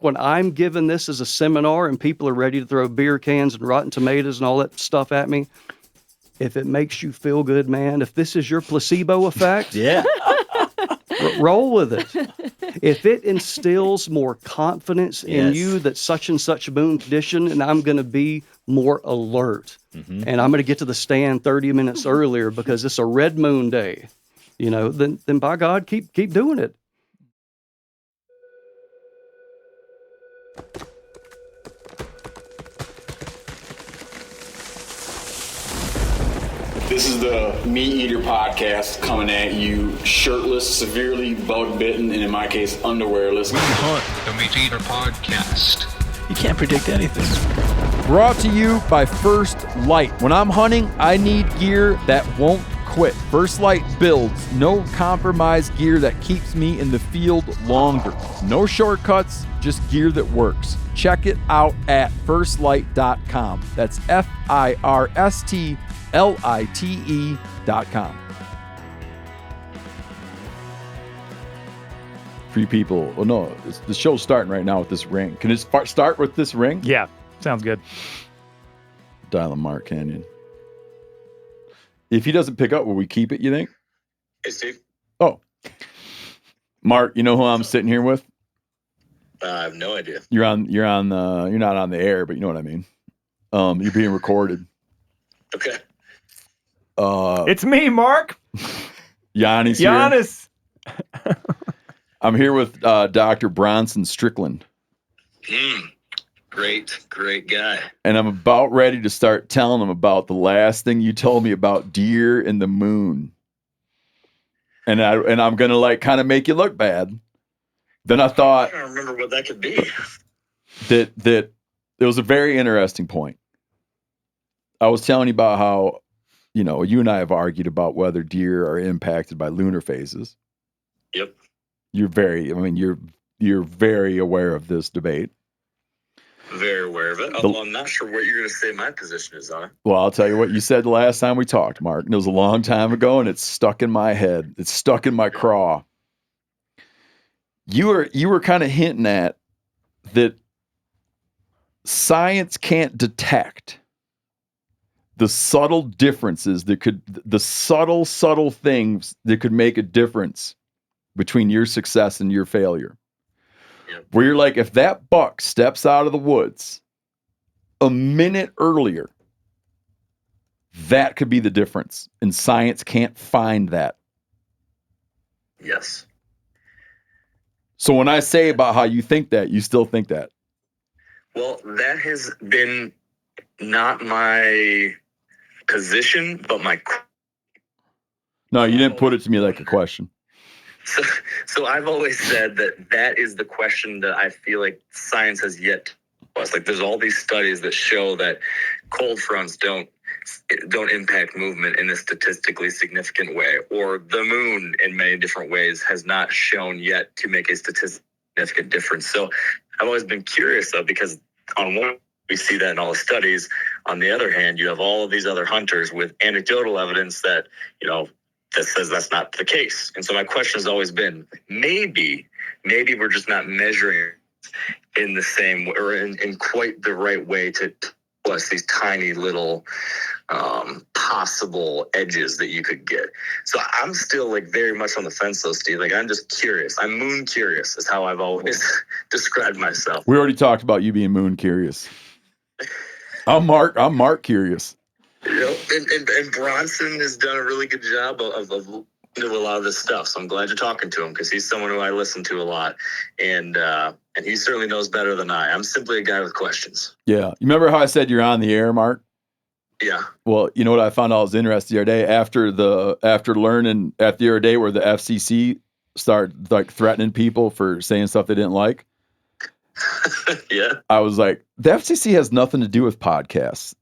when I'm giving this as a seminar and people are ready to throw beer cans and rotten tomatoes and all that stuff at me, if it makes you feel good, man, if this is your placebo effect, roll with it. If it instills more confidence in you that such and such a moon condition, and I'm going to be more alert, and I'm going to get to the stand 30 minutes earlier because it's a red moon day, then by God, keep doing it. This is the MeatEater podcast coming at you shirtless, severely bug-bitten, and in my case, underwearless. We hunt the MeatEater podcast. You can't predict anything. Brought to you by First Light. When I'm hunting, I need gear that won't quit. First Light builds no compromise gear that keeps me in the field longer. No shortcuts, just gear that works. Check it out at firstlight.com. That's FIRSTLITE.com. For you people, well, no, the show's starting right now with this ring. Can it start with this ring? Yeah, sounds good. Dialing Mark Kenyon. If he doesn't pick up, will we keep it, you think? Hey, Steve. Oh. Mark, you know who I'm sitting here with? I have no idea. You're not on the air, but you know what I mean. You're being recorded. Okay. It's me, Mark. Janis here. Janis. I'm here with Dr. Bronson Strickland. Great guy. And I'm about ready to start telling him about the last thing you told me about deer and the moon. And I'm gonna kind of make you look bad. Then I thought I don't remember what that could be. that it was a very interesting point. I was telling you about how, you and I have argued about whether deer are impacted by lunar phases. Yep. You're very aware of this debate. Very aware of it. Although I'm not sure what you're going to say my position is on it. Well, I'll tell you what you said the last time we talked, Mark. And it was a long time ago, and it's stuck in my head. It's stuck in my craw. You were kind of hinting at that science can't detect the subtle differences the subtle things that could make a difference between your success and your failure. Yep. Where you're like, if that buck steps out of the woods a minute earlier, that could be the difference. And science can't find that. Yes. So when I say about how you think that, you still think that? Well, that has been not my position, but my... No, you didn't put it to me like a question. So I've always said that is the question that I feel like science has yet to us. Like, there's all these studies that show that cold fronts don't impact movement in a statistically significant way, or the moon in many different ways has not shown yet to make a statistically significant difference. So I've always been curious, though, because on one, we see that in all the studies. On the other hand, you have all of these other hunters with anecdotal evidence that, that says that's not the case. And so my question has always been, maybe we're just not measuring in the same way, or in quite the right way to plus these tiny little possible edges that you could get. So I'm still very much on the fence though, Steve. I'm just curious. I'm moon curious is how I've always described myself. We already talked about you being moon curious. I'm Mark curious. And Bronson has done a really good job of doing a lot of this stuff. So I'm glad you're talking to him, because he's someone who I listen to a lot, and he certainly knows better than I. I'm simply a guy with questions. Yeah, you remember how I said you're on the air, Mark? Yeah. Well, you know what I found out was interesting the other day after learning at the other day where the FCC started threatening people for saying stuff they didn't like. Yeah. I was like, the FCC has nothing to do with podcasts.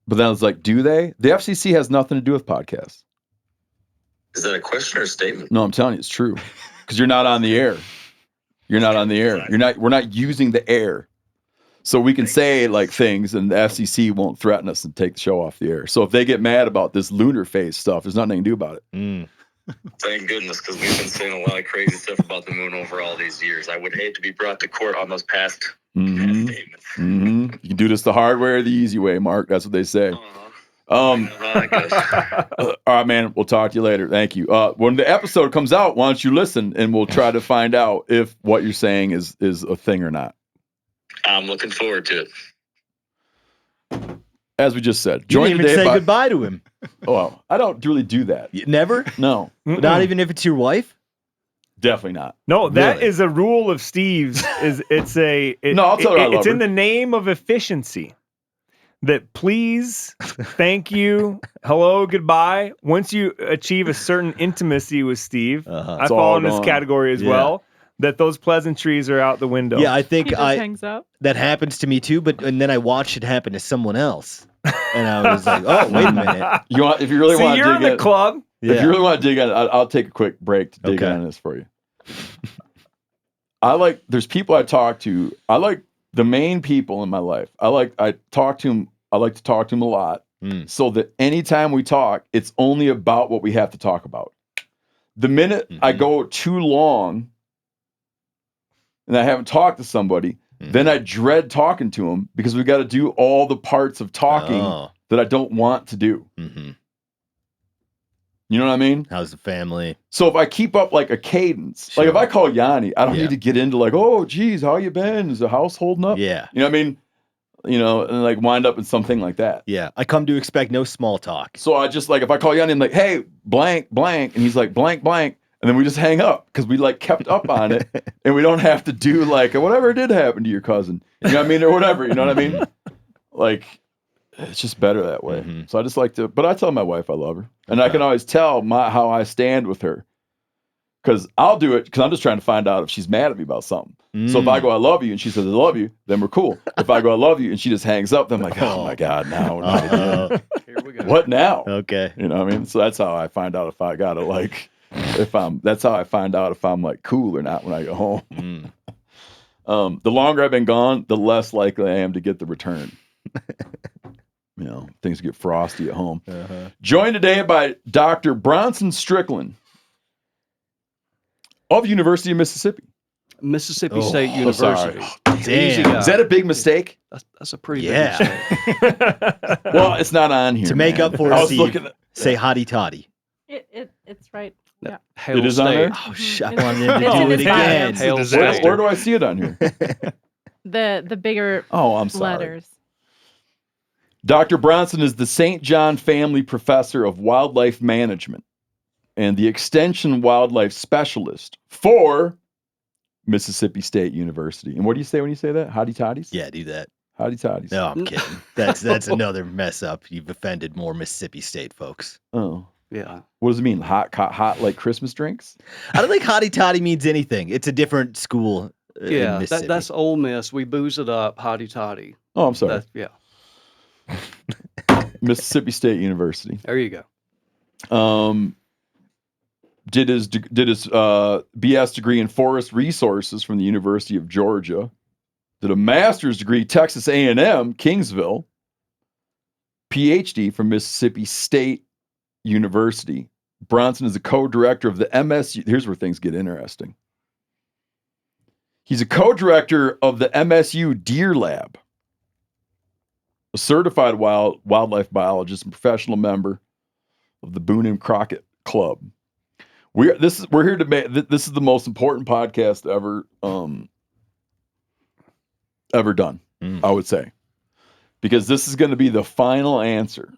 But then I was like, do they? The FCC has nothing to do with podcasts. Is that a question or a statement? No, I'm telling you, it's true. Because you're not on the air. You're not on the air. We're not using the air. So we can say things, and the FCC won't threaten us and take the show off the air. So if they get mad about this lunar phase stuff, there's nothing they can do about it. Thank goodness, because we've been saying a lot of crazy stuff about the moon over all these years. I would hate to be brought to court on those past statements. You can do this the hard way or the easy way, Mark. That's what they say. All right, man. We'll talk to you later. Thank you. When the episode comes out, why don't you listen and we'll try to find out if what you're saying is a thing or not. I'm looking forward to it. As we just said, You didn't even say goodbye to him. Oh, I don't really do that. Never? No. Not even if it's your wife? Definitely not. No, that is a rule of Steve's. No, I'll tell her I love it's her. in the name of efficiency. That please, thank you, hello, goodbye. Once you achieve a certain intimacy with Steve, I fall in this category as well. That those pleasantries are out the window. Yeah, I think He just hangs up. that happens to me too. And then I watched it happen to someone else, and I was like, "Oh, wait a minute." If you really want to you're dig in the club. If you really want to dig in, I'll take a quick break to dig on this for you. There's people I talk to. I like the main people in my life. I like to talk to them a lot, so that anytime we talk, it's only about what we have to talk about. The minute I go too long and I haven't talked to somebody, then I dread talking to them because we've got to do all the parts of talking that I don't want to do. You know what I mean? How's the family? So if I keep up like a cadence, like if I call Yanni, I don't need to get into like, oh, geez, how you been? Is the house holding up? Yeah. You know what I mean? And like wind up in something like that. Yeah. I come to expect no small talk. So I just like, if I call Yanni, I'm like, hey, blank, blank. And he's like, blank, blank. And then we just hang up because we like kept up on it and we don't have to do like whatever did happen to your cousin. You know what I mean? Or whatever. You know what I mean? Like, it's just better that way. So I just like to, but I tell my wife I love her. And I can always tell how I stand with her. Because I'll do it because I'm just trying to find out if she's mad at me about something. So if I go, I love you, and she says, I love you, then we're cool. If I go, I love you, and she just hangs up, then I'm like, oh my God, now. Here we go. What now? Okay. You know what I mean? So that's how I find out if I got to like, that's how I find out if I'm like cool or not when I go home. The longer I've been gone, the less likely I am to get the return. Things get frosty at home. Joined today by Dr. Bronson Strickland of University of Mississippi. Mississippi State University. Damn. Is that a big mistake? That's a pretty big mistake. Well, it's not on here. To make up for I it, was Steve, looking at, say hotty toddy. It's right. Yeah. Hail It is on State. there? Oh, I wanted him to It's do in it his bio. again. Hail Where, State. where do I see it on here? The bigger Oh, I'm sorry. letters. Dr. Bronson is the St. John Family Professor of Wildlife Management and the Extension Wildlife Specialist for Mississippi State University. And what do you say when you say that? Hotty toddies? Yeah, do that. Hotty toddies. No, I'm kidding. That's another mess up. You've offended more Mississippi State folks. Oh. Yeah. What does it mean? Hot like Christmas drinks? I don't think hotty toddy means anything. It's a different school. In Yeah, Mississippi. that's Ole Miss. We booze it up, hotty totty. Oh, I'm sorry. Yeah, Mississippi State University. there you go. Did his BS degree in forest resources from the University of Georgia. Did a master's degree Texas A&M Kingsville. PhD from Mississippi State University. Bronson is a co-director of the MSU. Here's where things get interesting. He's a co-director of the MSU Deer Lab, a certified wildlife biologist and professional member of the Boone and Crockett Club. We're here to make this is the most important podcast ever done, I would say, because this is going to be the final answer.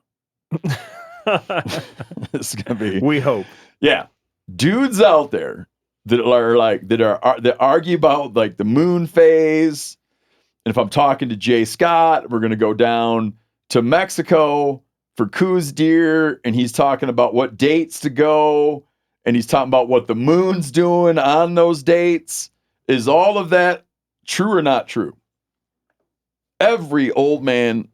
This is going to be. We hope. Yeah, dudes out there that argue about like the moon phase. And if I'm talking to Jay Scott, we're going to go down to Mexico for Coos deer, and he's talking about what dates to go, and he's talking about what the moon's doing on those dates. Is all of that true or not true? Every old man,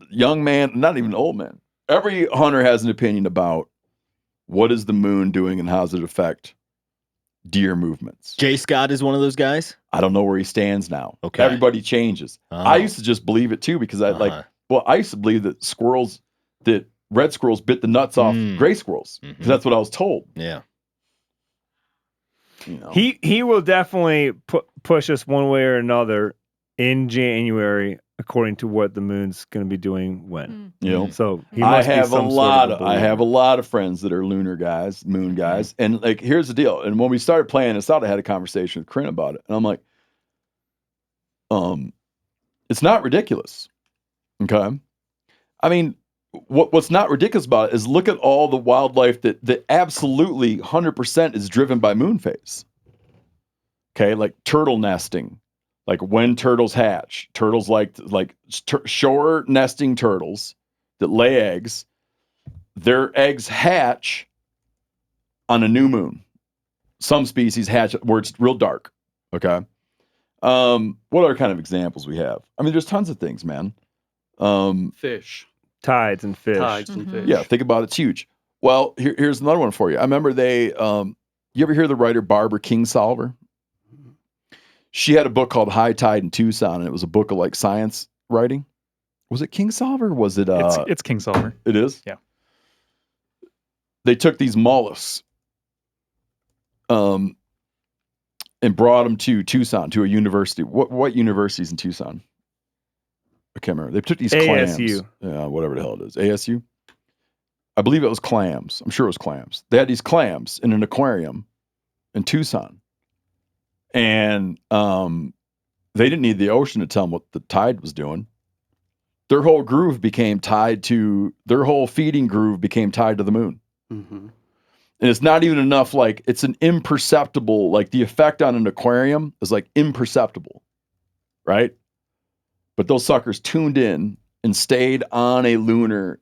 young man, not even old man, every hunter has an opinion about what is the moon doing and how does it affect deer movements. Jay Scott is one of those guys? I don't know where he stands now. Okay. Everybody changes. Oh. I used to just believe it too because I used to believe that squirrels, that red squirrels bit the nuts off gray squirrels. Because that's what I was told. Yeah. You know? He will definitely push us one way or another in January, according to what the moon's going to be doing when. You know, so he must I have be some I have a lot of friends that are lunar guys, moon guys, and like here's the deal. And when we started playing this out, I had a conversation with Corinne about it, and I'm like, it's not ridiculous. Okay, I mean, what's not ridiculous about it is look at all the wildlife that absolutely 100% is driven by moon phase. Okay, like turtle nesting. Like when turtles hatch, turtles like shore nesting turtles that lay eggs, their eggs hatch on a new moon. Some species hatch where it's real dark. Okay. What other kind of examples we have? I mean, there's tons of things, man. Fish. Tides and fish. Fish. Yeah, think about it. It's huge. Well, here's another one for you. I remember you ever hear the writer Barbara Kingsolver? She had a book called High Tide in Tucson, and it was a book of like science writing. Was it Kingsolver? Was it? It's Kingsolver. It is? Yeah. They took these mollusks and brought them to Tucson, to a university. What university's in Tucson? I can't remember. They took these clams. ASU. Yeah, whatever the hell it is. ASU? I believe it was clams. I'm sure it was clams. They had these clams in an aquarium in Tucson. And they didn't need the ocean to tell them what the tide was doing. Their whole feeding groove became tied to the moon. Mm-hmm. And it's not even enough, like, it's an imperceptible, like the effect on an aquarium is like imperceptible, right? But those suckers tuned in and stayed on a lunar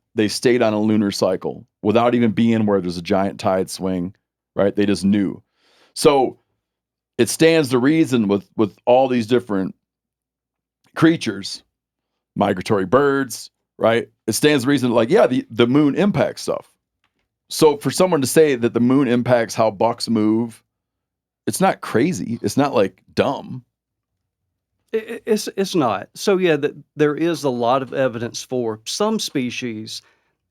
cycle without even being where there's a giant tide swing, right? They just knew. So it stands to reason with all these different creatures, migratory birds, right? It stands to reason like, yeah, the moon impacts stuff. So for someone to say that the moon impacts how bucks move, it's not crazy. It's not like dumb. It's not. So yeah, there is a lot of evidence for some species,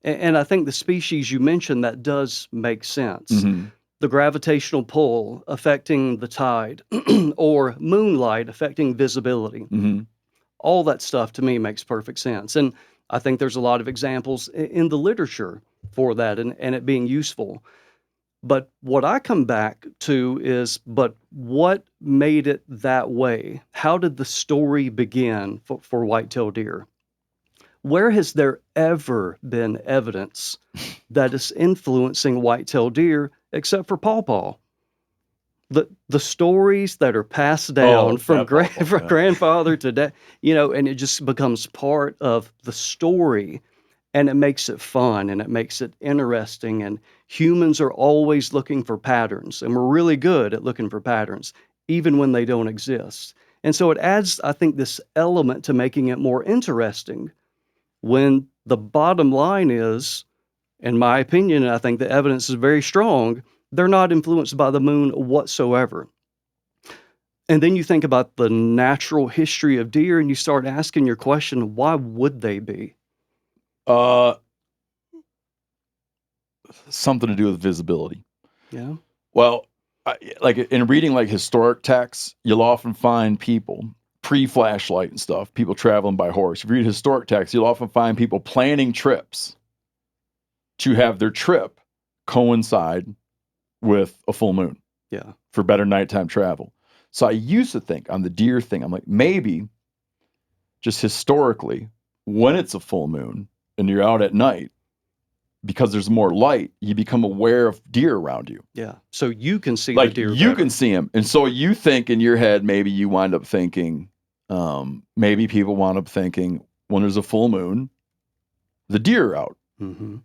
and I think the species you mentioned, that does make sense. Mm-hmm. The gravitational pull affecting the tide or moonlight affecting visibility. Mm-hmm. All that stuff to me makes perfect sense. And I think there's a lot of examples in the literature for that and it being useful. But what I come back to is, but what made it that way? How did the story begin for white-tailed deer? Where has there ever been evidence that is influencing white-tailed deer except for pawpaw? The stories that are passed down from grandfather to dad, and it just becomes part of the story, and it makes it fun and it makes it interesting. And humans are always looking for patterns, and we're really good at looking for patterns, even when they don't exist. And so it adds, I think, this element to making it more interesting when the bottom line is, in my opinion, and I think the evidence is very strong, they're not influenced by the moon whatsoever. And then you think about the natural history of deer and you start asking your question, why would they be? Something to do with visibility. Yeah. Well, like in reading like historic texts, you'll often find people pre-flashlight and stuff, people traveling by horse. If you read historic texts, you'll often find people planning trips to have their trip coincide with a full moon. Yeah. For better nighttime travel. So I used to think on the deer thing, I'm like, maybe just historically, when it's a full moon and you're out at night, because there's more light, you become aware of deer around you. Yeah. So you can see like the deer. You better. can see them. And so you think in your head, maybe you wind up thinking, maybe people wind up thinking when there's a full moon, the deer are out. Mm-hmm.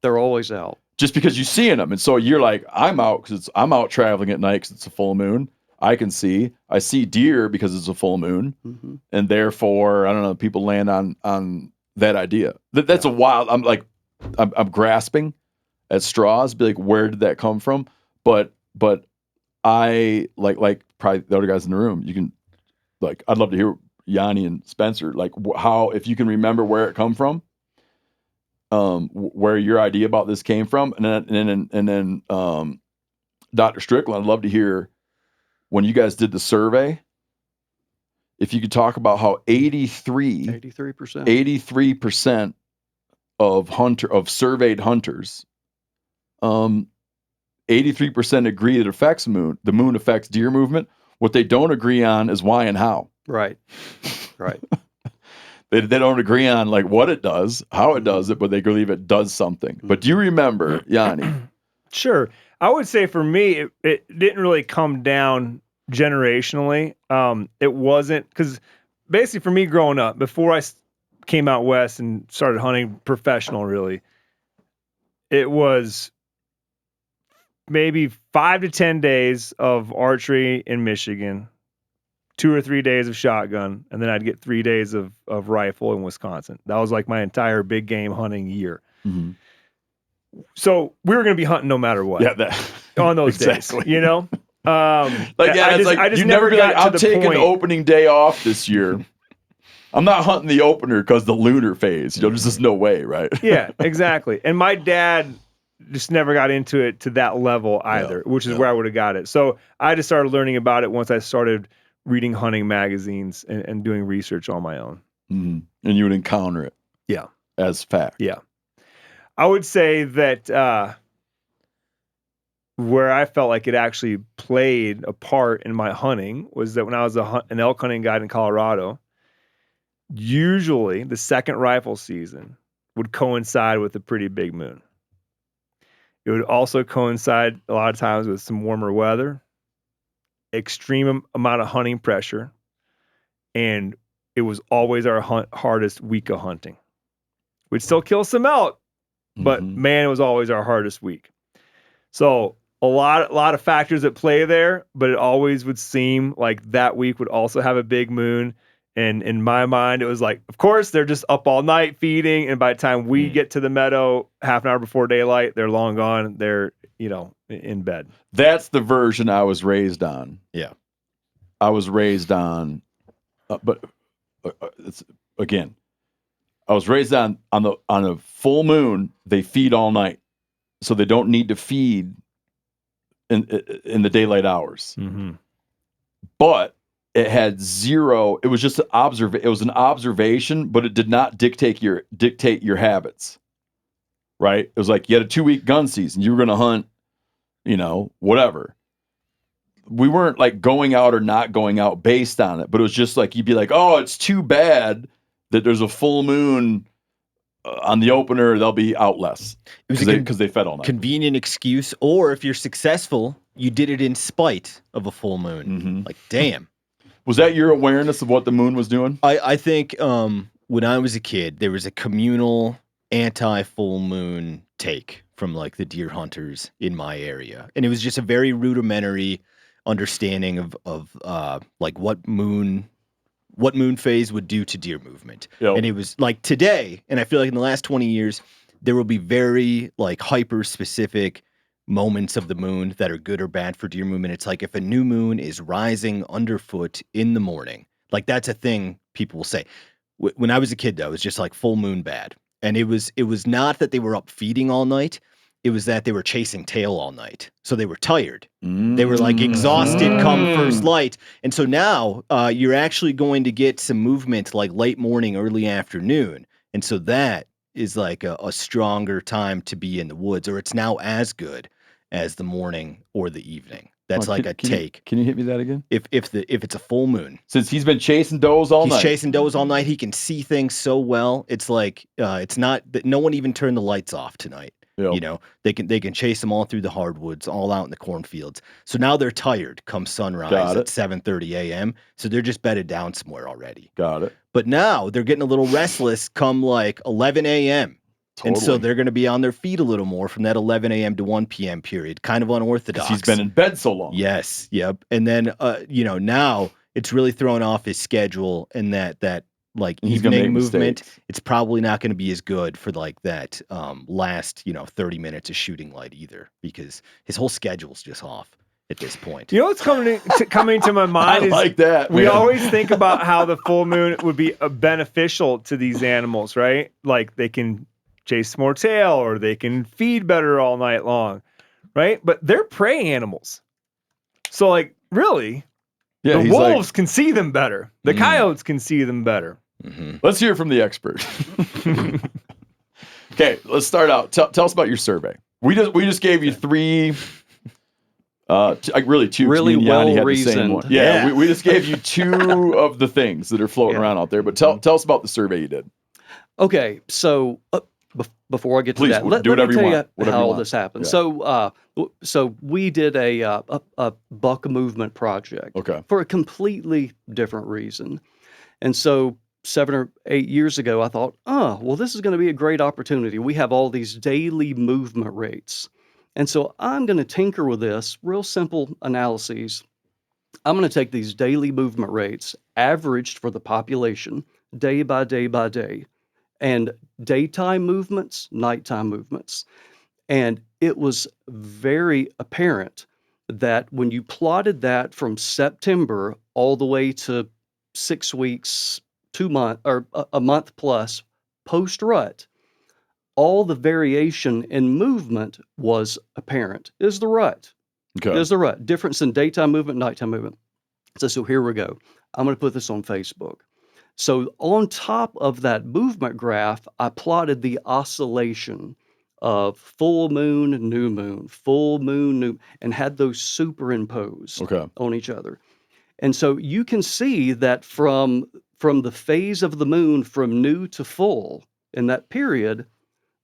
They're always out. Just because you're seeing them. And so you're like, I'm out because I'm out traveling at night because it's a full moon. I see deer because it's a full moon. Mm-hmm. And therefore, I don't know, people land on that idea. That's a wild, I'm grasping at straws, be like, where did that come from? But I like probably the other guys in the room, you can I'd love to hear Yanni and Spencer, like how, if you can remember where it come from. where your idea about this came from, and then Dr. Strickland, I'd love to hear when you guys did the survey. If you could talk about how 83% of surveyed hunters, 83% agree that the moon affects deer movement. What they don't agree on is why and how. Right. They don't agree on like what it does, how it does it, but they believe it does something. But do you remember, Yanni? Sure. I would say for me, it didn't really come down generationally. It wasn't, because basically for me growing up, before I came out west and started hunting professional, really, it was maybe 5 to 10 days of archery in Michigan, 2 or 3 days of shotgun, and then I'd get 3 days of rifle in Wisconsin. That was like my entire big game hunting year. Mm-hmm. So we were going to be hunting no matter what. Yeah, on those days, you know. I just never be like, I'm taking opening day off this year. I'm not hunting the opener because the lunar phase. There's just no way, right? Yeah, exactly. And my dad just never got into it to that level either, which is where I would have got it. So I just started learning about it once I started reading hunting magazines and doing research on my own. Mm-hmm. And you would encounter it. Yeah. As fact. Yeah. I would say that where I felt like it actually played a part in my hunting was that when I was an elk hunting guide in Colorado, usually the second rifle season would coincide with a pretty big moon. It would also coincide a lot of times with some warmer weather, extreme amount of hunting pressure, and it was always our hardest week of hunting. We'd still kill some elk, but man, it was always our hardest week. So a lot of factors at play there, but it always would seem like that week would also have a big moon. And in my mind, it was like, of course, they're just up all night feeding. And by the time we get to the meadow, half an hour before daylight, they're long gone. They're, in bed. That's the version I was raised on. Yeah. I was raised on, but again, I was raised on a full moon. They feed all night, so they don't need to feed in the daylight hours. Mm-hmm. But it had zero. It was just an It was an observation, but it did not dictate your habits. Right? It was like you had a 2-week gun season. You were going to hunt, whatever. We weren't like going out or not going out based on it, but it was just like you'd be like, oh, it's too bad that there's a full moon on the opener. They'll be out less because they fed all night. Convenient excuse, or if you're successful, you did it in spite of a full moon. Mm-hmm. Like, damn. Was that your awareness of what the moon was doing? I think when I was a kid, there was a communal anti-full moon take from like the deer hunters in my area, and it was just a very rudimentary understanding of like what moon phase would do to deer movement. Yep. And it was like today, and I feel like in the last 20 years, there will be very like hyper specific moments of the moon that are good or bad for deer movement. It's like if a new moon is rising underfoot in the morning, like that's a thing people will say. When I was a kid though, it was just like full moon bad. And it was not that they were up feeding all night. It was that they were chasing tail all night. So they were tired. They were like exhausted come first light. And so now you're actually going to get some movement like late morning, early afternoon. And so that is like a stronger time to be in the woods, or it's now as good as the morning or the evening. That's like a take. Can you hit me that again? If it's a full moon. Since he's been chasing does all night. He's chasing does all night. He can see things so well. It's like it's not that no one even turned the lights off tonight. Yep. They can chase them all through the hardwoods, all out in the cornfields. So now they're tired come sunrise at 7:30 a.m. So they're just bedded down somewhere already. Got it. But now they're getting a little restless come like 11 a.m. Totally. And so they're going to be on their feet a little more from that 11 a.m. to 1 p.m. period. Kind of unorthodox. He's been in bed so long. Yes. Yep. And then, now it's really thrown off his schedule, and that like evening movement, it's probably not going to be as good for like that last, 30 minutes of shooting light either, because his whole schedule's just off at this point. You know what's coming to my mind I is like that. We always think about how the full moon would be beneficial to these animals, right? Like they can chase more tail, or they can feed better all night long, right? But they're prey animals. So, like, really, Yeah, the he's wolves can see them better. The coyotes can see them better. Let's hear from the expert. Okay, let's start out. Tell us about your survey. We just gave you three. Really two. Really Yanni had well the same reasoned. one. Yeah. We just gave you two of the things that are floating around out there. But tell us about the survey you did. Okay, so before I get to Please, that, let do me whatever you tell want, you whatever how you all want. this happened. Yeah. So we did a buck movement project for a completely different reason. And so 7 or 8 years ago, I thought, well, this is going to be a great opportunity. We have all these daily movement rates. And so I'm going to tinker with this, real simple analyses. I'm going to take these daily movement rates averaged for the population day by day by day, and daytime movements, nighttime movements. And it was very apparent that when you plotted that from September all the way to 6 weeks, 2 months, or a month plus post-rut, all the variation in movement was apparent. Is the rut. Okay. Is the rut. Difference in daytime movement, nighttime movement. So here we go. I'm going to put this on Facebook. So on top of that movement graph, I plotted the oscillation of full moon, new, and had those superimposed on each other. And so you can see that from the phase of the moon from new to full in that period,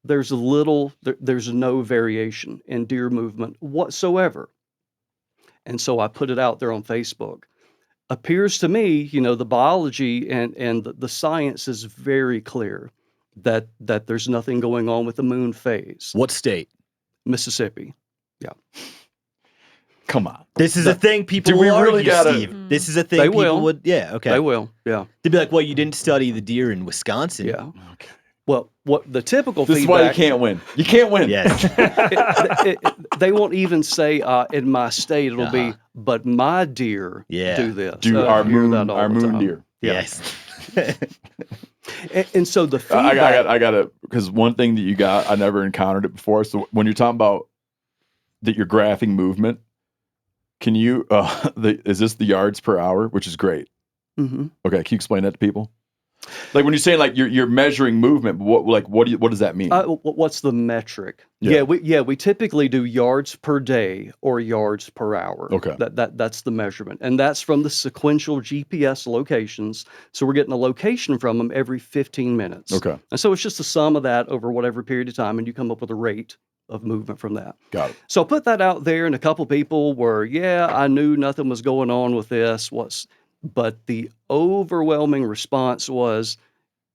there's no variation in deer movement whatsoever. And so I put it out there on Facebook. Appears to me, the biology and the science is very clear that there's nothing going on with the moon phase. What state? Mississippi. Yeah. Come on. This is a thing people will argue, Steve. This is a thing people would. Yeah. Okay. They will. Yeah. They'd be like, "Well, you didn't study the deer in Wisconsin." Yeah. Okay. Well, what the typical this feedback... is why you can't win. You can't win. Yes. They won't even say in my state. It'll be, but my deer do this. Our moon deer. Yeah. Yes. and so the feedback... I got it, because one thing that you got, I never encountered it before. So when you're talking about that you're graphing movement, can you, is this the yards per hour, which is great. Mm-hmm. Okay. Can you explain that to people? Like when you're saying like you're measuring movement, what does that mean? What's the metric? We typically do yards per day or yards per hour. Okay. That's the measurement, and that's from the sequential GPS locations. So we're getting a location from them every 15 minutes. Okay. And so it's just the sum of that over whatever period of time, and you come up with a rate of movement from that. Got it. So I put that out there, and a couple people were, I knew nothing was going on with this. But the overwhelming response was,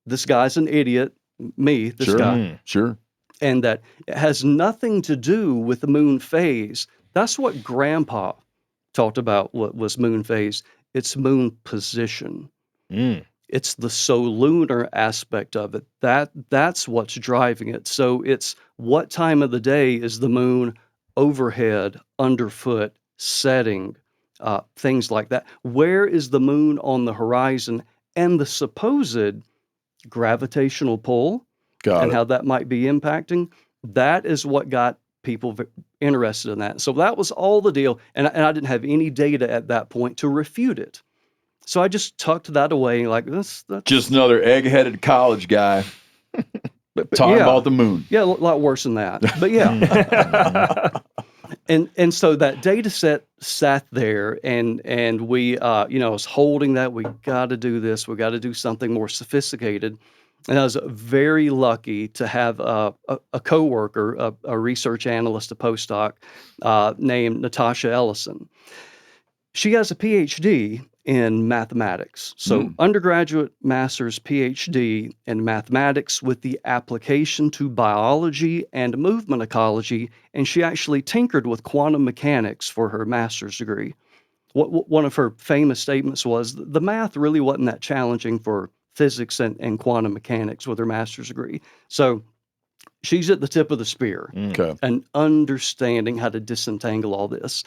this guy's an idiot, this guy. Sure. And that it has nothing to do with the moon phase. That's what Grandpa talked about, what was moon phase. It's moon position. It's the solunar aspect of it. That's what's driving it. So it's what time of the day is the moon overhead, underfoot, setting, things like that. Where is the moon on the horizon, and the supposed gravitational pull how that might be impacting? That is what got people interested in that. So that was all the deal, and I didn't have any data at that point to refute it. So I just tucked that away, like that's just another egg-headed college guy talking about the moon. Yeah, a lot worse than that, but yeah. And so that data set sat there, and we, was holding that. We got to do this. We got to do something more sophisticated. And I was very lucky to have a coworker, a research analyst, a postdoc named Natasha Ellison. She has a PhD in mathematics. So undergraduate, master's, PhD in mathematics with the application to biology and movement ecology. And she actually tinkered with quantum mechanics for her master's degree. One of her famous statements was, the math really wasn't that challenging for physics and quantum mechanics with her master's degree. So she's at the tip of the spear and understanding how to disentangle all this.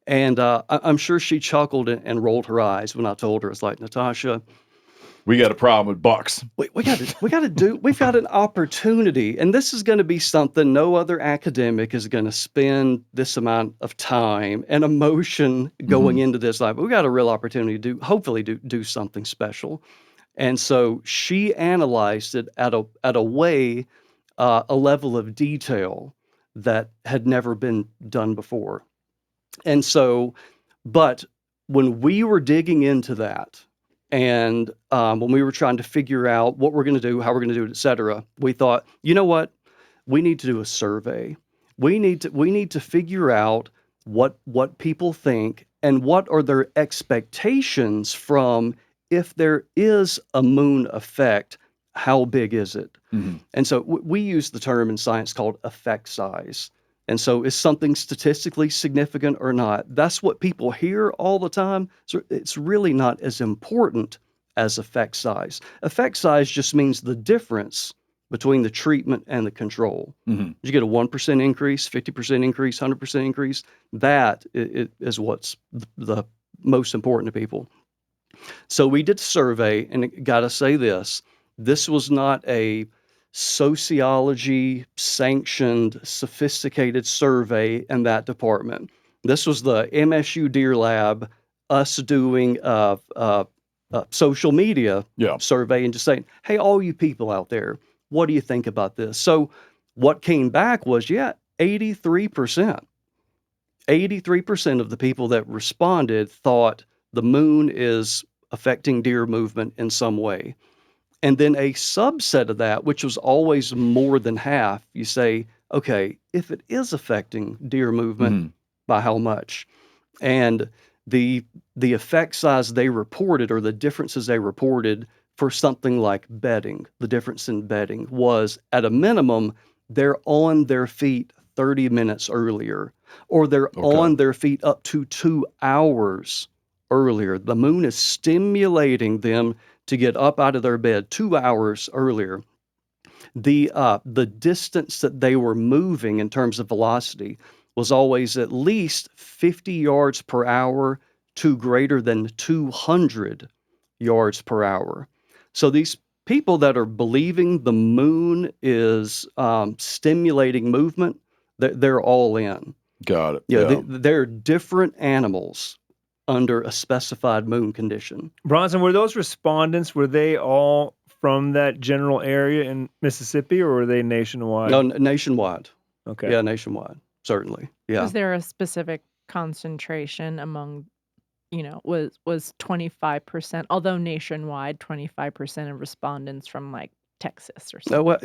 And I'm sure she chuckled and rolled her eyes when I told her, it's like, Natasha, We got a problem with bucks. We've got an opportunity, and this is going to be something no other academic is going to spend this amount of time and emotion going into this. Like, we've got a real opportunity to hopefully do something special. And so she analyzed it at a level of detail that had never been done before. And so, but when we were digging into that, and when we were trying to figure out what we're going to do, how we're going to do it, et cetera, we thought, you know what? We need to do a survey. We need to figure out what people think and what are their expectations from if there is a moon effect, how big is it? And so we use the term in science called effect size. And so is something statistically significant or not? That's what people hear all the time. So it's really not as important as effect size. Effect size just means the difference between the treatment and the control. You get a 1% increase, 50% increase, 100% increase. That is what's the most important to people. So we did a survey, and got to say this was not a sociology sanctioned, sophisticated survey in that department. This was the MSU Deer Lab, us doing a social media survey and just saying, hey, all you people out there, what do you think about this? So what came back was, 83%. 83% of the people that responded thought the moon is affecting deer movement in some way. And then a subset of that, which was always more than half, you say, okay, if it is affecting deer movement, by how much? And the effect size they reported, or the differences they reported for something like bedding, the difference in bedding was, at a minimum, they're on their feet 30 minutes earlier, or they're on their feet up to 2 hours earlier. The moon is stimulating them to get up out of their bed 2 hours earlier. The distance that they were moving in terms of velocity was always at least 50 yards per hour to greater than 200 yards per hour. So these people that are believing the moon is stimulating movement, they're all in. Got it. Yeah, they're different animals under a specified moon condition. Bronson, were those respondents, were they all from that general area in Mississippi, or were they nationwide? No, nationwide. Okay. Yeah, nationwide, certainly. Yeah. Was there a specific concentration among, was 25%, although nationwide, 25% of respondents from like Texas or something? Well,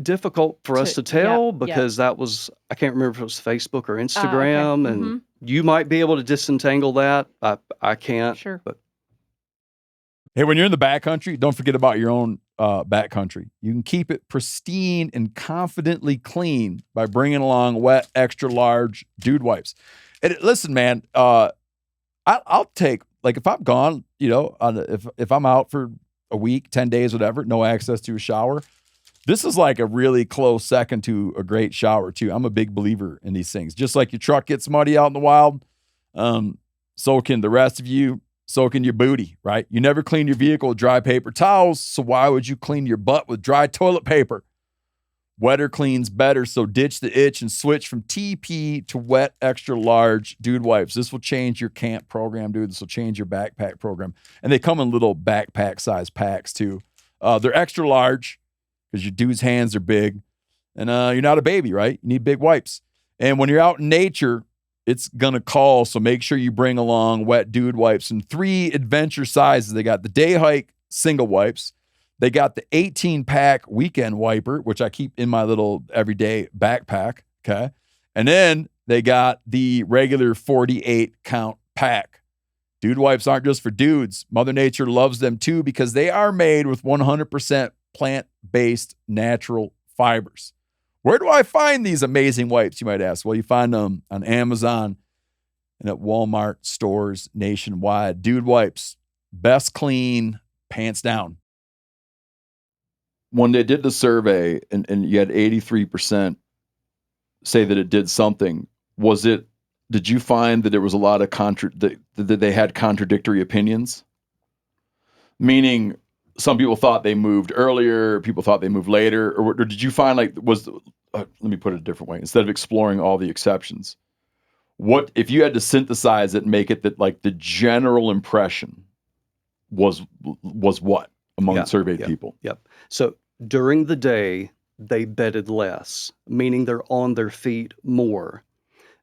difficult for us to tell because that was, I can't remember if it was Facebook or Instagram, and you might be able to disentangle that. I can't. Sure. But hey, when you're in the backcountry, don't forget about your own backcountry. You can keep it pristine and confidently clean by bringing along wet, extra large dude wipes. And listen, man, I'll take, like, if I'm gone, if I'm out for a week, 10 days, whatever, no access to a shower, this is like a really close second to a great shower too. I'm a big believer in these things. Just like your truck gets muddy out in the wild, so can the rest of you, so can your booty, right? You never clean your vehicle with dry paper towels, so why would you clean your butt with dry toilet paper? Wetter cleans better, so ditch the itch and switch from TP to wet extra large dude wipes. This will change your camp program, dude. This will change your backpack program. And they come in little backpack size packs too. They're extra large because your dude's hands are big. And you're not a baby, right? You need big wipes. And when you're out in nature, it's going to call, so make sure you bring along wet dude wipes in 3 adventure sizes. They got the day hike single wipes. They got the 18-pack weekend wiper, which I keep in my little everyday backpack, okay? And then they got the regular 48-count pack. Dude wipes aren't just for dudes. Mother Nature loves them too because they are made with 100% plant-based natural fibers. Where do I find these amazing wipes, you might ask? Well, you find them on Amazon and at Walmart stores nationwide. Dude wipes, best clean, pants down. When they did the survey and you had 83% say that it did something, did you find that there was a lot of that they had contradictory opinions? Meaning, some people thought they moved earlier, people thought they moved later, or did you find like let me put it a different way. Instead of exploring all the exceptions, what if you had to synthesize it and make it that like the general impression was what among surveyed people? Yep. So during the day, they bedded less, meaning they're on their feet more.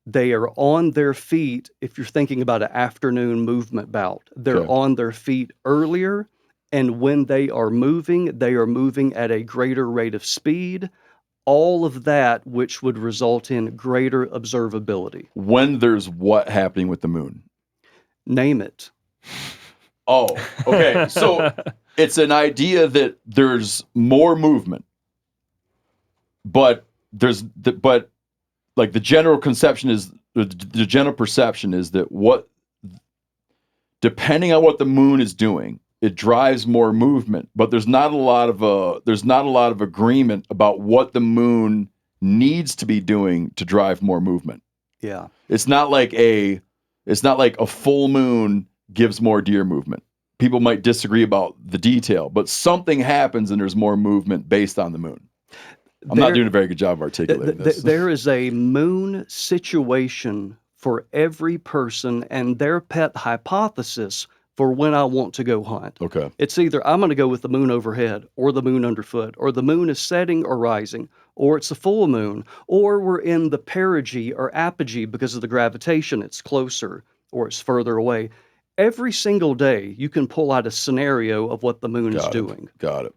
They are on their feet, if you're thinking about an afternoon movement bout, they're on their feet earlier, and when they are moving at a greater rate of speed, all of that which would result in greater observability. When there's what happening with the moon? Name it. Oh, okay. So it's an idea that there's more movement, but like the general conception is the general perception is that depending on what the moon is doing, it drives more movement, but there's not a lot of agreement about what the moon needs to be doing to drive more movement. Yeah. It's not like a full moon gives more deer movement. People might disagree about the detail, but something happens and there's more movement based on the moon. I'm not doing a very good job of articulating this. There is a moon situation for every person and their pet hypothesis for when I want to go hunt. Okay. It's either I'm going to go with the moon overhead or the moon underfoot, or the moon is setting or rising, or it's a full moon, or we're in the perigee or apogee because of the gravitation. It's closer or it's further away. Every single day, you can pull out a scenario of what the moon is doing. Got it.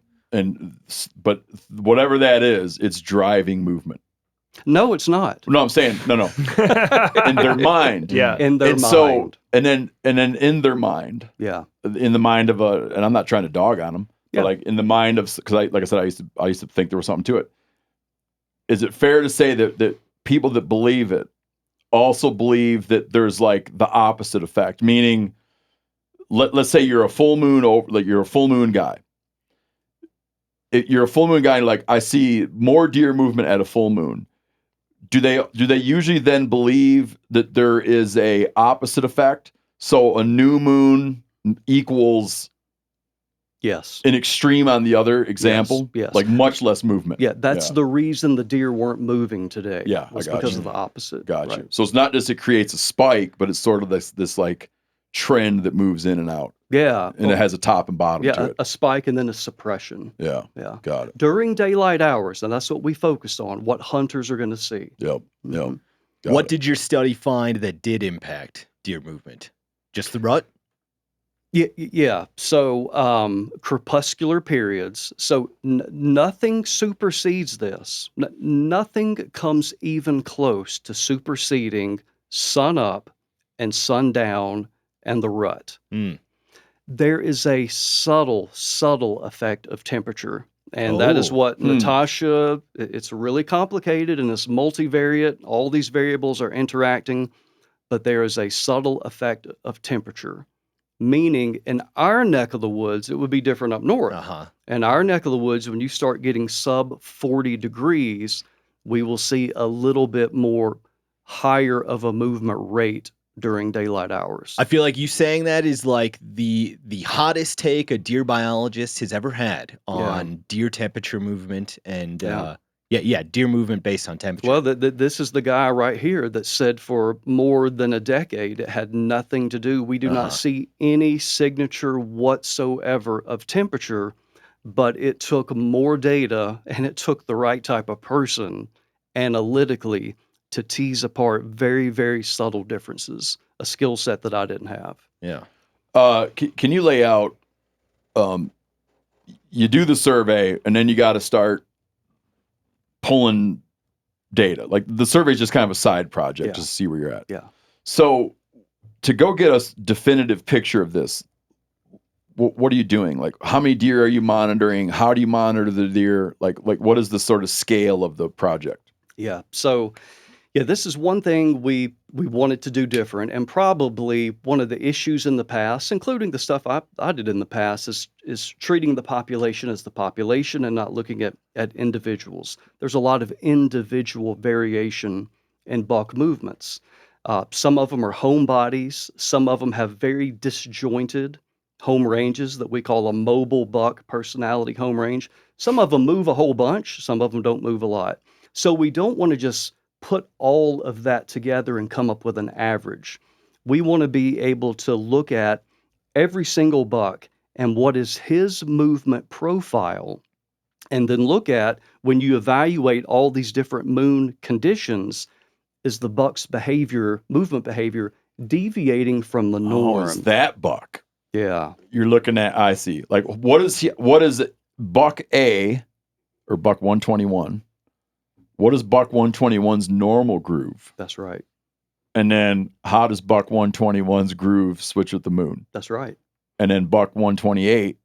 But whatever that is, it's driving movement. No, it's not. No, I'm saying no. In their mind, yeah. In their mind. So, and then in their mind, yeah. In the mind of and I'm not trying to dog on them, but like in the mind of, because like I said, I used to think there was something to it. Is it fair to say that people that believe it also believe that there's like the opposite effect? Meaning, let's say you're a full moon you're a full moon guy. You're a full moon guy, and like I see more deer movement at a full moon. Do they usually then believe that there is a opposite effect? So a new moon equals an extreme on the other example? Yes. Like much less movement. Yeah, that's the reason the deer weren't moving today. Yeah, was because of the opposite. Got you. So it's not just it creates a spike, but it's sort of this like trend that moves in and out. Yeah. And it has a top and bottom to it. A spike and then a suppression. Yeah. Got it. During daylight hours, and that's what we focused on, what hunters are going to see. Yep. What did your study find that did impact deer movement? Just the rut? Yeah. So crepuscular periods. So nothing supersedes this. Nothing comes even close to superseding sun up and sundown and the rut. There is a subtle effect of temperature. And that is what Natasha, it's really complicated and it's multivariate. All these variables are interacting, but there is a subtle effect of temperature. Meaning in our neck of the woods, it would be different up north. In our neck of the woods, when you start getting sub 40 degrees, we will see a little bit more higher of a movement rate during daylight hours. I feel like you saying that is like the hottest take a deer biologist has ever had on deer temperature movement and deer movement based on temperature. Well, this is the guy right here that said for more than a decade it had nothing to do. We do not see any signature whatsoever of temperature, but it took more data and it took the right type of person analytically to tease apart very, very subtle differences, a skill set that I didn't have. Yeah. Can you lay out, you do the survey and then you got to start pulling data. Like the survey is just kind of a side project just to see where you're at. Yeah. So to go get a definitive picture of this, what are you doing? Like how many deer are you monitoring? How do you monitor the deer? Like what is the sort of scale of the project? Yeah. So this is one thing we wanted to do different, and probably one of the issues in the past, including the stuff I did in the past, is treating the population as the population and not looking at individuals. There's a lot of individual variation in buck movements. Some of them are homebodies. Some of them have very disjointed home ranges that we call a mobile buck personality home range. Some of them move a whole bunch. Some of them don't move a lot. So we don't want to just put all of that together and come up with an average. We want to be able to look at every single buck and what is his movement profile, and then look at, when you evaluate all these different moon conditions, is the buck's movement behavior, deviating from the norm. Oh, is that buck? Yeah. You're looking at, I see. Like, what is buck A, or buck 121? What is buck 121's normal groove? That's right. And then how does buck 121's groove switch with the moon? That's right. And then buck 128,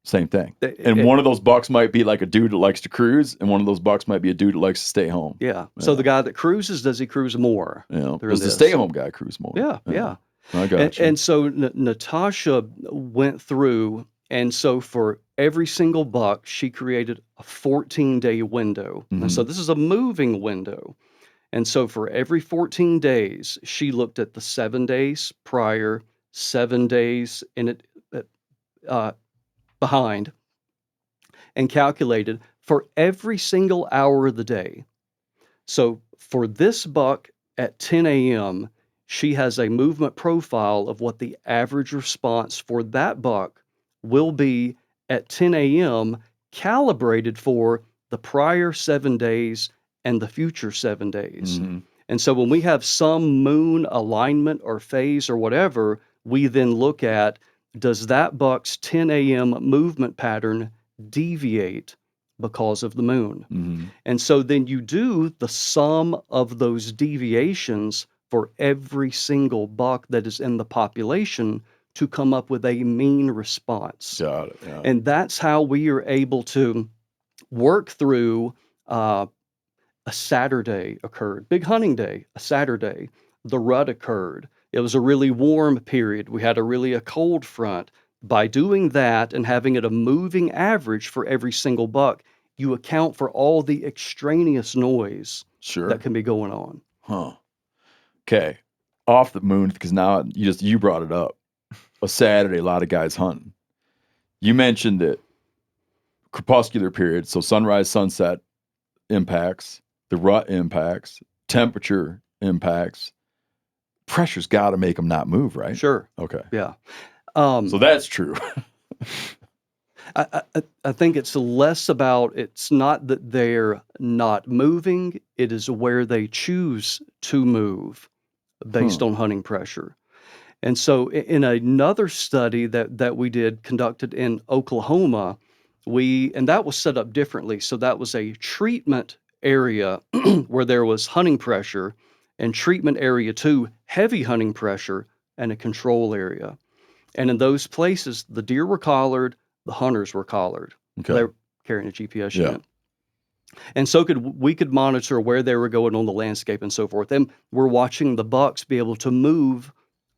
same thing. And one of those bucks might be like a dude that likes to cruise, and one of those bucks might be a dude that likes to stay home. Yeah. So the guy that cruises, does he cruise more? Does the stay-home guy cruise more? Yeah. I got you. And so Natasha went through, and so for every single buck, she created a 14-day window. And so this is a moving window. And so for every 14 days, she looked at the 7 days prior, 7 days behind, and calculated for every single hour of the day. So for this buck at 10 a.m., she has a movement profile of what the average response for that buck will be at 10 a.m., calibrated for the prior 7 days and the future 7 days. And so when we have some moon alignment or phase or whatever, we then look at, does that buck's 10 a.m. movement pattern deviate because of the moon? And so then you do the sum of those deviations for every single buck that is in the population to come up with a mean response. Got it. Yeah. And that's how we are able to work through a Saturday occurred, big hunting day, a Saturday, the rut occurred. It was a really warm period. We had a cold front. By doing that and having it a moving average for every single buck, you account for all the extraneous noise that can be going on. Okay. Off the moon, because now you brought it up. A Saturday, a lot of guys hunting. You mentioned that crepuscular period, so sunrise, sunset impacts, the rut impacts, temperature impacts. Pressure's got to make them not move, right? Sure. Okay. Yeah. So that's true. I think it's less about, it's not that they're not moving, it is where they choose to move based on hunting pressure. And so in another study that we did, conducted in Oklahoma, and that was set up differently. So that was a treatment area where there was hunting pressure, and treatment area 2, heavy hunting pressure, and a control area. And in those places, the deer were collared, the hunters were collared. Okay. They were carrying a GPS unit. And so we could monitor where they were going on the landscape and so forth. And we're watching the bucks be able to move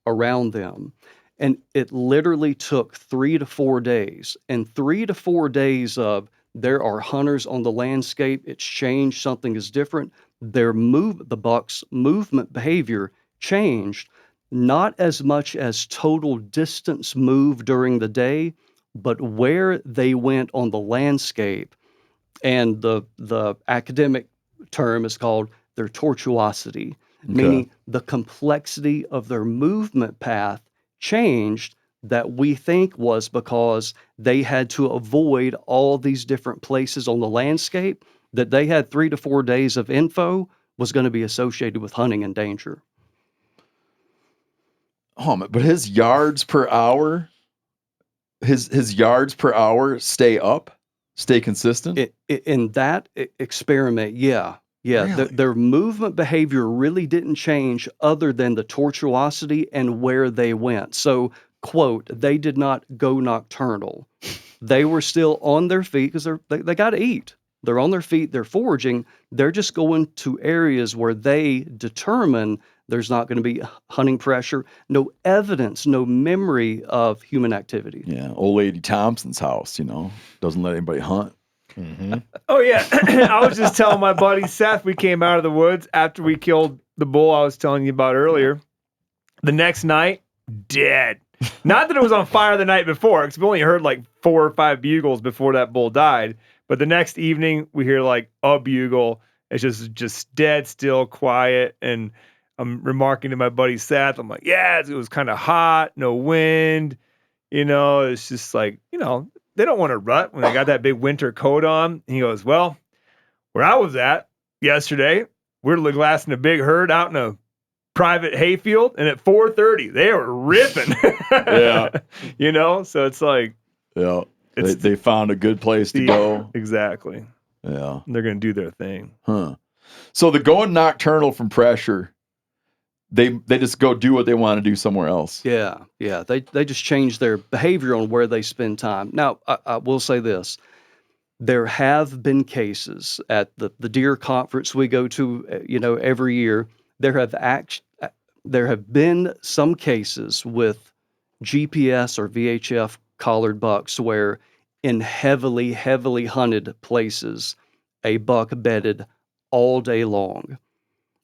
around them. And it literally took 3 to 4 days. And 3 to 4 days of, there are hunters on the landscape, it's changed, something is different. The buck's movement behavior changed, not as much as total distance moved during the day, but where they went on the landscape. And the academic term is called their tortuosity, meaning the complexity of their movement path changed, that we think was because they had to avoid all these different places on the landscape, that they had 3 to 4 days of info was going to be associated with hunting and danger. Oh, but his yards per hour, his yards per hour stay consistent? In that experiment, yeah. Really? Their movement behavior really didn't change other than the tortuosity and where they went. So, quote, they did not go nocturnal. They were still on their feet because they got to eat. They're on their feet, they're foraging. They're just going to areas where they determine there's not going to be hunting pressure, no evidence, no memory of human activity. Yeah, old lady Thompson's house, doesn't let anybody hunt. Oh, yeah. I was just telling my buddy Seth, we came out of the woods after we killed the bull I was telling you about earlier. The next night, dead. Not that it was on fire the night before, because we only heard like 4 or 5 bugles before that bull died. But the next evening, we hear like a bugle. It's just dead still, quiet. And I'm remarking to my buddy Seth, I'm like, yeah, it was kind of hot, no wind. It's just like, they don't want to rut when they got that big winter coat on. And he goes, well, where I was at yesterday, we're glassing a big herd out in a private hayfield, and at 4:30 they were ripping. Yeah. So it's like, yeah, they found a good place to go. Exactly. Yeah, they're gonna do their thing. So the going nocturnal from pressure, they just go do what they want to do somewhere else. Yeah. They just change their behavior on where they spend time. Now, I will say this. There have been cases at the deer conference we go to, every year. There have been some cases with GPS or VHF collared bucks where in heavily, heavily hunted places, a buck bedded all day long.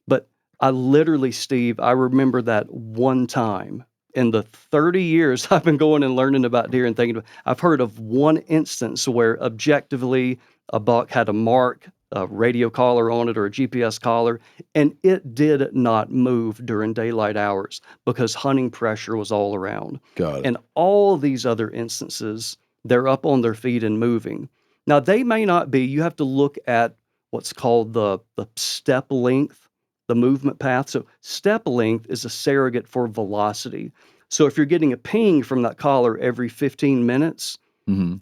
But I literally, Steve, I remember that one time in the 30 years I've been going and learning about deer and thinking, I've heard of one instance where objectively a buck had a mark, a radio collar on it or a GPS collar, and it did not move during daylight hours because hunting pressure was all around. Got it. And all these other instances, they're up on their feet and moving. Now, they may not be. You have to look at what's called the step length, the movement path. So step length is a surrogate for velocity. So if you're getting a ping from that collar every 15 minutes,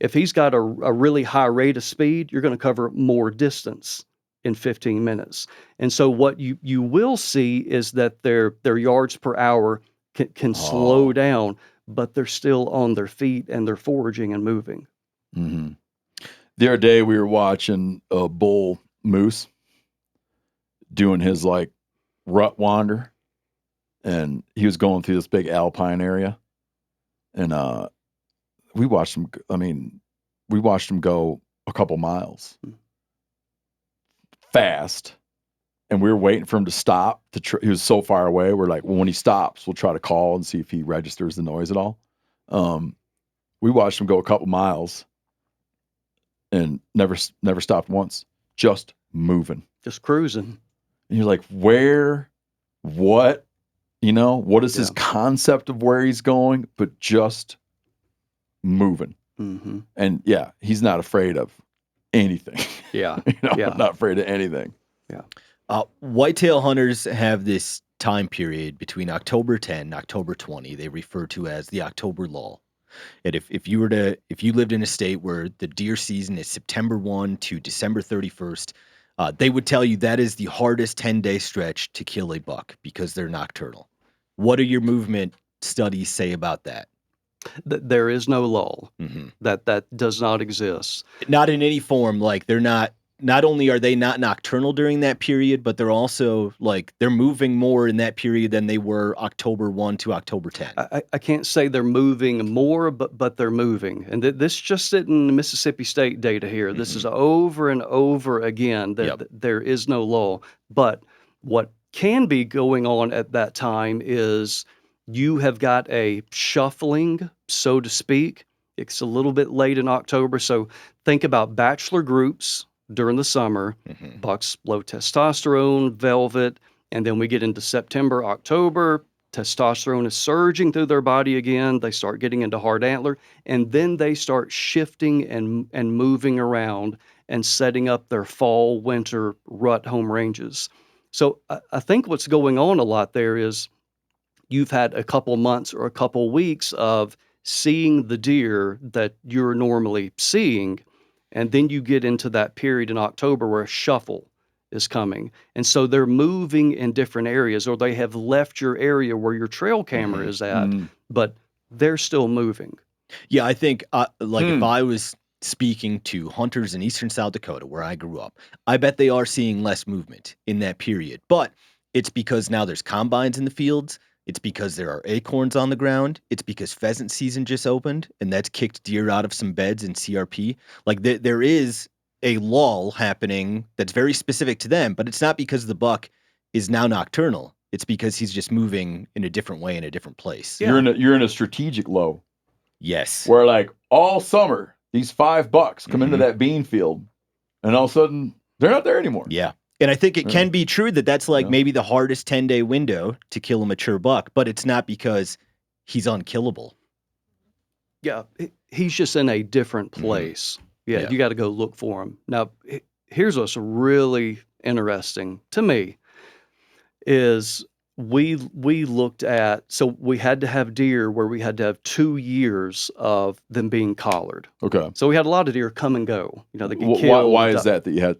if he's got a really high rate of speed, you're going to cover more distance in 15 minutes. And so what you will see is that their yards per hour can slow down, but they're still on their feet and they're foraging and moving. The other day we were watching a bull moose doing his like rut wander, and he was going through this big alpine area, and we watched him. We watched him go a couple miles fast, and we were waiting for him to stop. He was so far away. We're like, well, when he stops, we'll try to call and see if he registers the noise at all. We watched him go a couple miles and never stopped once, just moving, just cruising. And you're like, where, what, what is his concept of where he's going, but just moving. And yeah, he's not afraid of anything. Not afraid of anything. Whitetail hunters have this time period between October 10 and October 20 they refer to as the October lull. And if you lived in a state where the deer season is September 1 to December 31st, they would tell you that is the hardest 10-day stretch to kill a buck because they're nocturnal. What do your movement studies say about that? There is no lull. That does not exist. Not in any form. Like not only are they not nocturnal during that period, but they're also like they're moving more in that period than they were October 1 to October 10. I can't say they're moving more, but they're moving. And this just in Mississippi State data here. This is over and over again that there is no lull. But what can be going on at that time is you have got a shuffling, so to speak. It's a little bit late in October. So think about bachelor groups during the summer, bucks low testosterone, velvet, and then we get into September, October, testosterone is surging through their body again. They start getting into hard antler, and then they start shifting and moving around and setting up their fall, winter rut home ranges. So I think what's going on a lot there is you've had a couple months or a couple weeks of seeing the deer that you're normally seeing, and then you get into that period in October where a shuffle is coming. And so they're moving in different areas, or they have left your area where your trail camera is at, but they're still moving. Yeah, I think if I was speaking to hunters in eastern South Dakota, where I grew up, I bet they are seeing less movement in that period. But it's because now there's combines in the fields. It's because there are acorns on the ground. It's because pheasant season just opened, and that's kicked deer out of some beds in CRP. Like there is a lull happening that's very specific to them, but it's not because the buck is now nocturnal. It's because he's just moving in a different way in a different place. Yeah. You're in a strategic low. Yes. Where like all summer, these 5 bucks come into that bean field, and all of a sudden they're not there anymore. Yeah. And I think it can be true that that's like maybe the hardest 10-day window to kill a mature buck, but it's not because he's unkillable. Yeah, he's just in a different place. Yeah, you got to go look for him. Now, here's what's really interesting to me is we looked at, so we had to have deer where we had to have 2 years of them being collared. Okay. So we had a lot of deer come and go. You know, they get killed. Why is that you had?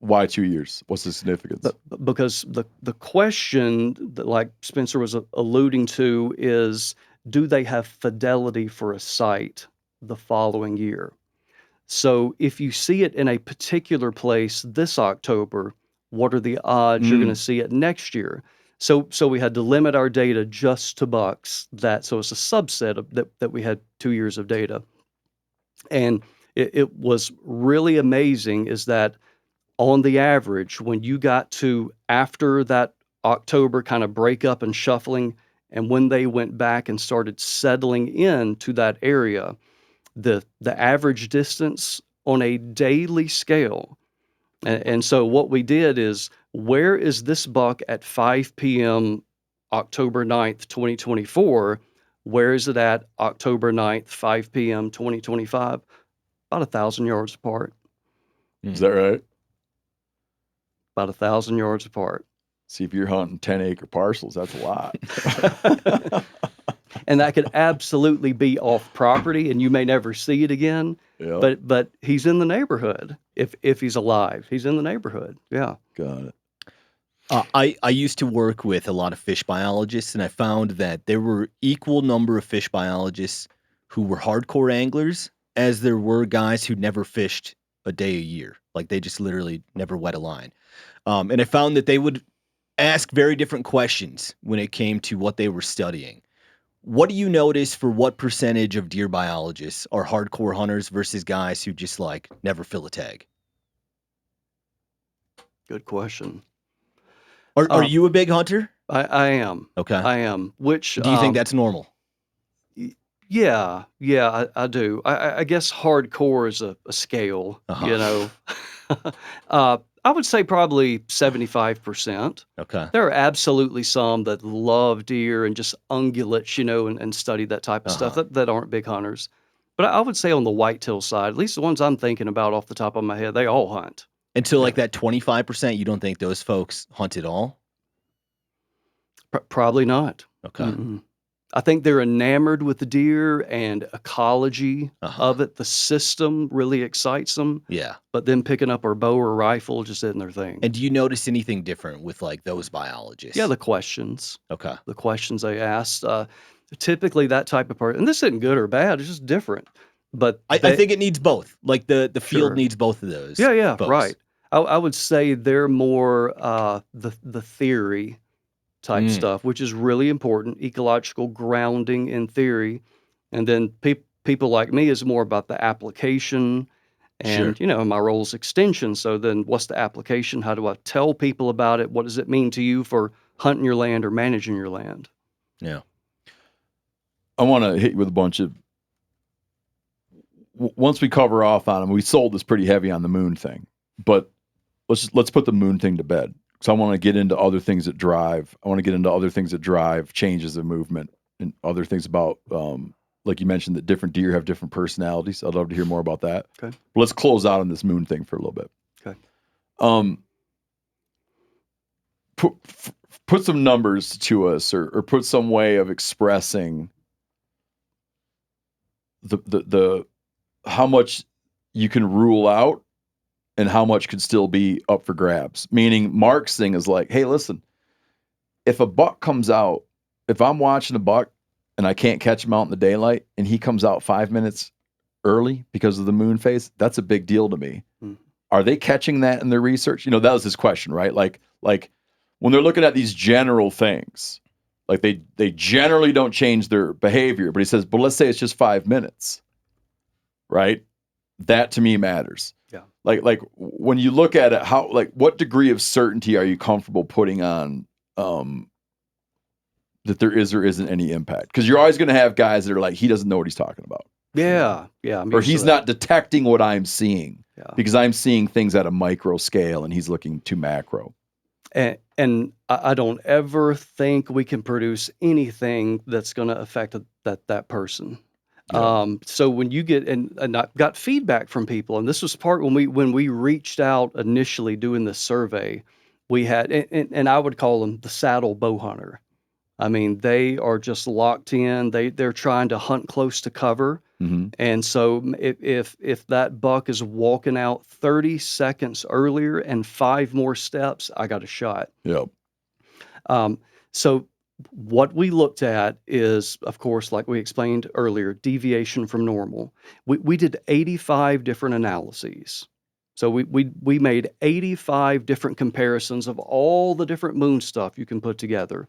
Why 2 years? What's the significance? Because the question that, like Spencer was alluding to, is do they have fidelity for a site the following year? So if you see it in a particular place this October, what are the odds you're going to see it next year? So we had to limit our data just to bucks. So it's a subset of that we had 2 years of data. And it was really amazing is that on the average, when you got to after that October kind of breakup and shuffling, and when they went back and started settling into that area, the average distance on a daily scale. And so what we did is, where is this buck at 5 p.m. October 9th, 2024? Where is it at October 9th, 5 p.m., 2025? About 1,000 yards apart. Is that right? About 1,000 yards apart. See, if you're hunting 10-acre parcels, that's a lot. And that could absolutely be off property, and you may never see it again. Yeah. But he's in the neighborhood. If he's alive, he's in the neighborhood. Yeah. Got it. I used to work with a lot of fish biologists, and I found that there were equal number of fish biologists who were hardcore anglers as there were guys who never fished a day a year. Like they just literally never wet a line. And I found that they would ask very different questions when it came to what they were studying. What do you notice for what percentage of deer biologists are hardcore hunters versus guys who just like never fill a tag? Good question. Are you a big hunter? I am. Okay. I am. Which do you think that's normal? Yeah, I do. I guess hardcore is a scale, you know. I would say probably 75%. Okay. There are absolutely some that love deer and just ungulates, you know, and study that type of stuff that aren't big hunters. But I would say on the whitetail side, at least the ones I'm thinking about off the top of my head, they all hunt. And so like that 25%, you don't think those folks hunt at all? Probably not. Okay. Mm-hmm. I think they're enamored with the deer and ecology of it. The system really excites them. Yeah. But then picking up our bow or rifle just isn't their thing. And do you notice anything different with like those biologists? Yeah, the questions. Okay. The questions they asked. Typically that type of person, and this isn't good or bad, it's just different. But I think it needs both. Like the field needs both of those. Yeah, right. I would say they're more the theory type stuff, which is really important, ecological grounding in theory. And then people like me is more about the application and, you know, my role is extension. So then what's the application? How do I tell people about it? What does it mean to you for hunting your land or managing your land? Yeah. I want to hit you with a bunch of, once we cover off on them, we sold this pretty heavy on the moon thing, but let's put the moon thing to bed. So I want to get into other things that drive. I want to get into other things that drive changes of movement and other things about, like you mentioned, that different deer have different personalities. I'd love to hear more about that. Okay. But let's close out on this moon thing for a little bit. Okay. Put some numbers to us, or put some way of expressing the how much you can rule out and how much could still be up for grabs. Meaning Mark's thing is like, hey, listen, if a buck comes out, if I'm watching a buck and I can't catch him out in the daylight and he comes out 5 minutes early because of the moon phase, that's a big deal to me. Are they catching that in their research? You know, that was his question, right? Like when they're looking at these general things, like they generally don't change their behavior, but he says, but let's say it's just 5 minutes, right? That to me matters. Yeah. Like when you look at it, how, like, what degree of certainty are you comfortable putting on that there is or isn't any impact? Because you're always going to have guys that are like, he doesn't know what he's talking about. Yeah. Or he's not detecting what I'm seeing because I'm seeing things at a micro scale and he's looking too macro. And I don't ever think we can produce anything that's going to affect that person. Yeah. So when you get, and I got feedback from people, and this was part when we reached out initially doing this survey, we had, and I would call them the saddle bow hunter. I mean, they are just locked in. They're trying to hunt close to cover. Mm-hmm. And so if that buck is walking out 30 seconds earlier and 5 more steps, I got a shot. Yep. So what we looked at is, of course, like we explained earlier, deviation from normal. We did 85 different analyses. So we made 85 different comparisons of all the different moon stuff you can put together.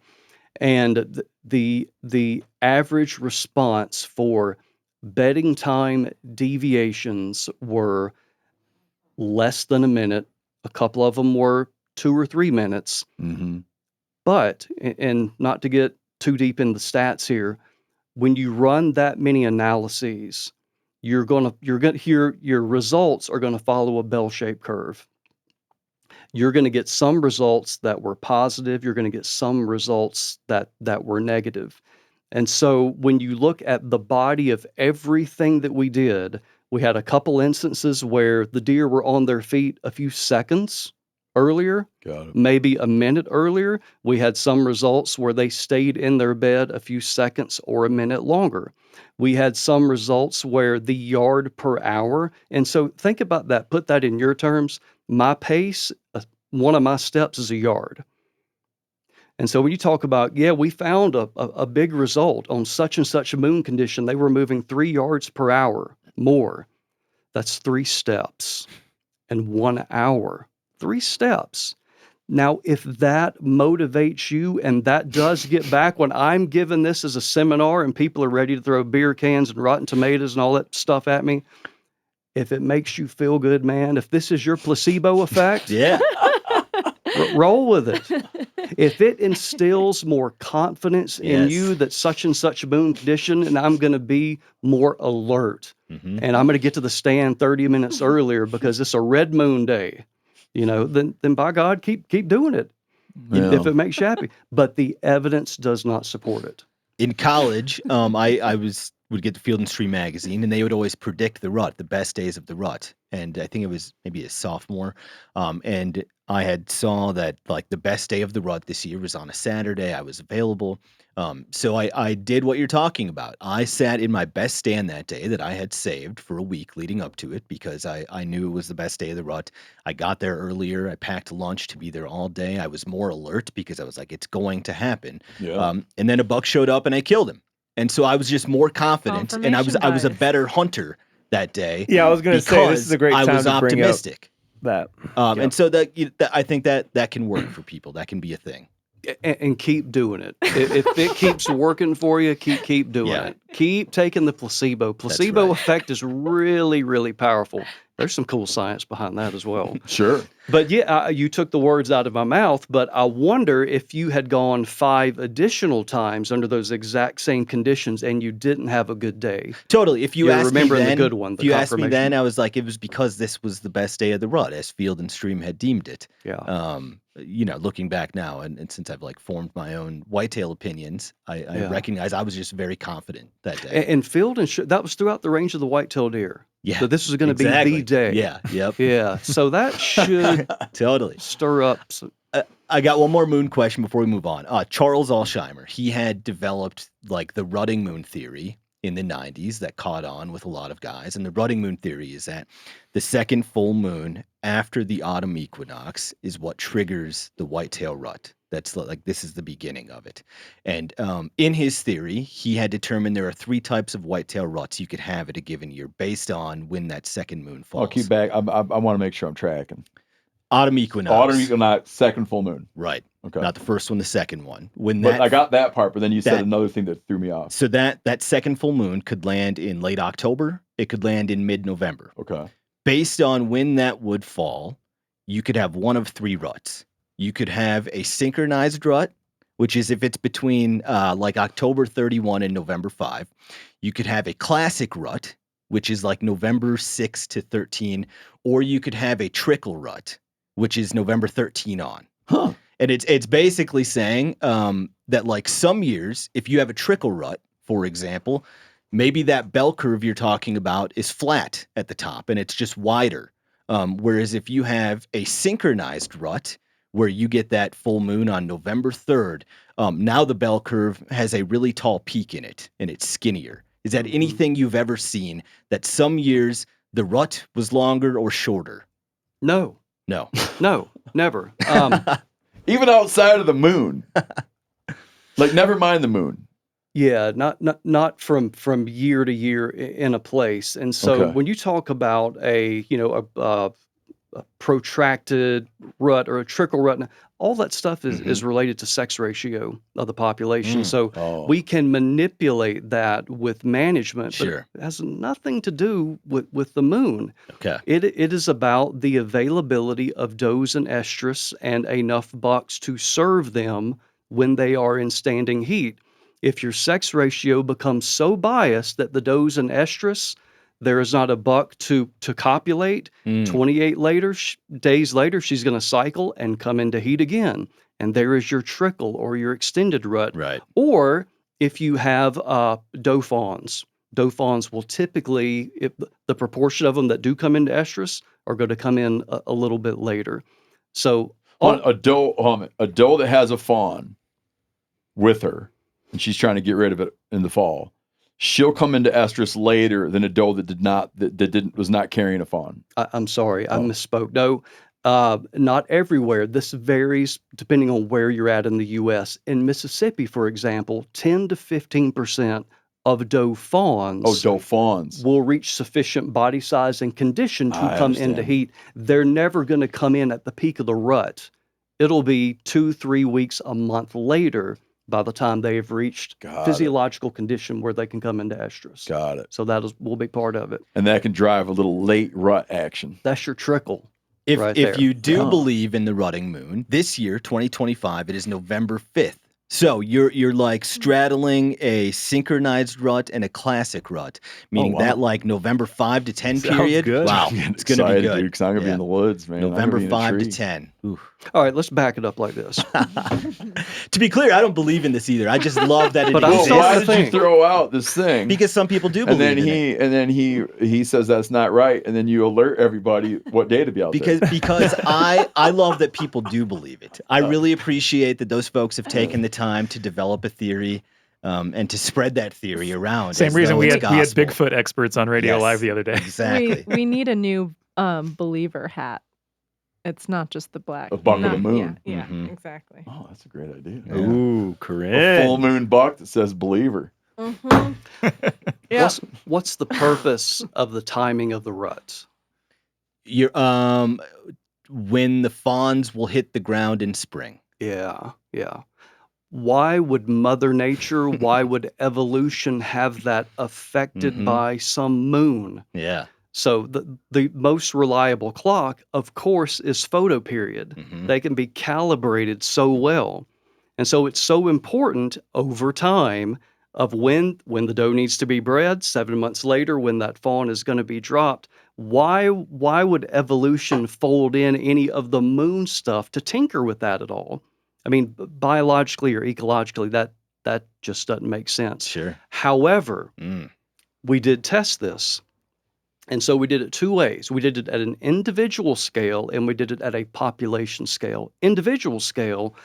And the average response for bedding time deviations were less than a minute. A couple of them were 2 or 3 minutes. Mm-hmm. But, and not to get too deep in the stats here, when you run that many analyses, you're gonna hear your results are gonna follow a bell-shaped curve. You're going to get some results that were positive. You're going to get some results that were negative. And so when you look at the body of everything that we did, we had a couple instances where the deer were on their feet a few seconds earlier, maybe a minute earlier. We had some results where they stayed in their bed a few seconds or a minute longer. We had some results where the yard per hour. And so think about that. Put that in your terms. My pace, one of my steps is a yard. And so when you talk about, we found a big result on such and such a moon condition, they were moving 3 yards per hour more. That's 3 steps in 1 hour. 3 steps. Now, if that motivates you and that does get back when I'm giving this as a seminar and people are ready to throw beer cans and rotten tomatoes and all that stuff at me, if it makes you feel good, man, if this is your placebo effect, roll with it. If it instills more confidence in you that such and such a moon condition, and I'm going to be more alert, and I'm going to get to the stand 30 minutes earlier because it's a red moon day, then by God, keep doing it if it makes you happy. But the evidence does not support it. In college, I would get the Field and Stream magazine, and they would always predict the rut, the best days of the rut. And I think it was maybe a sophomore. And I had saw that like the best day of the rut this year was on a Saturday. I was available. So I did what you're talking about. I sat in my best stand that day that I had saved for a week leading up to it because I knew it was the best day of the rut. I got there earlier. I packed lunch to be there all day. I was more alert because I was like, it's going to happen. Yeah. And then a buck showed up and I killed him. And so I was just more confident, and I was a better hunter that day. Yeah, I was going to say this is a great time I was optimistic. That. And so I think that can work for people. That can be a thing. And keep doing it. If it keeps working for you, keep doing it. Keep taking the placebo. Placebo effect is really, really powerful. There's some cool science behind that as well. Sure. But you took the words out of my mouth, but I wonder if you had gone 5 additional times under those exact same conditions and you didn't have a good day. Totally. If you asked me then, the good one, if you asked me then, I was like, it was because this was the best day of the rut, as Field and Stream had deemed it. Yeah. Looking back now, and since I've like formed my own whitetail opinions, I recognize I was just very confident that day. And Field and that was throughout the range of the whitetail deer. Yeah. So this was going to be the day. Yeah. Yep. Yeah. So that should totally stir up some. I got one more moon question before we move on. Charles Alsheimer, he had developed like the rutting moon theory in the 90s that caught on with a lot of guys. And the rutting moon theory is that the second full moon after the autumn equinox is what triggers the whitetail rut. That's like, this is the beginning of it. And in his theory, he had determined there are 3 types of whitetail ruts you could have at a given year based on when that second moon falls. I'll keep back. I want to make sure I'm tracking. Autumn equinox. Autumn equinox, second full moon. Right. Okay. Not the first one, the second one. But I got that part, but then you said another thing that threw me off. So that second full moon could land in late October. It could land in mid-November. Okay. Based on when that would fall, you could have one of 3 ruts. You could have a synchronized rut, which is if it's between like October 31 and November 5. You could have a classic rut, which is like November 6 to 13, or you could have a trickle rut, which is November 13 on. Huh. And it's basically saying that like some years, if you have a trickle rut, for example, maybe that bell curve you're talking about is flat at the top and it's just wider. Whereas if you have a synchronized rut, where you get that full moon on November 3rd, now the bell curve has a really tall peak in it and it's skinnier. Is that anything you've ever seen that some years the rut was longer or shorter? No, No. no, never. Even outside of the moon. Like, never mind the moon. Yeah, not from year to year in a place. And so Okay. when you talk about a protracted rut or a trickle rut, all that stuff is related to sex ratio of the population. So we can manipulate that with management, but Sure. it has nothing to do with the moon. Okay. It is about the availability of does and estrus and enough bucks to serve them when they are in standing heat. If your sex ratio becomes so biased that the does and estrus, there is not a buck to copulate, 28 days later, she's going to cycle and come into heat again. And there is your trickle or your extended rut. Right. Or if you have doe fawns will typically, if the proportion of them that do come into estrus are going to come in a little bit later. So A doe that has a fawn with her, and she's trying to get rid of it in the fall, she'll come into estrus later than a doe that was not carrying a fawn. I'm sorry, I misspoke. No, not everywhere. This varies depending on where you're at in the U.S. In Mississippi, for example, 10 to 15% of doe fawns will reach sufficient body size and condition to come into heat. They're never going to come in at the peak of the rut. It'll be 2-3 weeks, a month later by the time they've reached physiological condition where they can come into estrus. Got it. So will be part of it. And that can drive a little late rut action. That's your trickle. If you do believe in the rutting moon, this year, 2025, it is November 5th. So you're like straddling a synchronized rut and a classic rut, meaning that like November 5 to 10 period. Good. Wow, it's going to be good. Because I'm going to be in the woods, man. November 5 to 10. Ooh. All right, let's back it up like this. To be clear, I don't believe in this either. I just love that it But exists. Why did you throw out this thing? Because some people do believe in it. And then he says that's not right, and then you alert everybody what day to be out there. Because I love that people do believe it. I really appreciate that those folks have taken the time to develop a theory and to spread that theory around. Same reason we had Bigfoot experts on Radio Live the other day. Exactly. We need a new believer hat. It's not just the black. A buck of the moon. Yeah, exactly. Oh, that's a great idea. Ooh, Corinne. A full moon buck that says believer. Yeah. What's the purpose of the timing of the ruts? You're when the fawns will hit the ground in spring. Yeah. Why would Mother Nature, why would evolution have that affected by some moon? Yeah. So the most reliable clock, of course, is photoperiod. They can be calibrated so well. And so it's so important over time of when the doe needs to be bred, 7 months later when that fawn is going to be dropped. Why would evolution fold in any of the moon stuff to tinker with that at all? I mean, biologically or ecologically, that just doesn't make sense. Sure. However, we did test this. And so we did it two ways. We did it at an individual scale and we did it at a population scale. Individual scale,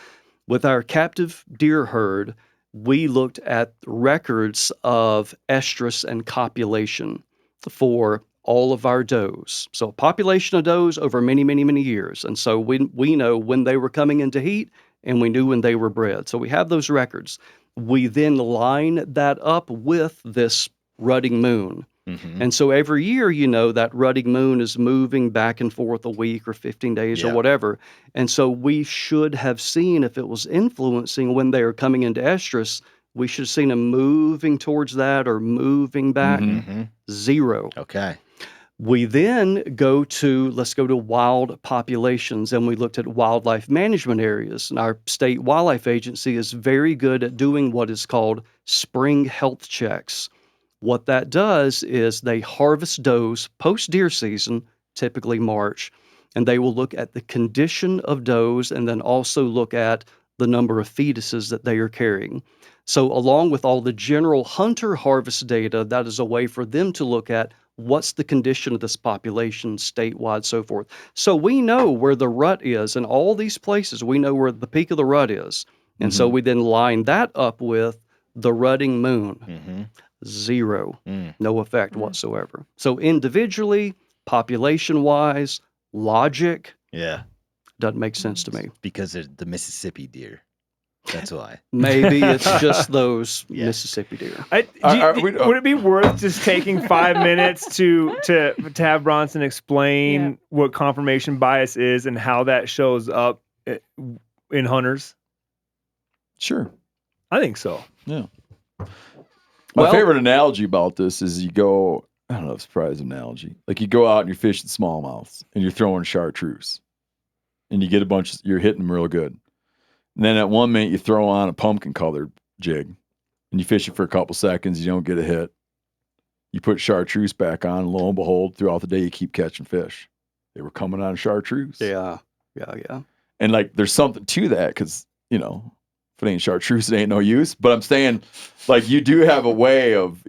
with our captive deer herd, we looked at records of estrus and copulation for all of our does. So a population of does over many, many, many years. And so we know when they were coming into heat and we knew when they were bred. So we have those records. We then line that up with this rutting moon. And so every year, that rutting moon is moving back and forth a week or 15 days or whatever. And so we should have seen, if it was influencing when they are coming into estrus, we should have seen them moving towards that or moving back. Zero. Okay. We then let's go to wild populations, and we looked at wildlife management areas. And our state wildlife agency is very good at doing what is called spring health checks. What that does is they harvest does post-deer season, typically March, and they will look at the condition of does and then also look at the number of fetuses that they are carrying. So along with all the general hunter harvest data, that is a way for them to look at what's the condition of this population statewide, so forth. So we know where the rut is in all these places. We know where the peak of the rut is. And so we then line that up with the rutting moon. Zero. No effect whatsoever. So individually, population-wise, logic, doesn't make sense to me. Because they're the Mississippi deer. That's why. Maybe it's just those Mississippi deer. Would it be worth just taking 5 minutes to have Bronson explain what confirmation bias is and how that shows up in hunters? Sure. I think so. Yeah. My favorite analogy about this is I don't know if it's probably an analogy. Like you go out and you're fishing smallmouths and you're throwing chartreuse and you get you're hitting them real good. And then at one minute you throw on a pumpkin colored jig and you fish it for a couple seconds. You don't get a hit. You put chartreuse back on and lo and behold, throughout the day, you keep catching fish. They were coming on chartreuse. Yeah. And like, there's something to that. Cause if it ain't chartreuse, it ain't no use. But I'm saying, like, you do have a way of,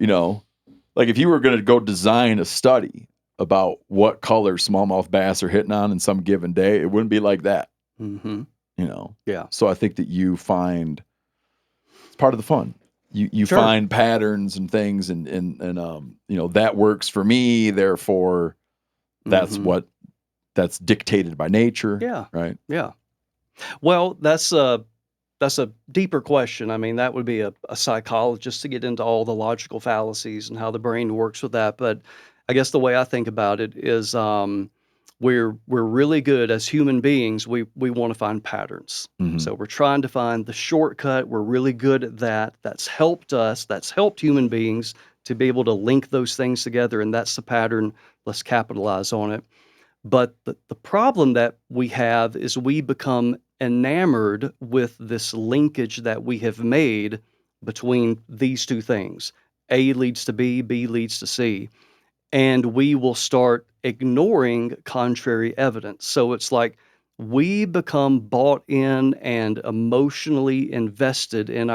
like if you were going to go design a study about what color smallmouth bass are hitting on in some given day, it wouldn't be like that. Yeah. So I think that you find it's part of the fun. You find patterns and things, and that works for me. Therefore, that's that's dictated by nature. Yeah. Right. Yeah. Well, that's a deeper question. I mean, that would be a psychologist to get into all the logical fallacies and how the brain works with that. But I guess the way I think about it is we're really good as human beings. We want to find patterns. So we're trying to find the shortcut. We're really good at that. That's helped us. That's helped human beings to be able to link those things together. And that's the pattern. Let's capitalize on it. But the problem that we have is we become enamored with this linkage that we have made between these two things. A leads to B, B leads to C. And we will start ignoring contrary evidence. So it's like we become bought in and emotionally invested in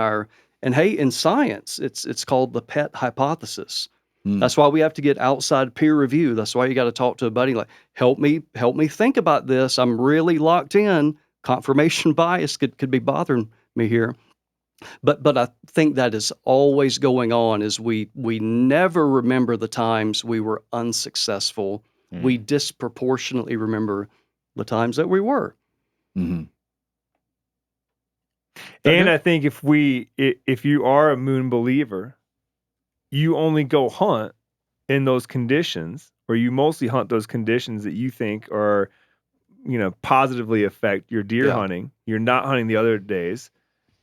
in science, it's called the pet hypothesis. That's why we have to get outside peer review. That's why you got to talk to a buddy like, help me think about this. I'm really locked in. Confirmation bias could be bothering me here. But I think that is always going on is we never remember the times we were unsuccessful. We disproportionately remember the times that we were. And I think if you are a moon believer, you only go hunt in those conditions, or you mostly hunt those conditions that you think are, positively affect your deer hunting. You're not hunting the other days.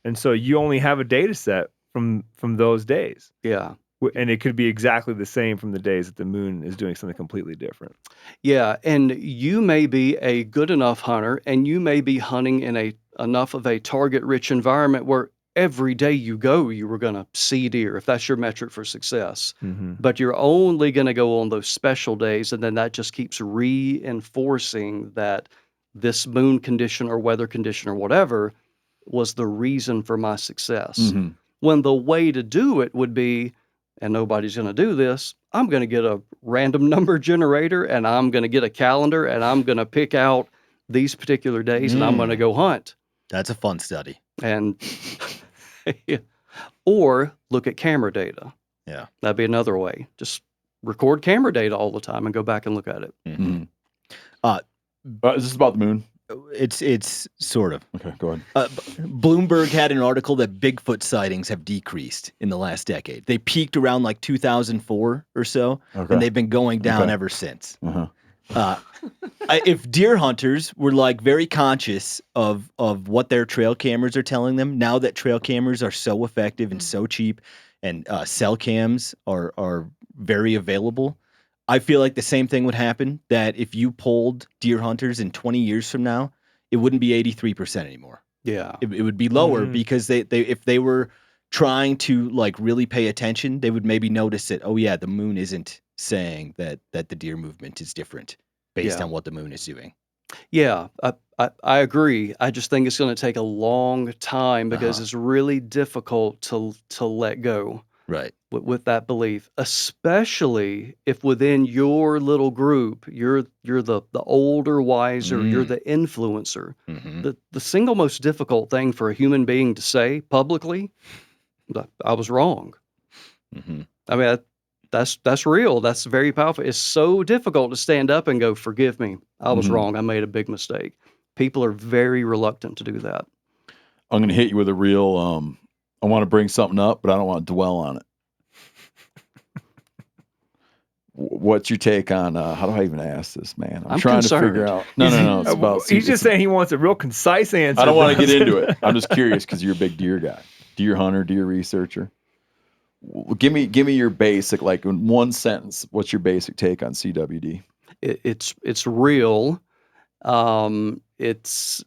And so you only have a data set from those days. Yeah. And it could be exactly the same from the days that the moon is doing something completely different. Yeah. And you may be a good enough hunter and you may be hunting in enough of a target-rich environment where every day you go, you were going to see deer, if that's your metric for success. But you're only going to go on those special days, and then that just keeps reinforcing that this moon condition or weather condition or whatever was the reason for my success. When the way to do it would be, and nobody's going to do this, I'm going to get a random number generator, and I'm going to get a calendar, and I'm going to pick out these particular days, and I'm going to go hunt. That's a fun study. And or look at camera data. Yeah. That'd be another way. Just record camera data all the time and go back and look at it. Is this about the moon? It's sort of. Okay, go ahead. Bloomberg had an article that Bigfoot sightings have decreased in the last decade. They peaked around like 2004 or so, and they've been going down ever since. If deer hunters were like very conscious of what their trail cameras are telling them, now that trail cameras are so effective and so cheap, and cell cams are very available, I feel like the same thing would happen, that if you polled deer hunters in 20 years from now, it wouldn't be 83% anymore. Yeah. It would be lower because they if they were trying to like really pay attention, they would maybe notice that, oh yeah, the moon isn't saying that the deer movement is different based on what the moon is doing. Yeah, I agree. I just think it's going to take a long time because it's really difficult to let go. Right. With that belief, especially if within your little group, you're the older, wiser, you're the influencer. The single most difficult thing for a human being to say publicly, I was wrong. I mean, that's real. That's very powerful. It's so difficult to stand up and go, forgive me. I was wrong. I made a big mistake. People are very reluctant to do that. I'm going to hit you with a real, I want to bring something up, but I don't want to dwell on it. What's your take on, how do I even ask this, man? I'm trying concerned. to figure out. No. It's about, he's just saying he wants a real concise answer. I don't want to get into it. I'm just curious because you're a big deer guy. Deer hunter, deer researcher. Give me your basic, like in one sentence, what's your basic take on CWD? It's real. It's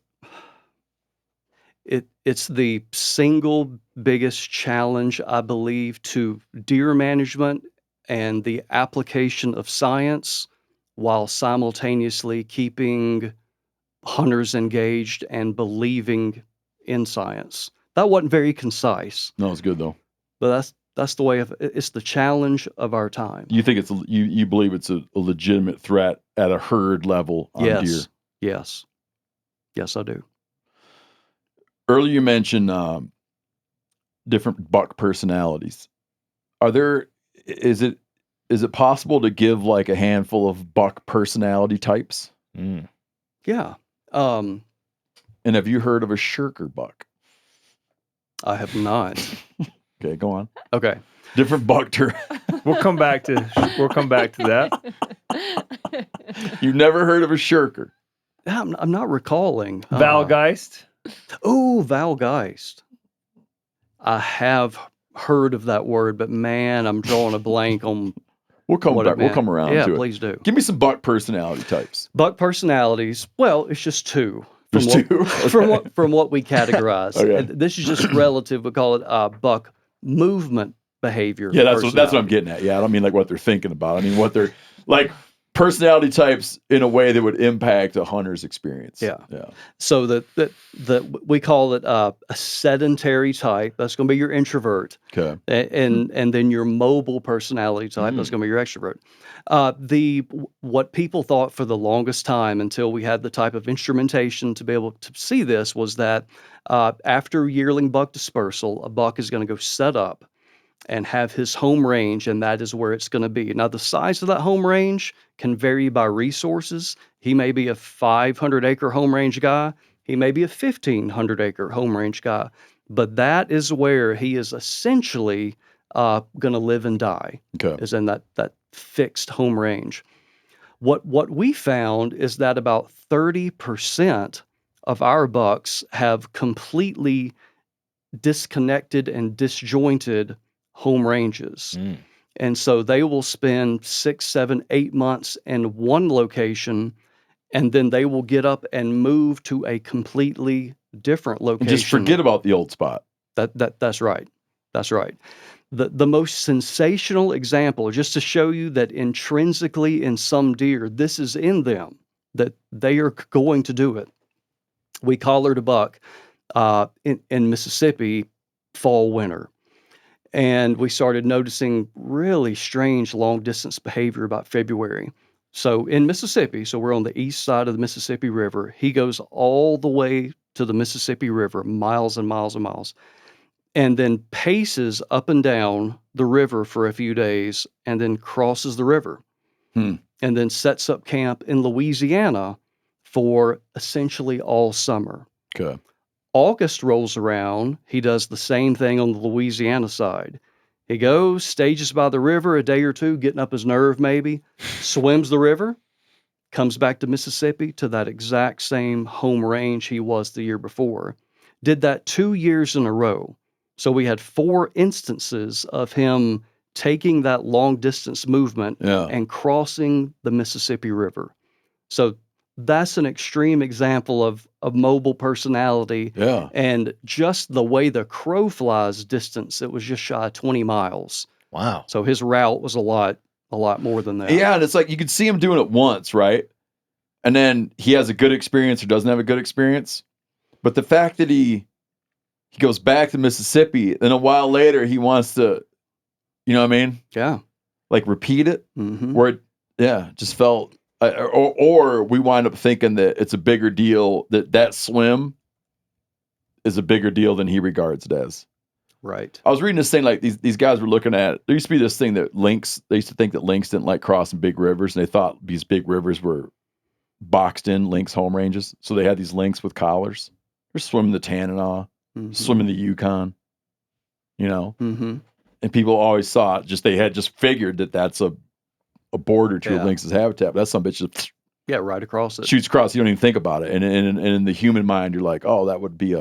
the single biggest challenge, I believe, to deer management and the application of science while simultaneously keeping hunters engaged and believing in science. That wasn't very concise. No, it's good though. But that's the way it's the challenge of our time. You think you believe it's a legitimate threat at a herd level on deer? Yes, I do. Earlier you mentioned different buck personalities. Is it possible to give like a handful of buck personality types? Yeah. And have you heard of a shirker buck? I have not. Okay, go on. Okay. Different buck We'll come back to that. You've never heard of a shirker? I'm not recalling. Valgeist. Oh, Valgeist. I have heard of that word, but man, I'm drawing a blank on. We'll come back. We'll come around. Yeah, to please it. do. Give me some buck personality types. Buck personalities. Well, it's just two. From what we categorize. Okay. This is just relative. We call it buck movement behavior. Yeah, that's what I'm getting at. Yeah, I don't mean like what they're thinking about. I mean what they're like personality types in a way that would impact a hunter's experience. Yeah. So that we call it a sedentary type. That's going to be your introvert. Okay. And then your mobile personality type. That's going to be your extrovert. What people thought for the longest time until we had the type of instrumentation to be able to see this was that after yearling buck dispersal, a buck is going to go set up and have his home range, and that is where it's going to be. Now, the size of that home range can vary by resources. He may be a 500-acre home range guy. He may be a 1,500-acre home range guy. But that is where he is essentially going to live and die, is in that fixed home range. What we found is that about 30% of our bucks have completely disconnected and disjointed home ranges. And so they will spend 6, 7, 8 months in one location, and then they will get up and move to a completely different location. And just forget about the old spot. That's right. That's right. The most sensational example, just to show you that intrinsically in some deer, this is in them, that they are going to do it. We collared a buck in Mississippi fall, winter. And we started noticing really strange long-distance behavior about February. So in Mississippi, so we're on the east side of the Mississippi River. He goes all the way to the Mississippi River, miles and miles and miles, and then paces up and down the river for a few days and then crosses the river and then sets up camp in Louisiana for essentially all summer. Okay. August rolls around, he does the same thing on the Louisiana side. He goes, stages by the river a day or two, getting up his nerve maybe, swims the river, comes back to Mississippi to that exact same home range he was the year before. Did that 2 years in a row. So we had 4 instances of him taking that long distance movement and crossing the Mississippi River. So that's an extreme example of mobile personality. Yeah. And just the way the crow flies distance, it was just shy of 20 miles. Wow. So his route was a lot more than that. Yeah, and it's like you could see him doing it once, right? And then he has a good experience or doesn't have a good experience. But the fact that he goes back to Mississippi, then a while later he wants to, you know what I mean? Yeah. Like repeat it, Mm-hmm. where it just felt, or we wind up thinking that it's a bigger deal, that swim is a bigger deal than he regards it as. Right. I was reading this thing, like these guys were looking at, there used to be this thing that they used to think that lynx didn't like crossing big rivers, and they thought these big rivers were boxed in lynx home ranges. So they had these lynx with collars. They're swimming the Tanana, swimming the Yukon, you know? Mm-hmm. And people always thought they had just figured that that's a border to a lynx's habitat. But that some bitch just right across it. Shoots across. You don't even think about it. And in the human mind, you're like, oh, that would be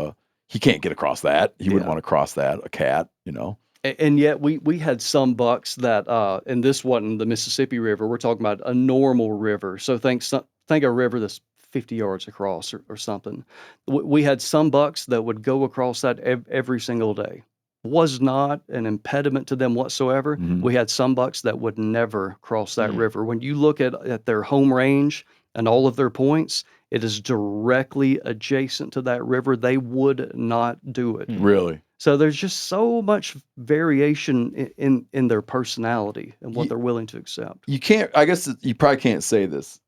he can't get across that. He wouldn't want to cross that. A cat, you know? And yet we had some bucks that, and this wasn't the Mississippi River. We're talking about a normal river. So think a river that's 50 yards across or something. We had some bucks that would go across that every single day. Was not an impediment to them whatsoever. Mm-hmm. We had some bucks that would never cross that river. When you look at their home range and all of their points, it is directly adjacent to that river. They would not do it. Really? So there's just so much variation in their personality and what they're willing to accept. You can't, I guess you probably can't say this.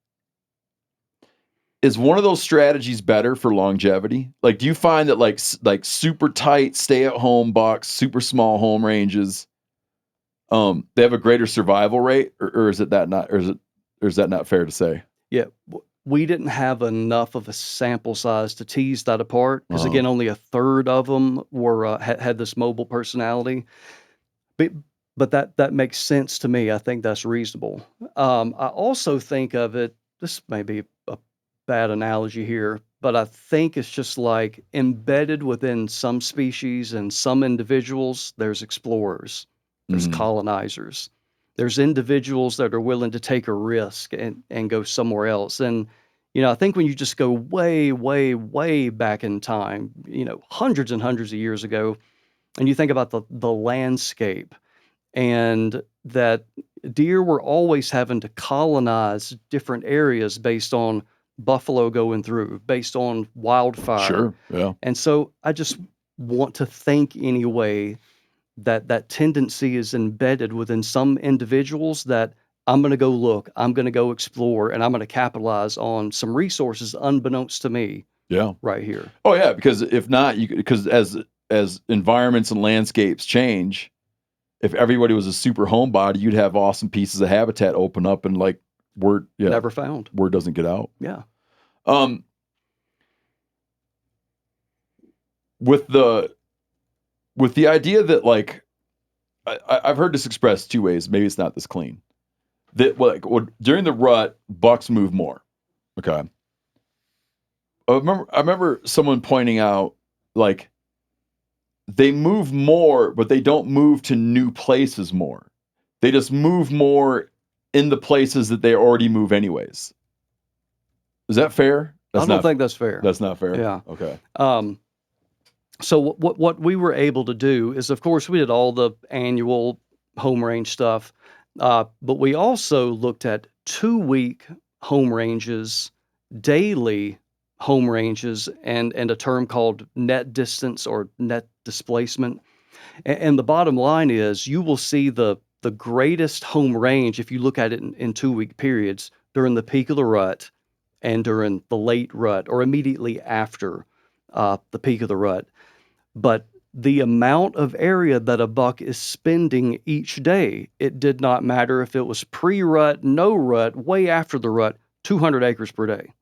Is one of those strategies better for longevity? Like, do you find that like super tight stay-at-home bucks, super small home ranges, they have a greater survival rate, or is that not fair to say? Yeah, we didn't have enough of a sample size to tease that apart because again, only a third of them were had this mobile personality. But that makes sense to me. I think that's reasonable. I also think of it. This may be a bad analogy here, but I think it's just like embedded within some species and some individuals, there's explorers, there's colonizers, there's individuals that are willing to take a risk and go somewhere else. And, you know, I think when you just go way, way, way back in time, you know, hundreds and hundreds of years ago, and you think about the landscape and that deer were always having to colonize different areas based on buffalo going through, based on wildfire. Sure, yeah. And so I just want to think anyway that tendency is embedded within some individuals that I'm going to go look, I'm going to go explore, and I'm going to capitalize on some resources unbeknownst to me. Yeah, right here. Oh yeah, because if not, because as environments and landscapes change, if everybody was a super homebody, you'd have awesome pieces of habitat open up and like word never found. Word doesn't get out. Yeah. With the idea that like I've heard this expressed two ways. Maybe it's not this clean. That during the rut, bucks move more. Okay. I remember someone pointing out like they move more, but they don't move to new places more. They just move more in the places that they already move anyways. Is that fair? I don't think that's fair. That's not fair? Yeah. Okay. So what we were able to do is, of course, we did all the annual home range stuff, but we also looked at 2-week home ranges, daily home ranges, and a term called net distance or net displacement. And the bottom line is you will see the greatest home range if you look at it in 2-week periods during the peak of the rut and during the late rut or immediately after the peak of the rut. But the amount of area that a buck is spending each day, it did not matter if it was pre-rut, no rut, way after the rut, 200 acres per day.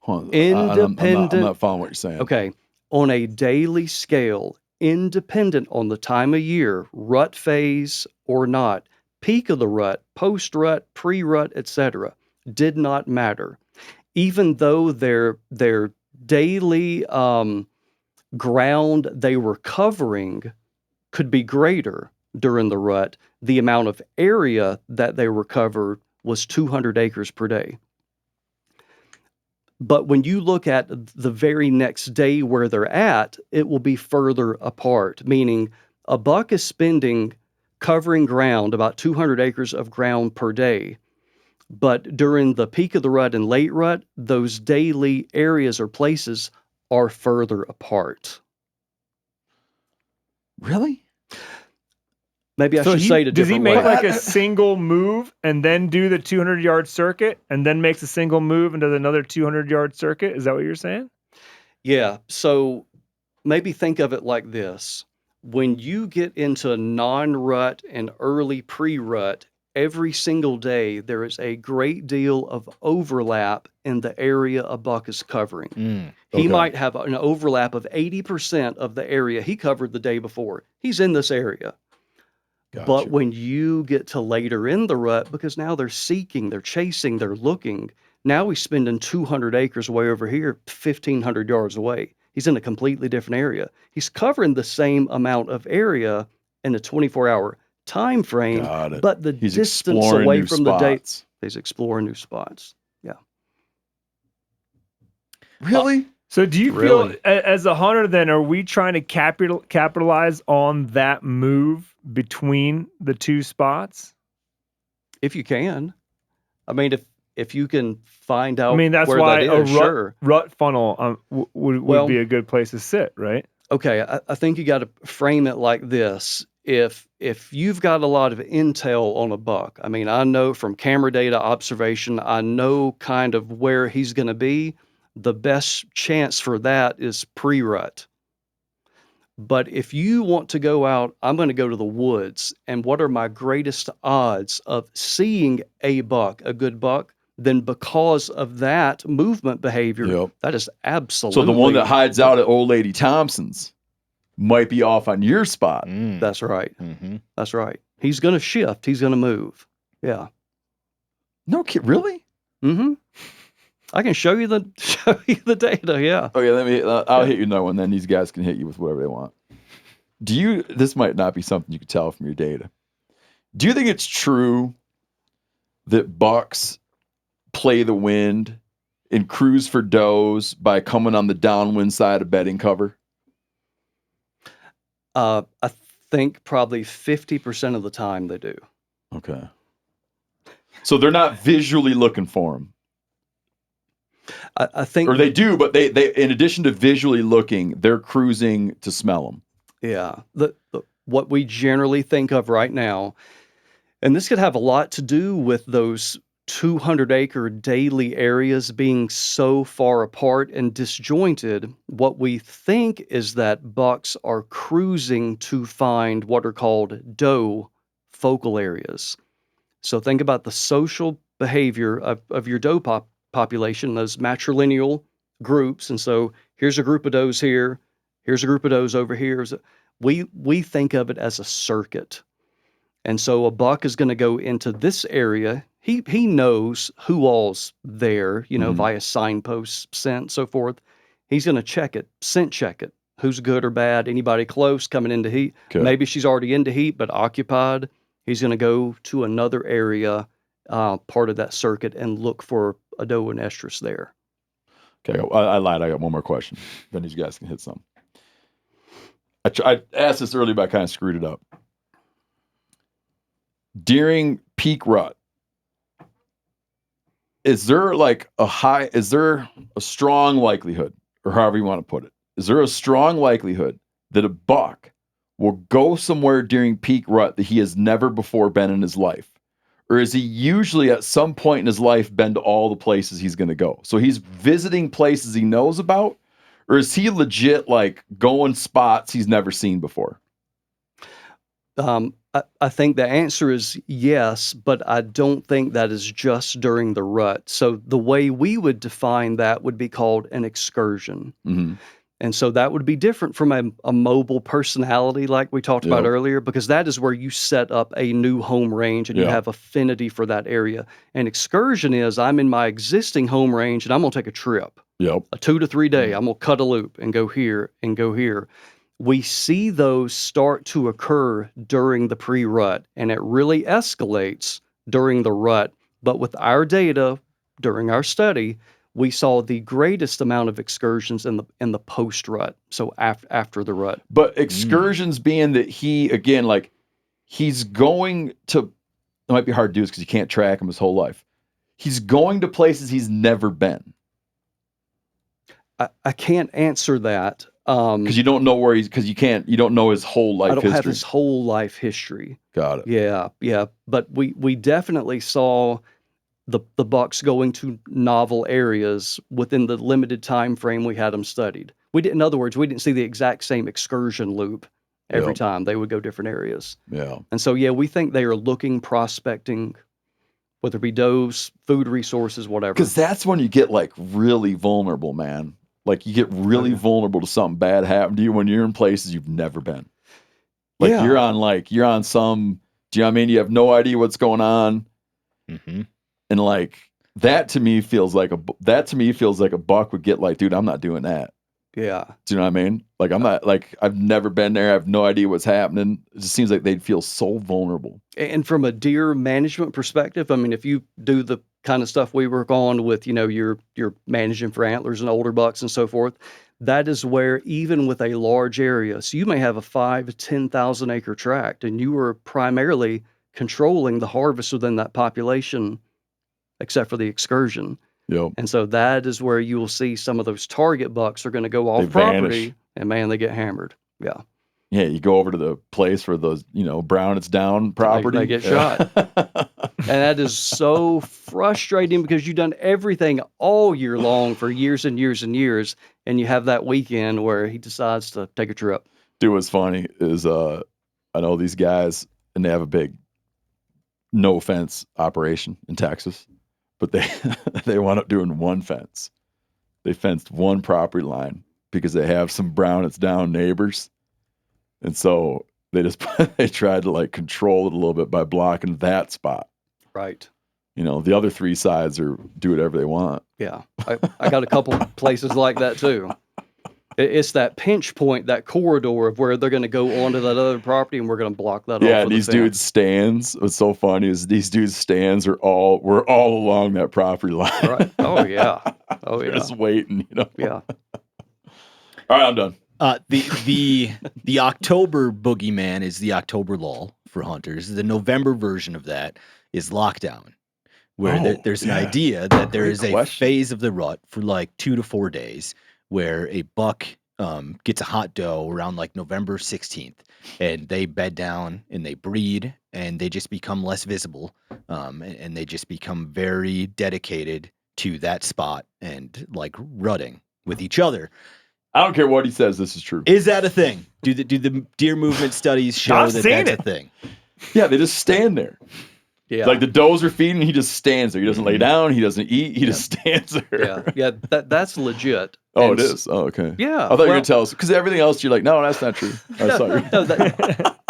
Independent. I'm not following what you're saying. Okay. On a daily scale, independent on the time of year, rut phase or not, peak of the rut, post-rut, pre-rut, etc., did not matter. Even though their daily ground they were covering could be greater, during the rut, the amount of area that they recovered was 200 acres per day. But when you look at the very next day where they're at, it will be further apart, meaning a buck is spending covering ground, about 200 acres of ground per day. But during the peak of the rut and late rut, those daily areas or places are further apart. Really? Maybe I should say it a different way. Does he make like a single move and then do the 200-yard circuit and then makes a single move and does another 200-yard circuit? Is that what you're saying? Yeah. So maybe think of it like this. When you get into non-rut and early pre-rut, every single day there is a great deal of overlap in the area a buck is covering. He might have an overlap of 80% of the area he covered the day before. He's in this area. Gotcha. But when you get to later in the rut, because now they're seeking, they're chasing, they're looking, now he's spending 200 acres way over here, 1,500 yards away. He's in a completely different area. He's covering the same amount of area in a 24-hour time frame, but the distance away from the date, he's exploring new spots. Yeah. Really? So do you feel, as a hunter then, are we trying to capitalize on that move between the two spots? If you can. I mean, if you can find out, I mean, that's where why that is, a rut funnel would be a good place to sit, right? Okay, I think you got to frame it like this. If you've got a lot of intel on a buck, I mean, I know from camera data observation, I know kind of where he's going to be. The best chance for that is pre-rut. But if you want to go out, I'm going to go to the woods. And what are my greatest odds of seeing a buck, a good buck? Then because of that movement behavior, that is absolutely. So the one that hides out at Old Lady Thompson's might be off on your spot. That's right. Mm-hmm. That's right. He's going to shift. He's going to move. Yeah. No kid, really? Mm-hmm. I can show you the data. Yeah. Okay, I'll hit you another one. Then these guys can hit you with whatever they want. This might not be something you can tell from your data. Do you think it's true that bucks play the wind and cruise for does by coming on the downwind side of bedding cover? I think probably 50% of the time they do. Okay. So they're not visually looking for them. I think, or they do, but they in addition to visually looking, they're cruising to smell them. Yeah. What we generally think of right now, and this could have a lot to do with those 200-acre daily areas being so far apart and disjointed. What we think is that bucks are cruising to find what are called doe focal areas. So think about the social behavior of your doe population, those matrilineal groups. And so here's a group of does here, here's a group of does over here. We think of it as a circuit. And so a buck is going to go into this area. He knows who all's there, via signposts, scent, so forth. He's going to check it, scent check it. Who's good or bad? Anybody close coming into heat? Okay. Maybe she's already into heat, but occupied. He's going to go to another area, part of that circuit, and look for a doe and estrus there. Okay, I lied. I got one more question. Then these guys can hit some. I asked this earlier, but I kind of screwed it up. During peak rut, is there a strong likelihood, or however you want to put it, is there a strong likelihood that a buck will go somewhere during peak rut that he has never before been in his life? Or is he usually at some point in his life been to all the places he's going to go? So he's visiting places he knows about? Or is he legit like going spots he's never seen before? I think the answer is yes, but I don't think that is just during the rut. So the way we would define that would be called an excursion. Mm-hmm. And so that would be different from a mobile personality like we talked about earlier, because that is where you set up a new home range and you have affinity for that area. An excursion is I'm in my existing home range and I'm going to take a trip. A 2 to 3 day. I'm going to cut a loop and go here and go here. we see those start to occur during the pre-rut, and it really escalates during the rut. But with our data during our study, we saw the greatest amount of excursions in the post-rut, so after the rut. But excursions being that he, again, like, he's going to, it might be hard to do this because you can't track him his whole life. He's going to places he's never been. I can't answer that. Because you don't know where he's, because you don't know his whole life history. I don't have his whole life history. Got it. Yeah. But we definitely saw the bucks going to novel areas within the limited time frame we had them studied. In other words, we didn't see the exact same excursion loop every time. They would go different areas. Yeah. And so, we think they are looking, prospecting, whether it be does, food resources, whatever. Because that's when you get like really vulnerable, man. Like you get really vulnerable to something bad happen to you when you're in places you've never been. Like you're on some, do you know what I mean? You have no idea what's going on. Mm-hmm. And like that to me feels like a buck would get like, dude, I'm not doing that. Yeah. Do you know what I mean? Like I'm not, like I've never been there. I have no idea what's happening. It just seems like they'd feel so vulnerable. And from a deer management perspective, I mean, if you do the kind of stuff we work on with, you're managing for antlers and older bucks and so forth, that is where even with a large area, so you may have a 5,000 to 10,000 acre tract and you are primarily controlling the harvest within that population, except for the excursion. Yep. And so that is where you will see some of those target bucks are going to go off property and man, they get hammered. Yeah. Yeah. You go over to the place where those, brown it's down property. They get shot. And that is so frustrating because you've done everything all year long for years and years and years. And you have that weekend where he decides to take a trip. Dude, what's funny is I know these guys and they have a big no fence operation in Texas. But they wound up doing one fence. They fenced one property line because they have some brown it's down neighbors. And so they tried to like control it a little bit by blocking that spot. Right. The other three sides do whatever they want. Yeah. I got a couple places like that too. It's that pinch point, that corridor of where they're going to go onto that other property and we're going to block that off. Yeah, and these dudes' stands, what's so funny is these dudes' stands were all along that property line. Right. Oh, yeah. Oh, yeah. Just waiting, Yeah. All right, I'm done. The October boogeyman is the October lull for hunters. The November version of that is lockdown, where there's an idea that there is a phase of the rut for like 2 to 4 days where a buck gets a hot doe around like November 16th, and they bed down and they breed and they just become less visible, and they just become very dedicated to that spot and like rutting with each other. I don't care what he says, this is true. Is that a thing? Do the deer movement studies show that that's a thing? Yeah, they just stand there. Yeah. Like the does are feeding, he just stands there. He doesn't lay down, he doesn't eat, he just stands there. Yeah, that's legit. Oh, it is? Oh, okay. Yeah. I thought you were going to tell us, because everything else you're like, no, that's not true.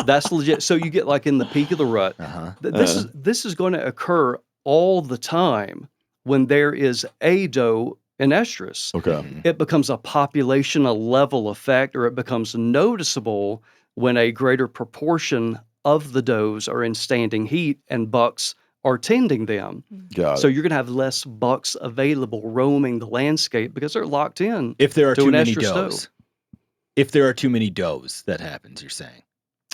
That's legit. So you get like in the peak of the rut. This is going to occur all the time when there is a doe in estrus. Okay. It becomes a population, a level effect, or it becomes noticeable when a greater proportion of the does are in standing heat and bucks are tending them. Got it. So you're going to have less bucks available roaming the landscape because they're locked in. If there are to too an many estrus does. doe. If there are too many does, that happens, you're saying?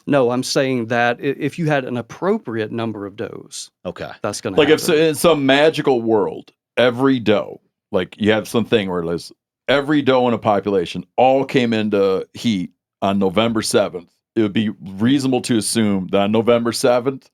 No, I'm saying that if you had an appropriate number of does, okay, that's going to like happen. if in some magical world, every doe, like you have something where there's every doe in a population all came into heat on November 7th, it would be reasonable to assume that on November 7th,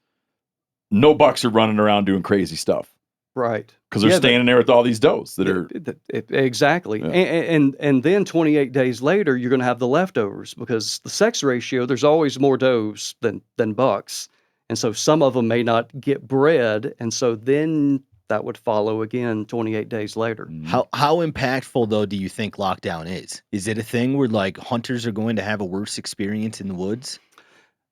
no bucks are running around doing crazy stuff. Right. Because they're standing there with all these does that are... Exactly. Yeah. And then 28 days later, you're going to have the leftovers because the sex ratio, there's always more does than bucks. And so some of them may not get bred. And so then that would follow again 28 days later. How impactful, though, do you think lockdown is? Is it a thing where like hunters are going to have a worse experience in the woods?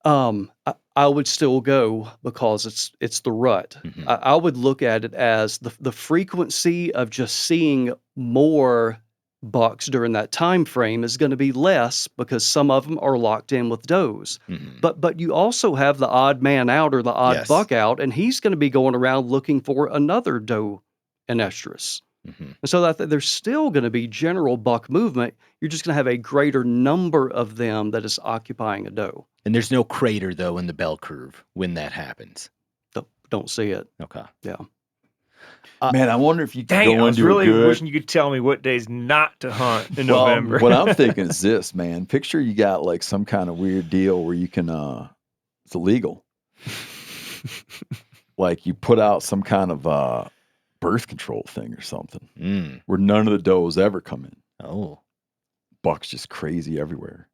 I would still go because it's the rut. Mm-hmm. I would look at it as the frequency of just seeing more bucks during that time frame is going to be less because some of them are locked in with does. But you also have the odd man out or the odd buck out, and he's going to be going around looking for another doe and estrus. And so that there's still going to be general buck movement. You're just going to have a greater number of them that is occupying a doe. And there's no crater, though, in the bell curve when that happens. Don't see it. Okay. Yeah. Man, I wonder if you could Dang, go I was into really a good... wishing you could tell me what days not to hunt in November. What I'm thinking is this, man. Picture you got like some kind of weird deal where you can, it's illegal. Like you put out some kind of birth control thing or something where none of the does ever come in. Oh. Buck's just crazy everywhere.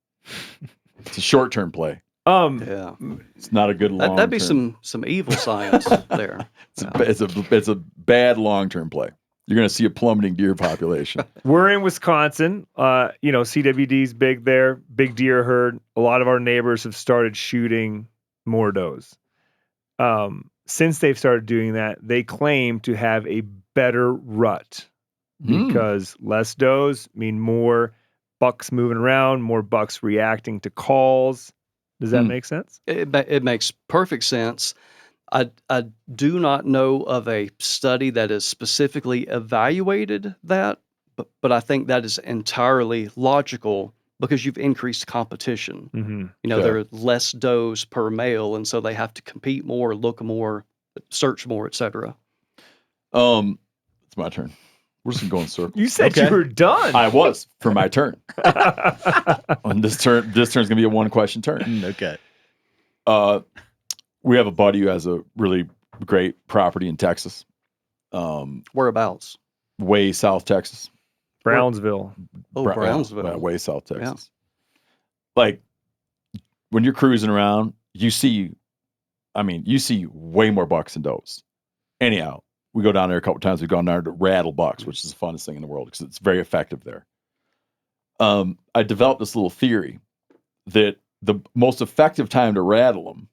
It's a short-term play. Yeah. It's not a good long-term. That'd be some evil science there. It's a bad long-term play. You're going to see a plummeting deer population. We're in Wisconsin. CWD's big there, big deer herd. A lot of our neighbors have started shooting more does. Since they've started doing that, they claim to have a better rut because less does mean more bucks moving around, more bucks reacting to calls. Does that make sense? It makes perfect sense. I do not know of a study that has specifically evaluated that, but I think that is entirely logical because you've increased competition. There are less does per male, and so they have to compete more, look more, search more, etc. It's my turn. We're just going circles. You said you were done. I was for my turn. On this turn's going to be a one-question turn. Okay. We have a buddy who has a really great property in Texas. Whereabouts? Way South Texas. Brownsville. Brownsville. Way South Texas. Yeah. Like when you're cruising around, you see way more bucks than does. Anyhow, we go down there a couple times. We've gone down to rattle bucks, which is the funnest thing in the world because it's very effective there. I developed this little theory that the most effective time to rattle them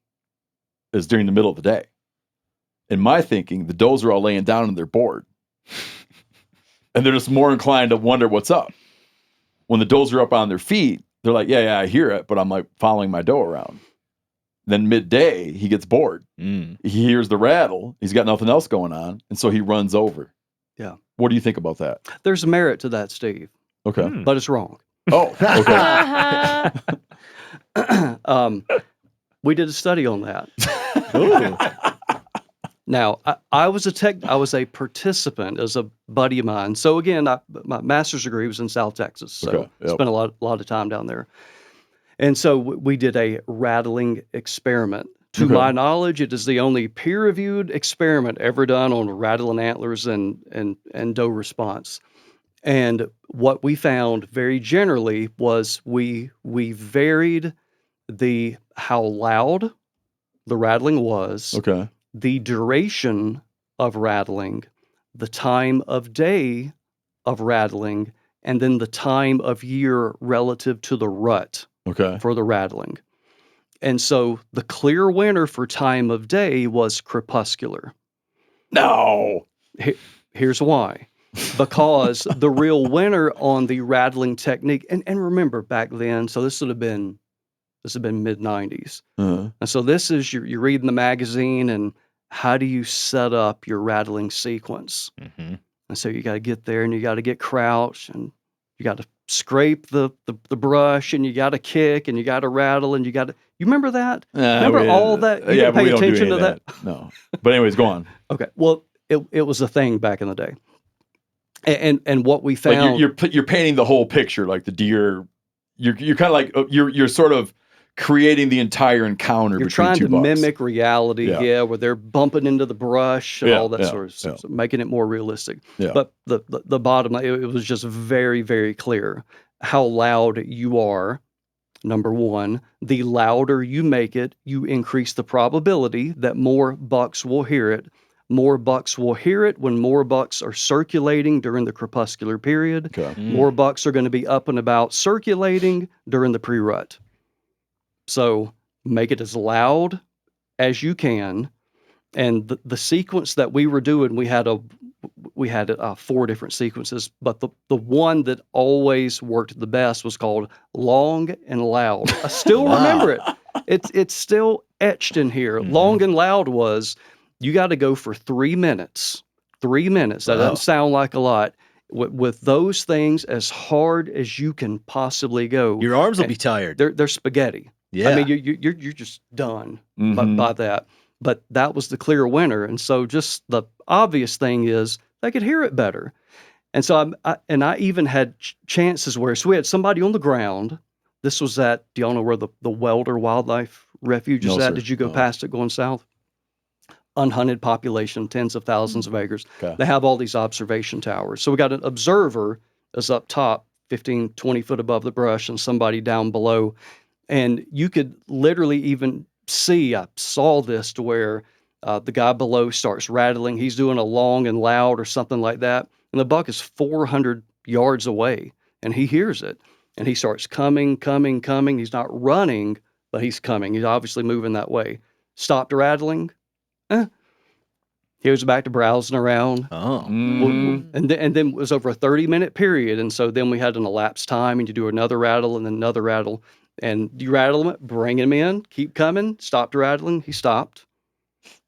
is during the middle of the day. In my thinking, the does are all laying down and they're bored. And they're just more inclined to wonder what's up. When the does are up on their feet, they're like, yeah, I hear it, but I'm like following my doe around. Then midday, he gets bored. He hears the rattle. He's got nothing else going on. And so he runs over. Yeah. What do you think about that? There's merit to that, Steve. Okay. But it's wrong. Oh, okay. We did a study on that. Now, I was a participant as a buddy of mine. So again, my master's degree was in South Texas. So spent a lot of time down there. And so we did a rattling experiment. To my knowledge, it is the only peer-reviewed experiment ever done on rattling antlers and doe response. And what we found very generally was we varied how loud the rattling was, the duration of rattling, the time of day of rattling, and then the time of year relative to the rut. For the rattling. And so the clear winner for time of day was crepuscular. No. Here's why. Because the real winner on the rattling technique, and remember back then, so this would have been mid-90s. And so this is, you're reading the magazine and how do you set up your rattling sequence? And so you got to get there and you got to get crouched and you got to scrape the brush and you got to kick and you got to rattle and you remember that? Remember all that? You didn't pay attention to that? No. But anyways, go on. Okay. Well, it was a thing back in the day. And what we found, like you're painting the whole picture, like the deer. You're kind of like you're sort of creating the entire encounter. You're between trying two to bucks. mimic reality, where they're bumping into the brush and all that sort of stuff, making it more realistic. But the bottom line, it was just very, very clear how loud you are. Number one, the louder you make it, you increase the probability that more bucks will hear it. More bucks will hear it when more bucks are circulating during the crepuscular period. More bucks are going to be up and about circulating during the pre-rut. So make it as loud as you can. And the sequence that we were doing, we had we had 4 different sequences, but the one that always worked the best was called Long and Loud. I still remember it. It's still etched in here. Mm-hmm. Long and Loud was, you got to go for 3 minutes. 3 minutes. That doesn't sound like a lot. With those things as hard as you can possibly go. Your arms will be tired. They're spaghetti. Yeah. I mean, you're just done by that. But that was the clear winner. And so just the obvious thing is they could hear it better. And so I even had chances where, so we had somebody on the ground. This was at, do y'all know where the Welder Wildlife Refuge is at? Sir. Did you go past it going south? Unhunted population, tens of thousands of acres. Okay. They have all these observation towers. So we got an observer that's up top, 15, 20 foot above the brush, and somebody down below. And you could literally even see, I saw this to where the guy below starts rattling. He's doing a long and loud or something like that. And the buck is 400 yards away, and he hears it. And he starts coming. He's not running, but he's coming. He's obviously moving that way. Stopped rattling. He was back to browsing around. Oh. And then it was over a 30-minute period. And so then we had an elapsed time, and you do another rattle and then another rattle. And you rattle him, bring him in, keep coming, stopped rattling. He stopped,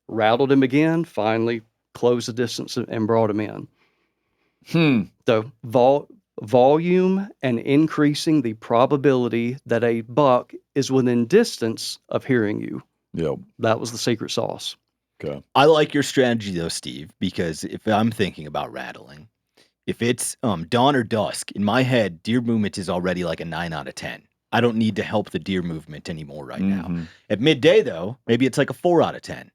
rattled him again, finally closed the distance and brought him in. So volume and increasing the probability that a buck is within distance of hearing you. Yep. That was the secret sauce. Okay. I like your strategy though, Steve, because if I'm thinking about rattling, if it's dawn or dusk, in my head, deer movement is already like a 9 out of 10. I don't need to help the deer movement anymore right now. At midday, though, maybe it's like a 4 out of 10.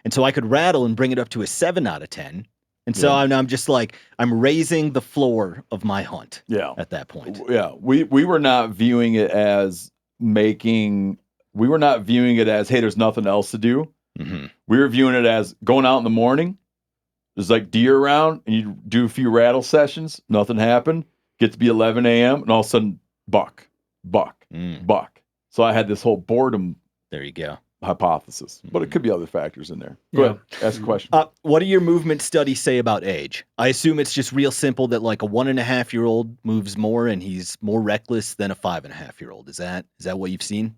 And so I could rattle and bring it up to a 7 out of 10. And so I'm just like, I'm raising the floor of my hunt at that point. Yeah. We were not viewing it as hey, there's nothing else to do. Mm-hmm. We were viewing it as going out in the morning. There's like deer around, and you do a few rattle sessions. Nothing happened. Get to be 11 a.m., and all of a sudden, buck. So I had this whole boredom. There you go. Hypothesis, but it could be other factors in there. Go ahead, ask a question. What do your movement studies say about age? I assume it's just real simple that like a 1.5-year-old moves more and he's more reckless than a 5.5-year-old. Is that what you've seen?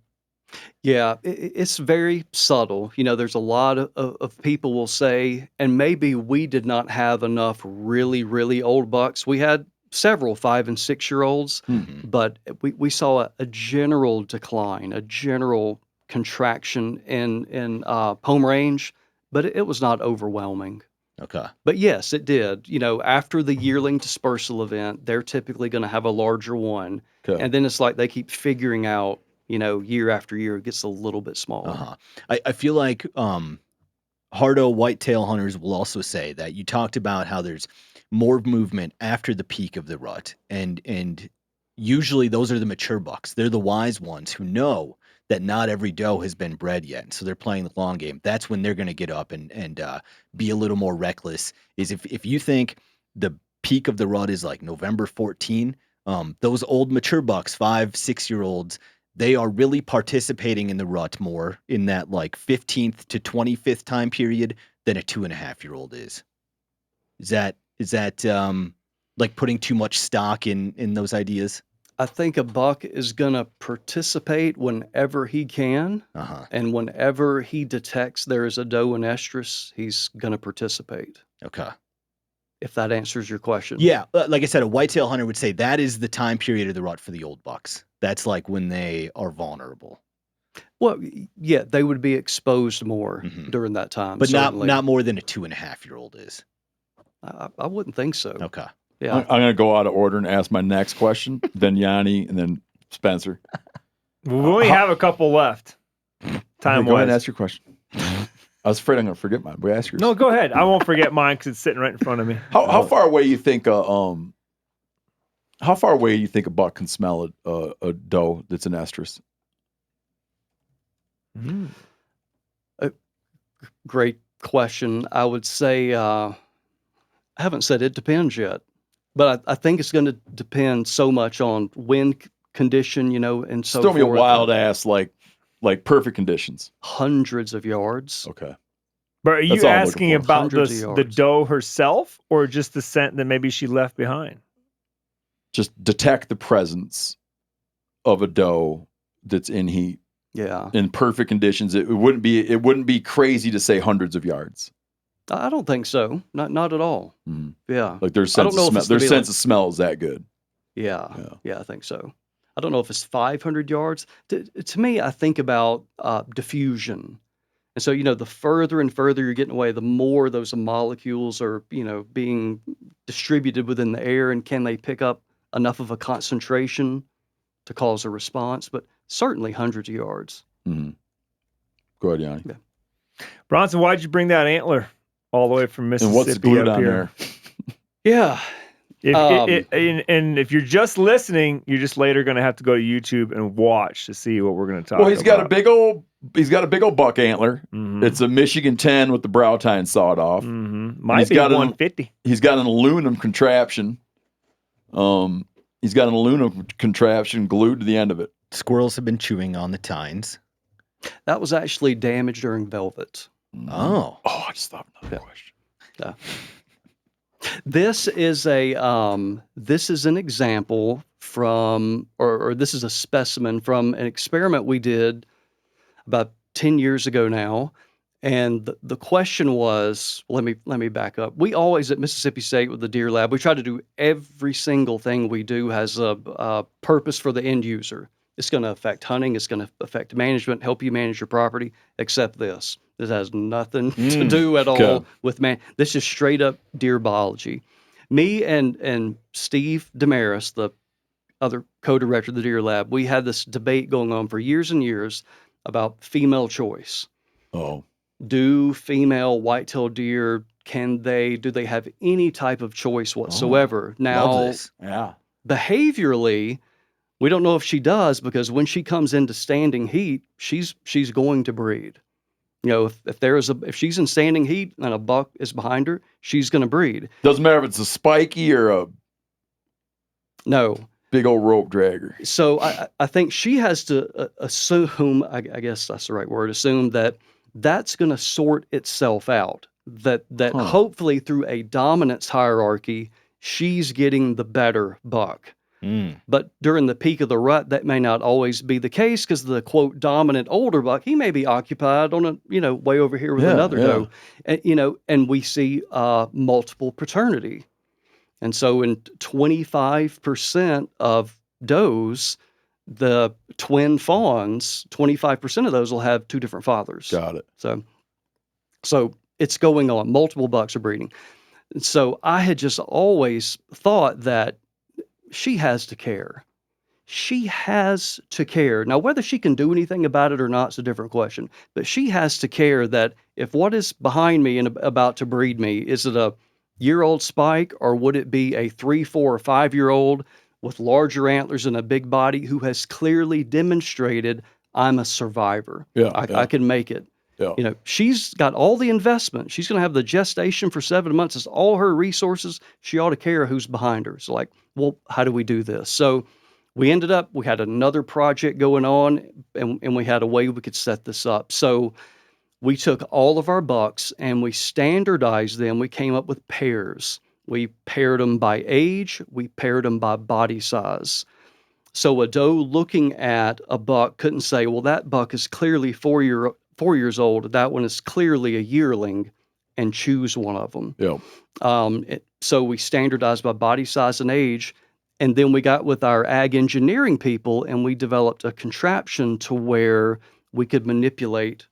Yeah, it's very subtle. You know, there's a lot of people will say, and maybe we did not have enough really, really old bucks. We had several 5- and 6-year-olds, but we saw a general decline, a general contraction in home range, but it was not overwhelming. Okay. But yes, it did. You know, after the yearling dispersal event, they're typically going to have a larger one. Okay. And then it's like they keep figuring out, you know, year after year, it gets a little bit smaller. I feel like hardo whitetail hunters will also say that you talked about how there's more movement after the peak of the rut. And usually those are the mature bucks. They're the wise ones who know that not every doe has been bred yet. So they're playing the long game. That's when they're going to get up and be a little more reckless. Is if you think the peak of the rut is like November 14, those old mature bucks, 5-, 6-year-olds, they are really participating in the rut more in that like 15th to 25th time period than a 2.5-year-old is. Is that like putting too much stock in those ideas? I think a buck is going to participate whenever he can, and whenever he detects there is a doe in estrus, he's going to participate. Okay. If that answers your question. Yeah, like I said, a whitetail hunter would say that is the time period of the rut for the old bucks. That's like when they are vulnerable. Well, yeah, they would be exposed more during that time. But not more than a 2.5-year-old is. I wouldn't think so. Okay. Yeah. I'm going to go out of order and ask my next question, then Yanni, and then Spencer. We only have a couple left. Time Go ahead and ask your question. I was afraid I'm going to forget mine, but ask yours. No, go ahead. I won't forget mine because it's sitting right in front of me. How far away you think how far away you think a buck can smell a doe that's an estrus? Great question. I would say I haven't said it depends yet, but I think it's going to depend so much on wind condition, you know, and so forth. Still be a wild ass like perfect conditions. Hundreds of yards. Okay. But are you asking about Hundreds of the yards. doe herself, or just the scent that maybe she left behind? Just detect the presence of a doe that's in heat. Yeah. In perfect conditions. It wouldn't be crazy to say hundreds of yards. I don't think so. Not at all. Mhm. Yeah. Like their sense of smell is that good. Yeah, I think so. I don't know if it's 500 yards. To me, I think about diffusion. And so, the further and further you're getting away, the more those molecules are, being distributed within the air. And can they pick up enough of a concentration to cause a response? But certainly hundreds of yards. Mm-hmm. Go ahead, Yanni. Yeah. Bronson, why'd you bring that antler all the way from Mississippi And what's glued up on here? there? Yeah. And if you're just listening, you're just later going to have to go to YouTube and watch to see what we're going to talk about. Well, he's got a big old buck antler. Mm-hmm. It's a Michigan 10 with the brow tine sawed off. Mm-hmm. Might be 150. He's got an aluminum contraption. He's got an aluminum contraption glued to the end of it. Squirrels have been chewing on the tines. That was actually damaged during velvet. Oh. Oh, I just thought of another question. Yeah. This is an example from, or this is a specimen from an experiment we did about 10 years ago now. And the question was, let me back up. We always at Mississippi State with the Deer Lab, we try to do every single thing we do has a purpose for the end user. It's going to affect hunting. It's going to affect management, help you manage your property, except this. This has nothing to do at all with man. This is straight up deer biology. Me and Steve Damaris, the other co-director of the Deer Lab, we had this debate going on for years and years about female choice. Oh. Do female white-tailed deer, do they have any type of choice whatsoever? Now, behaviorally, we don't know if she does, because when she comes into standing heat, she's going to breed. If she's in standing heat and a buck is behind her, she's going to breed. Doesn't matter if it's a spiky or no big old rope dragger. So I think she has to assume, I guess that's the right word, assume that's going to sort itself out. That hopefully through a dominance hierarchy, she's getting the better buck. But during the peak of the rut, that may not always be the case, because the quote dominant older buck, he may be occupied on a way over here with another doe, and we see multiple paternity, and so in 25% of does, the twin fawns, 25% of those will have two different fathers. Got it. So it's going on. Multiple bucks are breeding. So I had just always thought that she has to care. She has to care. Now, whether she can do anything about it or not is a different question. But she has to care that if what is behind me and about to breed me, is it a year-old spike, or would it be a 3, 4, or 5-year-old with larger antlers and a big body who has clearly demonstrated, I'm a survivor. I can make it. Yeah. She's got all the investment. She's going to have the gestation for 7 months. It's all her resources. She ought to care who's behind her. So well, how do we do this? So we had another project going on, and we had a way we could set this up. So we took all of our bucks and we standardized them. We came up with pairs. We paired them by age. We paired them by body size. So a doe looking at a buck couldn't say, well, that buck is clearly 4 years old. That one is clearly a yearling, and choose one of them. Yeah. So we standardized by body size and age. And then we got with our ag engineering people, and we developed a contraption to where we could manipulate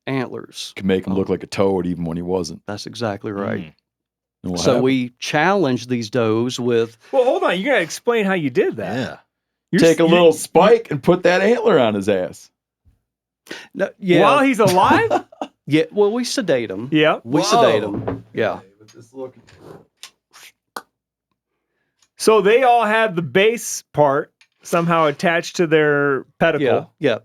antlers. Could make him look like a toad even when he wasn't. That's exactly right. So we challenged these does with... Well, hold on. You got to explain how you did that. Yeah. Take a little spike and put that antler on his ass. No, yeah. While he's alive? Yeah. Well, we sedate him. Yeah. We sedate him. Yeah. So they all have the base part somehow attached to their pedicle. Yeah.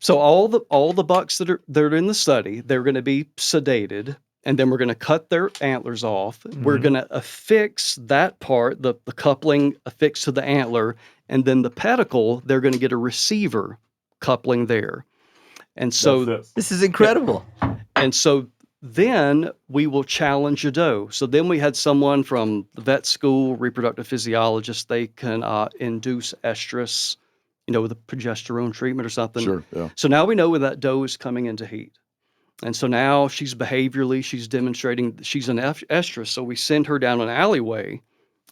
So all the bucks that are in the study, they're going to be sedated, and then we're going to cut their antlers off. Mm-hmm. We're going to affix that part, the coupling affixed to the antler, and then the pedicle, they're going to get a receiver coupling there. And so this is incredible. And so then we will challenge a doe. So then we had someone from the vet school, reproductive physiologist, they can induce estrus, with a progesterone treatment or something. Sure, yeah. So now we know when that doe is coming into heat. And so now she's she's demonstrating she's an estrus. So we send her down an alleyway,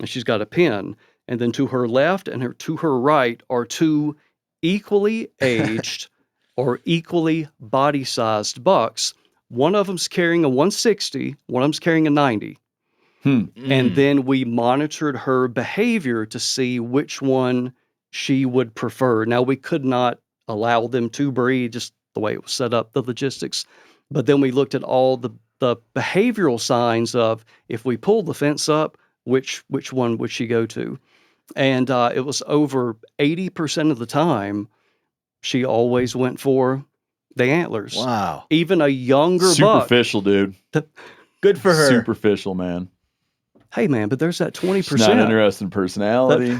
and she's got a pen. And then to her left and to her right are two equally aged or equally body-sized bucks. One of them's carrying a 160, one of them's carrying a 90. And then we monitored her behavior to see which one she would prefer. Now, we could not allow them to breed, just the way it was set up, the logistics. But then we looked at all the behavioral signs of, if we pulled the fence up, which one would she go to? And it was over 80% of the time, she always went for the antlers. Wow. Even a younger Superficial, dude. Good for her. Superficial, man. Hey, man, but there's that 20%. She's not interested in personality.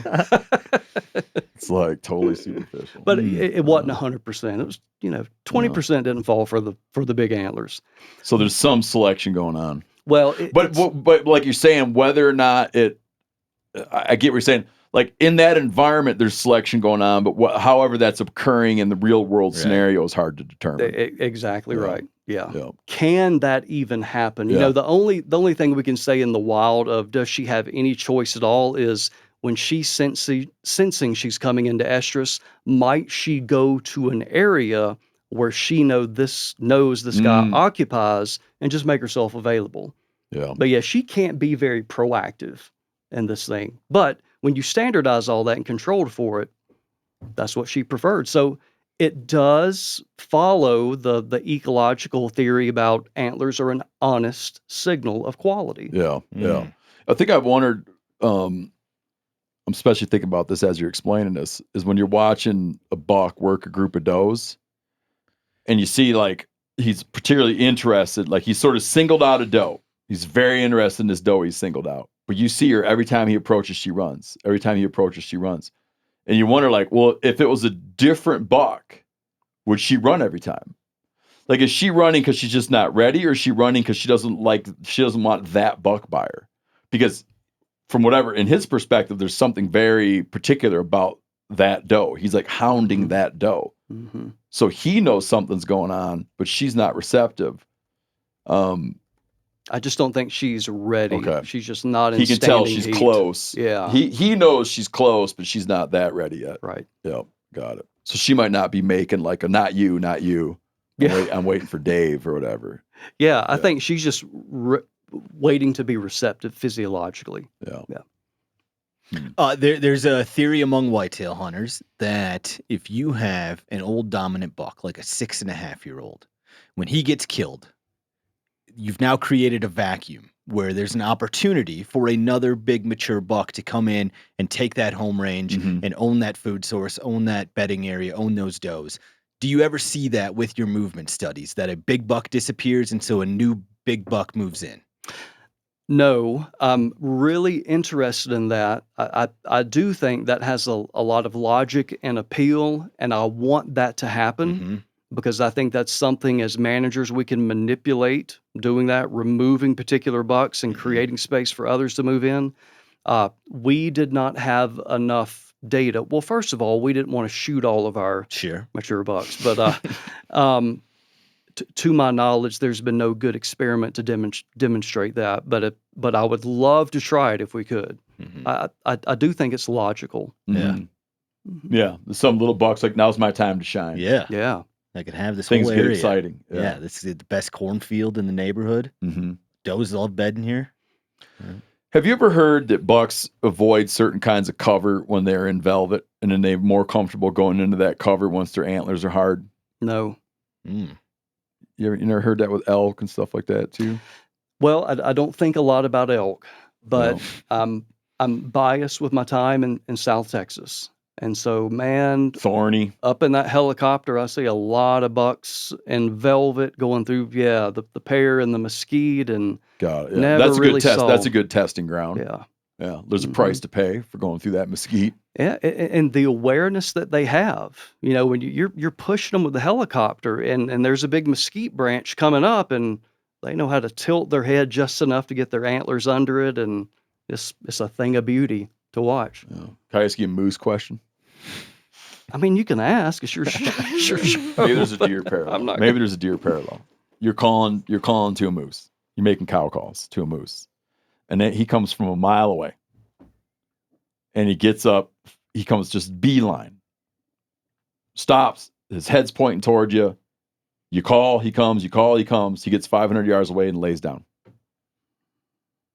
It's like totally superficial. But it wasn't 100%. It was, 20% didn't fall for the big antlers. So there's some selection going on. Well, but like you're saying, whether or not I get what you're saying. Like in that environment, there's selection going on, but however that's occurring in the real world scenario is hard to determine. Exactly right. Yeah. Can that even happen? The only thing we can say in the wild of does she have any choice at all is when she's sensing she's coming into estrus, might she go to an area where she knows this guy occupies and just make herself available? Yeah. But yeah, she can't be very proactive in this thing. But when you standardize all that and controlled for it, that's what she preferred. So it does follow the ecological theory about antlers are an honest signal of quality. Yeah, yeah. I think I've wondered, I'm especially thinking about this as you're explaining this, is when you're watching a buck work a group of does, and you see like he's particularly interested, like he's sort of singled out a doe. He's very interested in this doe he's singled out. But you see her every time he approaches, she runs. Every time he approaches, she runs. And you wonder, like, well, if it was a different buck, would she run every time? Like, is she running because she's just not ready, or is she running because she doesn't want that buck by her? Because from whatever, in his perspective, there's something very particular about that doe. He's like hounding that doe. Mm-hmm. So he knows something's going on, but she's not receptive. I just don't think she's ready. Okay. She's just not in He can tell standing she's heat. close. Yeah. He knows she's close, but she's not that ready yet. Right. Yep. Got it. So she might not be making like a not you. Yeah. I'm waiting for Dave or whatever. Yeah. I think she's just waiting to be receptive physiologically. Yeah. There's a theory among whitetail hunters that if you have an old dominant buck, like a 6.5-year-old, when he gets killed, you've now created a vacuum where there's an opportunity for another big mature buck to come in and take that home range and own that food source, own that bedding area, own those does. Do you ever see that with your movement studies, that a big buck disappears and so a new big buck moves in? No, I'm really interested in that. I do think that has a lot of logic and appeal, and I want that to happen. Because I think that's something as managers we can manipulate, doing that, removing particular bucks and creating space for others to move in. We did not have enough data. Well, first of all, we didn't want to shoot all of our mature bucks. But to my knowledge, there's been no good experiment to demonstrate that. But I would love to try it if we could. I do think it's logical. Yeah. Yeah. Some little bucks like, now's my time to shine. Yeah. I could have this Things whole get area. exciting. Yeah, this is the best cornfield in the neighborhood. Does love bedding here. Have you ever heard that bucks avoid certain kinds of cover when they're in velvet, and then they're more comfortable going into that cover once their antlers are hard? No. You never heard that with elk and stuff like that too? Well, I don't think a lot about elk, but I'm biased with my time in South Texas. And so, man, thorny up in that helicopter, I see a lot of bucks in velvet going through, the pear and the mesquite, and got it. Never That's a really good test. saw. That's a good testing ground. Yeah. There's a price to pay for going through that mesquite. Yeah, and the awareness that they have, when you're pushing them with the helicopter, and there's a big mesquite branch coming up, and They know how to tilt their head just enough to get their antlers under it, and it's a thing of beauty to watch. Yeah. Can I ask you a moose question? I mean, you can ask. It's your show. Maybe there's a deer parallel. Maybe there's a deer parallel. You're calling to a moose. You're making cow calls to a moose. And then he comes from a mile away. And he gets up. He comes just beeline. Stops. His head's pointing toward you. You call, he comes. You call, he comes. He gets 500 yards away and lays down.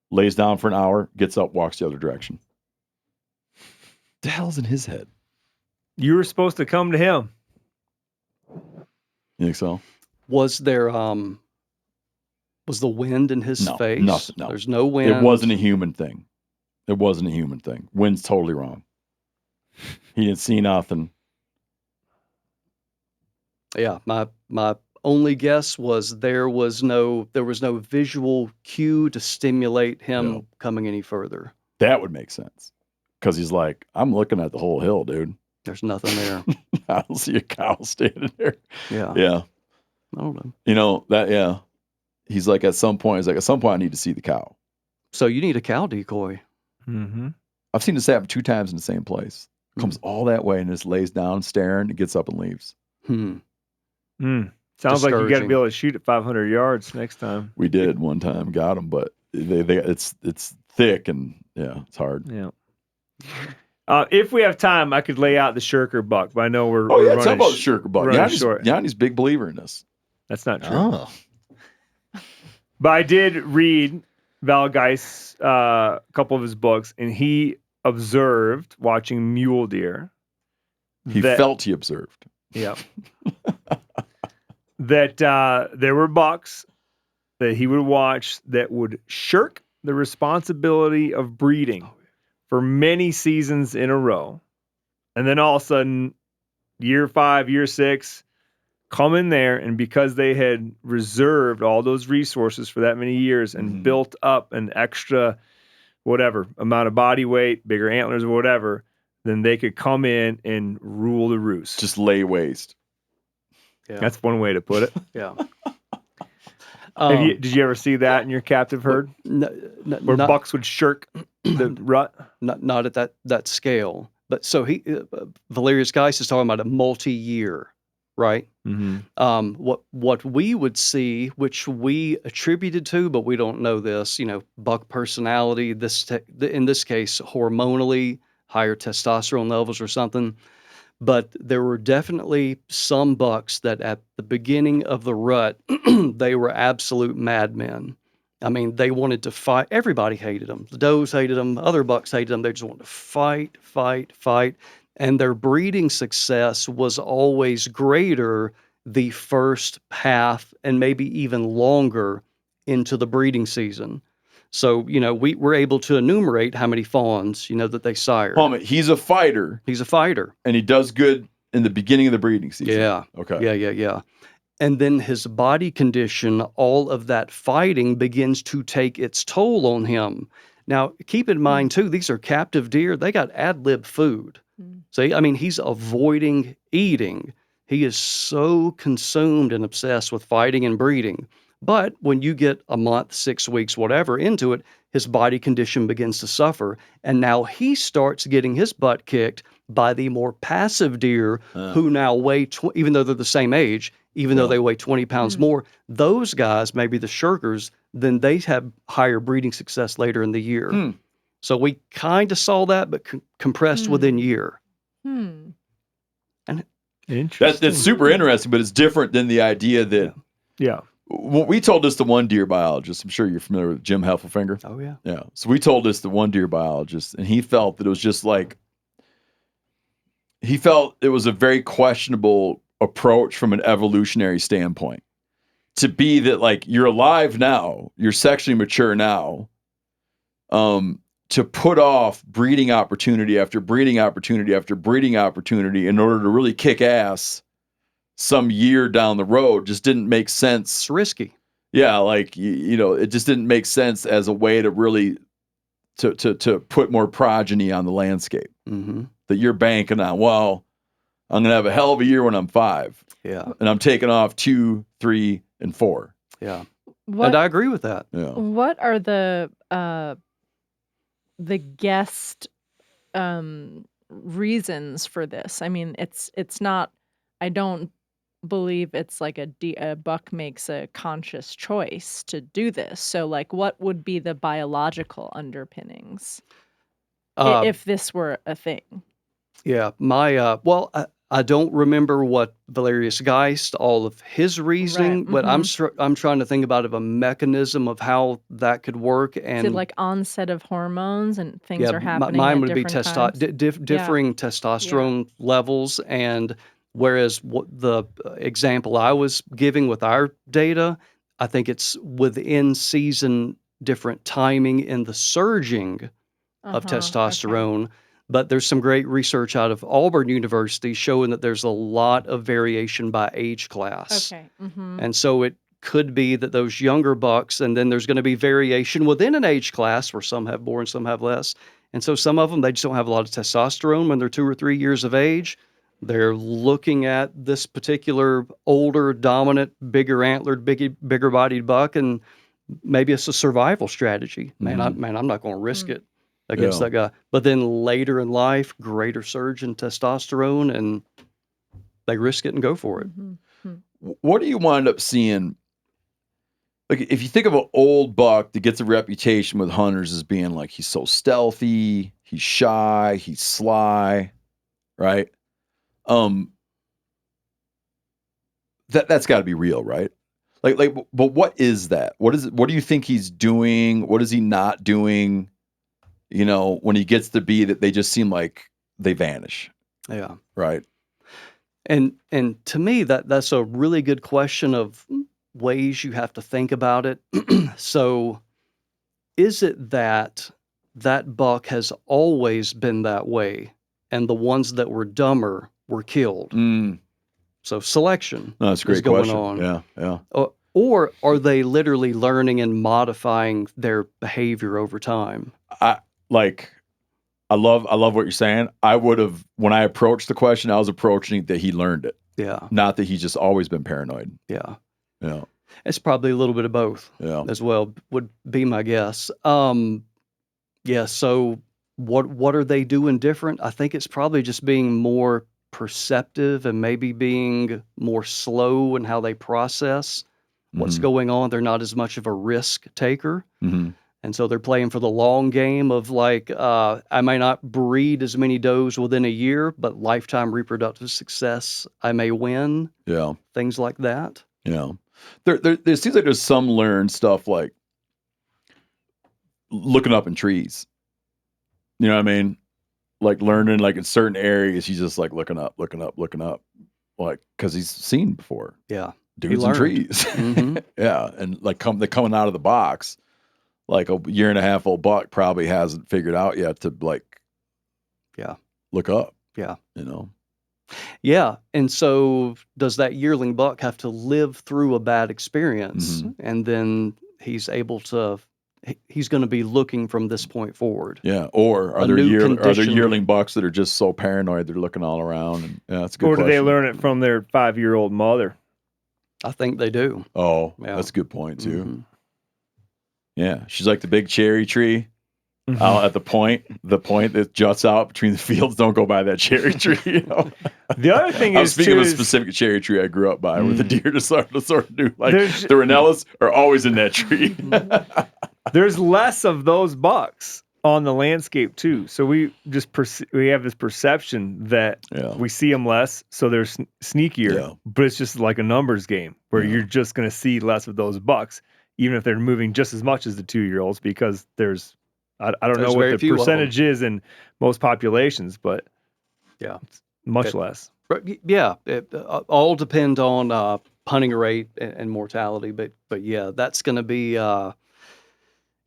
Lays down for an hour, gets up, walks the other direction. The hell's in his head? You were supposed to come to him. You think so? Was there was the wind in his face? Nothing. No. There's no wind. It wasn't a human thing. Wind's totally wrong. He didn't see nothing. Yeah, my only guess was there was no visual cue to stimulate him coming any further. That would make sense. Because he's like, I'm looking at the whole hill, dude. There's nothing there. I don't see a cow standing there. Yeah. Yeah. I don't know. You know, that, yeah. He's like, at some point, I need to see the cow. So you need a cow decoy. Mm-hmm. I've seen this happen 2 times in the same place. Comes all that way and just lays down staring and gets up and leaves. Sounds like you got to be able to shoot at 500 yards next time. We did one time, got him, but it's thick and it's hard. Yeah. If we have time, I could lay out the shirker buck, but I know we're running talk about the shirker buck. Short. Yanni's big believer in this. That's not true. Oh. But I did read Val Geis, a couple of his books, and he observed watching mule deer. He observed. Yeah. That there were bucks that he would watch that would shirk the responsibility of breeding for many seasons in a row. And then all of a sudden, year 5, year 6, come in there, and because they had reserved all those resources for that many years and built up an extra whatever amount of body weight, bigger antlers or whatever, then they could come in and rule the roost. Just lay waste. Yeah. That's one way to put it. Yeah. Did you ever see that in your captive herd? Where bucks would shirk the rut? Not at that scale. But so Valerius Geis is talking about a multi-year, right? Mm-hmm. What we would see, which we attributed to, but we don't know this, buck personality, in this case, hormonally, higher testosterone levels or something. But there were definitely some bucks that at the beginning of the rut, they were absolute madmen. I mean, they wanted to fight. Everybody hated them. The does hated them. Other bucks hated them. They just wanted to fight. And their breeding success was always greater the first half and maybe even longer into the breeding season. So, we were able to enumerate how many fawns, that they sired. He's a fighter. He's a fighter. And he does good in the beginning of the breeding season. Yeah. Okay. Yeah. And then his body condition, all of that fighting begins to take its toll on him. Now, keep in mind, too, these are captive deer. They got ad lib food. See, I mean, he's avoiding eating. He is so consumed and obsessed with fighting and breeding. But when you get a month, 6 weeks, whatever into it, his body condition begins to suffer. And now he starts getting his butt kicked by the more passive deer who now weigh, even though they're the same age, even though they weigh 20 pounds more, those guys, maybe the shirkers, then they have higher breeding success later in the year. So we kind of saw that, but compressed within year. Hmm. And that's super interesting, but it's different than the idea that... Yeah. We told this to one deer biologist. I'm sure you're familiar with Jim Heffelfinger. Oh, yeah. Yeah. So we told this to one deer biologist, and he felt that it was just like... He felt it was a very questionable approach from an evolutionary standpoint. To be that, like, you're alive now, you're sexually mature now, to put off breeding opportunity after breeding opportunity after breeding opportunity in order to really kick ass some year down the road just didn't make sense. It's risky. Yeah, like, it just didn't make sense as a way to really to put more progeny on the landscape. Mm-hmm. That you're banking on, well, I'm going to have a hell of a year when I'm 5. Yeah. And I'm taking off 2, 3, and 4. Yeah. And I agree with that. Yeah. What are the guest reasons for this? I mean, it's not. I don't believe it's like a buck makes a conscious choice to do this. So, like, what would be the biological underpinnings if this were a thing? Yeah, I don't remember what Valerius Geist, all of his reasoning, Right, but I'm trying to think about a mechanism of how that could work. Is And it like onset of hormones and things are happening mine at would be different times? differing testosterone levels, and whereas the example I was giving with our data, I think it's within season different timing in the surging of testosterone. Okay. But there's some great research out of Auburn University showing that there's a lot of variation by age class. Okay. Mm-hmm. And so it could be that those younger bucks, and then there's going to be variation within an age class where some have more and some have less. And so some of them, they just don't have a lot of testosterone when they're 2 or 3 years of age. They're looking at this particular older, dominant, bigger antlered, bigger bodied buck, and maybe it's a survival strategy. Man, I'm not going to risk it against that guy. But then later in life, greater surge in testosterone, and they risk it and go for it. Mm-hmm. What do you wind up seeing? Like, if you think of an old buck that gets a reputation with hunters as being like, he's so stealthy, he's shy, he's sly, right? That's got to be real, right? Like, but what is that? What is it? What do you think he's doing? What is he not doing? You know, when he gets to be that, they just seem like they vanish. Yeah. Right. And to me, that's a really good question of ways you have to think about it. So is it that buck has always been that way, and the ones that were dumber were killed? So selection that's a great is going question. on. Yeah. Or are they literally learning and modifying their behavior over time? I love what you're saying. I would have, when I approached the question, I was approaching that he learned it. Yeah. Not that he's just always been paranoid. Yeah. Yeah. It's probably a little bit of both. Yeah. As well, would be my guess. Yeah. So what are they doing different? I think it's probably just being more perceptive and maybe being more slow in how they process what's going on. They're not as much of a risk taker. And so they're playing for the long game of like, I may not breed as many does within a year, but lifetime reproductive success, I may win. Yeah. Things like that. Yeah. There seems like there's some learned stuff like looking up in trees. You know what I mean? Like learning like in certain areas, he's just like looking up. Like, because he's seen before. Yeah. Dudes in trees. Yeah. And like they're coming out of the box. Like a year and a half old buck probably hasn't figured out yet to like, look up. Yeah. You know? Yeah. And so does that yearling buck have to live through a bad experience? And then he's going to be looking from this point forward. Yeah. Or are there yearling bucks that are just so paranoid they're looking all around? And, that's a good question. Or do they learn it from their 5-year-old mother? I think they do. Oh, that's a good point too. Yeah, she's like the big cherry tree out at the point that juts out between the fields. Don't go by that cherry tree. You know? The other thing I was speaking of a specific cherry tree I grew up by, where the deer just sort of do like the Rinellas are always in that tree. There's less of those bucks on the landscape too, so we just we have this perception that we see them less, so they're sneakier. But it's just like a numbers game where you're just going to see less of those bucks, even if they're moving just as much as the 2-year-olds, because I don't know what the percentage is in most populations, but it's much less. Yeah, it all depends on hunting rate and mortality, but yeah, that's going to be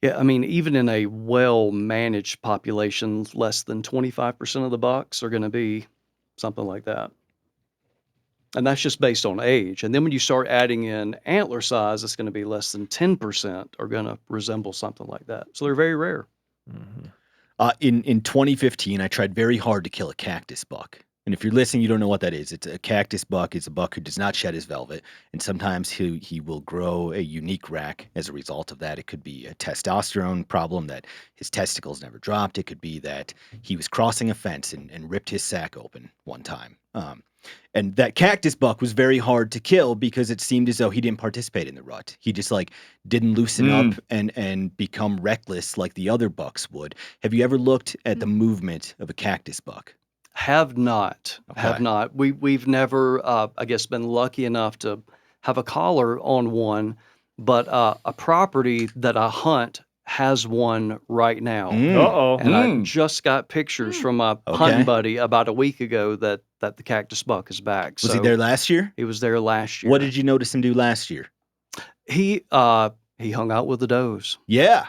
I mean, even in a well-managed population, less than 25% of the bucks are going to be something like that. And that's just based on age. And then when you start adding in antler size, it's going to be less than 10% are going to resemble something like that. So they're very rare. In 2015, I tried very hard to kill a cactus buck. And if you're listening, you don't know what that is. It's a cactus buck. It's a buck who does not shed his velvet. And sometimes he will grow a unique rack as a result of that. It could be a testosterone problem that his testicles never dropped. It could be that he was crossing a fence and ripped his sack open one time. And that cactus buck was very hard to kill because it seemed as though he didn't participate in the rut. He just like didn't loosen up and become reckless like the other bucks would. Have you ever looked at the movement of a cactus buck? Have not. We've never, I guess, been lucky enough to have a collar on one, but a property that I hunt has one right now. And I just got pictures from my hunting buddy about a week ago that the cactus buck is back. Was he there last year? He was there last year. What did you notice him do last year? He hung out with the does. Yeah.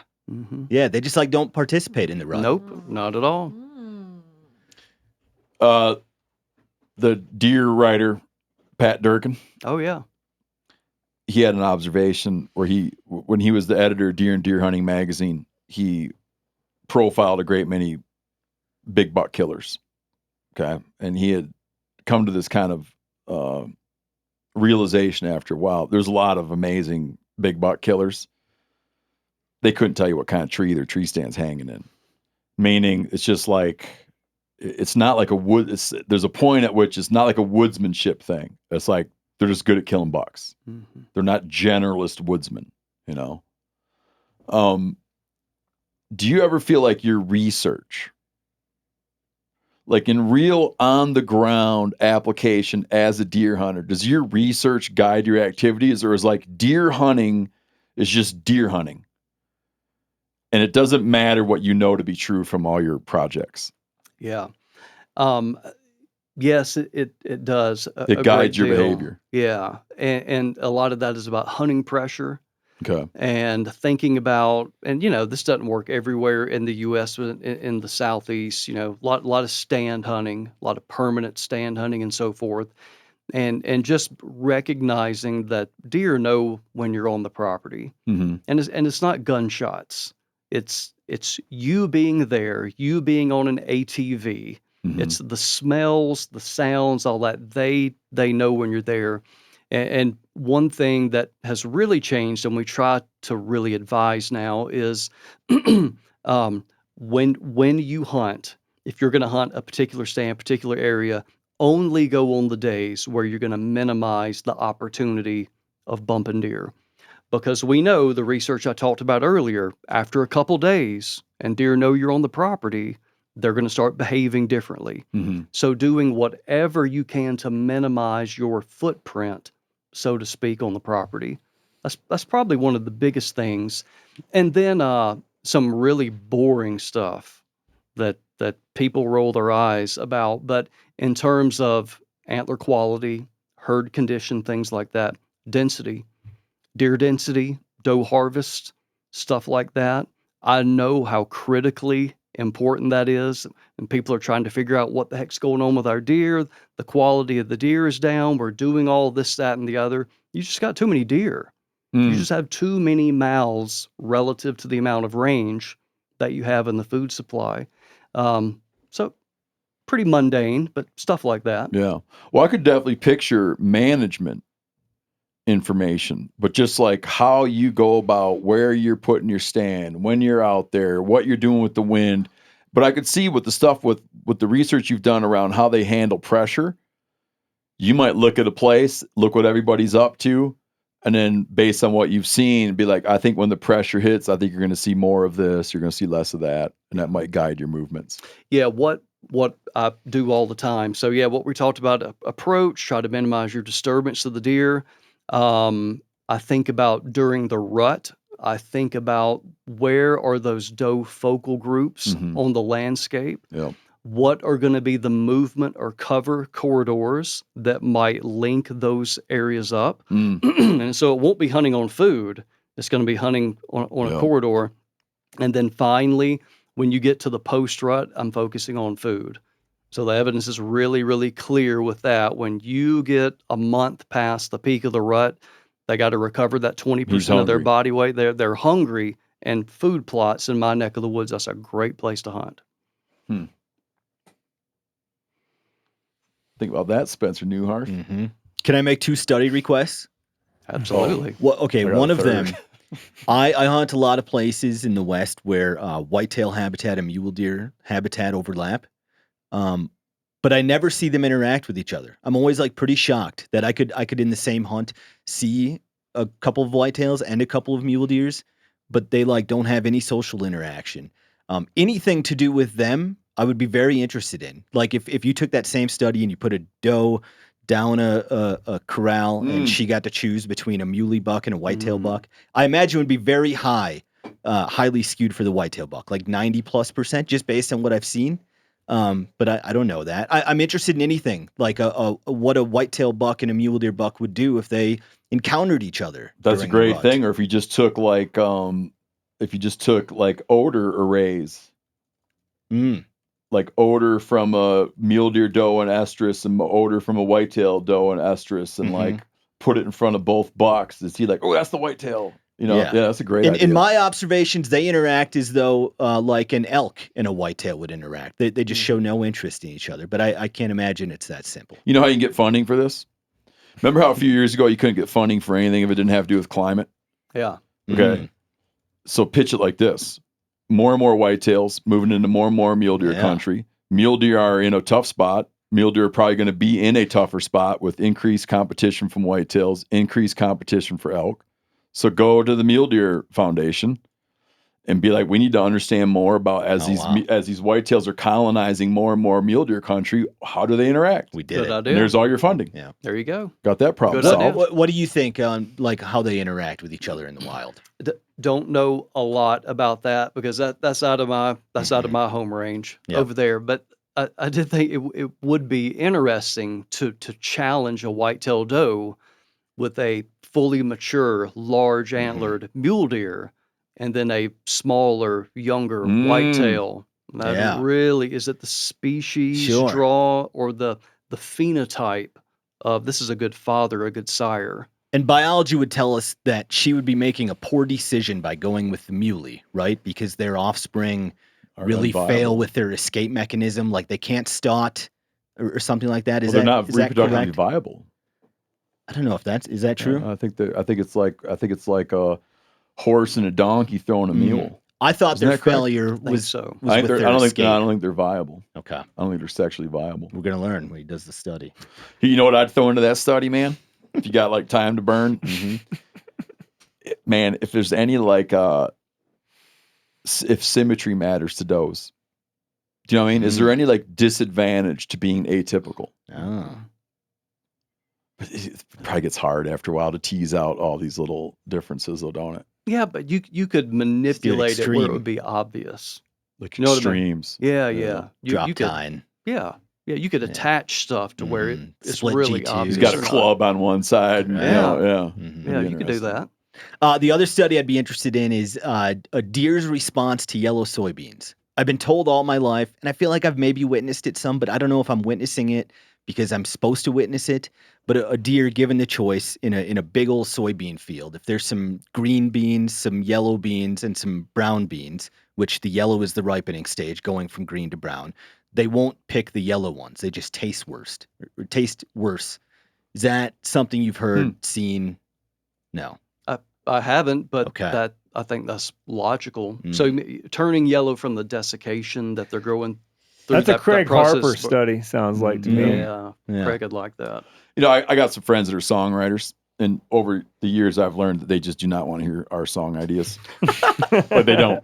Yeah, they just like don't participate in the rut. Nope, not at all. The deer writer, Pat Durkin. Oh, yeah. He had an observation where when he was the editor of Deer and Deer Hunting magazine, he profiled a great many big buck killers. Okay. And he had come to this kind of realization after a while. There's a lot of amazing big buck killers. They couldn't tell you what kind of tree their tree stand's hanging in. Meaning it's just like, it's not like there's a point at which it's not like a woodsmanship thing. It's like, they're just good at killing bucks. They're not generalist woodsmen, you know? Do you ever feel like your research, like in real on the ground application as a deer hunter, does your research guide your activities, or is like deer hunting is just deer hunting? And it doesn't matter what you know to be true from all your projects. Yeah. Yes, it does. It guides your behavior. Yeah. And a lot of that is about hunting pressure. Okay. And thinking about, and this doesn't work everywhere in the U.S., in the Southeast, a lot of stand hunting, a lot of permanent stand hunting and so forth. And just recognizing that deer know when you're on the property. And it's not gunshots. It's you being there, you being on an ATV. It's the smells, the sounds, all that. They know when you're there. And one thing that has really changed, and we try to really advise now, is when you hunt, if you're going to hunt a particular stand, particular area, only go on the days where you're going to minimize the opportunity of bumping deer. Because we know the research I talked about earlier, after a couple days, and deer know you're on the property, they're going to start behaving differently. So doing whatever you can to minimize your footprint, so to speak, on the property. That's probably one of the biggest things. And then some really boring stuff that people roll their eyes about. But in terms of antler quality, herd condition, things like that, density, deer density, doe harvest, stuff like that, I know how critically important that is, and people are trying to figure out what the heck's going on with our deer. The quality of the deer is down. We're doing all this, that, and the other. You just got too many deer. You just have too many mouths relative to the amount of range that you have in the food supply. So pretty mundane, but stuff like that. Yeah. Well, I could definitely picture management information, but just like how you go about where you're putting your stand, when you're out there, what you're doing with the wind. But I could see with the stuff with the research you've done around how they handle pressure, you might look at a place, look what everybody's up to, and then based on what you've seen, be like, I think when the pressure hits, I think you're going to see more of this, you're going to see less of that, and that might guide your movements. Yeah, what I do all the time. So yeah, what we talked about, approach, try to minimize your disturbance of the deer. I think about during the rut, I think about where are those doe focal groups on the landscape? Yeah. What are going to be the movement or cover corridors that might link those areas up? And so it won't be hunting on food. It's going to be hunting on a corridor. And then finally, when you get to the post-rut, I'm focusing on food. So the evidence is really, really clear with that. When you get a month past the peak of the rut, they got to recover that 20% of their body weight. They're hungry, and food plots in my neck of the woods, that's a great place to hunt. Think about that, Spencer Neuharth. Mm-hmm. Can I make 2 study requests? Absolutely. Well, okay, I got one a of third. them, I hunt a lot of places in the West where whitetail habitat and mule deer habitat overlap. But I never see them interact with each other. I'm always like pretty shocked that I could in the same hunt see a couple of whitetails and a couple of mule deers, but they like don't have any social interaction. Anything to do with them, I would be very interested in. Like if you took that same study and you put a doe down a corral and she got to choose between a muley buck and a whitetail buck, I imagine it would be very highly skewed for the whitetail buck, like 90+%, just based on what I've seen. But I don't know that. I'm interested in anything like what a whitetail buck and a mule deer buck would do if they encountered each other. That's a great thing. Or if you just took like odor arrays, like odor from a mule deer doe and estrus and odor from a whitetail doe and estrus, and like put it in front of both bucks to see like, oh, that's the whitetail. You know, yeah that's a great idea. In my observations, they interact as though like an elk and a whitetail would interact. They just show no interest in each other. But I can't imagine it's that simple. You know how you can get funding for this? Remember how a few years ago you couldn't get funding for anything if it didn't have to do with climate? Yeah. Okay. So pitch it like this. More and more whitetails moving into more and more mule deer country. Mule deer are in a tough spot. Mule deer are probably going to be in a tougher spot with increased competition from whitetails, increased competition for elk. So go to the Mule Deer Foundation and be like, we need to understand more about as these whitetails are colonizing more and more mule deer country, how do they interact? We did it. And there's all your funding. Yeah. There you go. Got that problem Good solved. idea. What do you think on like how they interact with each other in the wild? Don't know a lot about that because that's out of my home range over there. But I did think it would be interesting to challenge a whitetail doe with a fully mature, large antlered mule deer, and then a smaller, younger whitetail. That really is it the species draw or the phenotype of this is a good father, a good sire. And biology would tell us that she would be making a poor decision by going with the muley, right? Because their offspring really fail with their escape mechanism, like they can't stot or something like that. They're not reproductively viable. I don't know if is that true? I think it's like a horse and a donkey throwing a mule. I thought their failure was I don't think they're viable. Okay. I don't think they're sexually viable. We're gonna learn when he does the study. You know what I'd throw into that study, man? If you got like time to burn, man. If there's any like if symmetry matters to does, do you know what I mean? Is there any like disadvantage to being atypical? Oh. It probably gets hard after a while to tease out all these little differences, though, don't it? Yeah, but you could manipulate it where it would be obvious. Like you know extremes. What I mean? Yeah. Drop you could, tine. Yeah. You could attach stuff to where it's Split really G2. obvious. He's got a club on one side. And, Yeah, you could do that. The other study I'd be interested in is a deer's response to yellow soybeans. I've been told all my life, and I feel like I've maybe witnessed it some, but I don't know if I'm witnessing it because I'm supposed to witness it. But a deer given the choice in a big old soybean field, if there's some green beans, some yellow beans, and some brown beans, which the yellow is the ripening stage, going from green to brown, they won't pick the yellow ones. They just taste worse. Is that something you've heard, seen? No. I haven't, but that I think that's logical. So turning yellow from the desiccation that they're growing through. That's a Craig Harper study, sounds like to me. Yeah, Craig would like that. You know, I got some friends that are songwriters, and over the years I've learned that they just do not want to hear our song ideas. But they don't.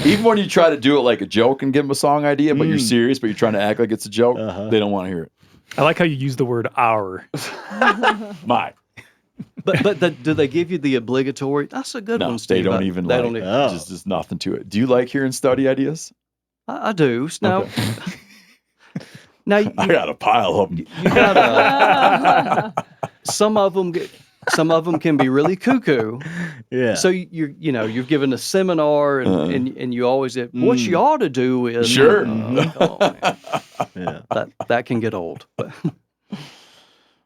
Even when you try to do it like a joke and give them a song idea, but you're serious, but you're trying to act like it's a joke, they don't want to hear it. I like how you use the word "our." My. But do they give you the obligatory? That's a good one, Steve. They don't even like it. Just nothing to it. Do you like hearing study ideas? I do. Now, now I got a pile of them. You got some of them can be really cuckoo. Yeah. So you're given a seminar and you always what you ought to do is sure. That can get old.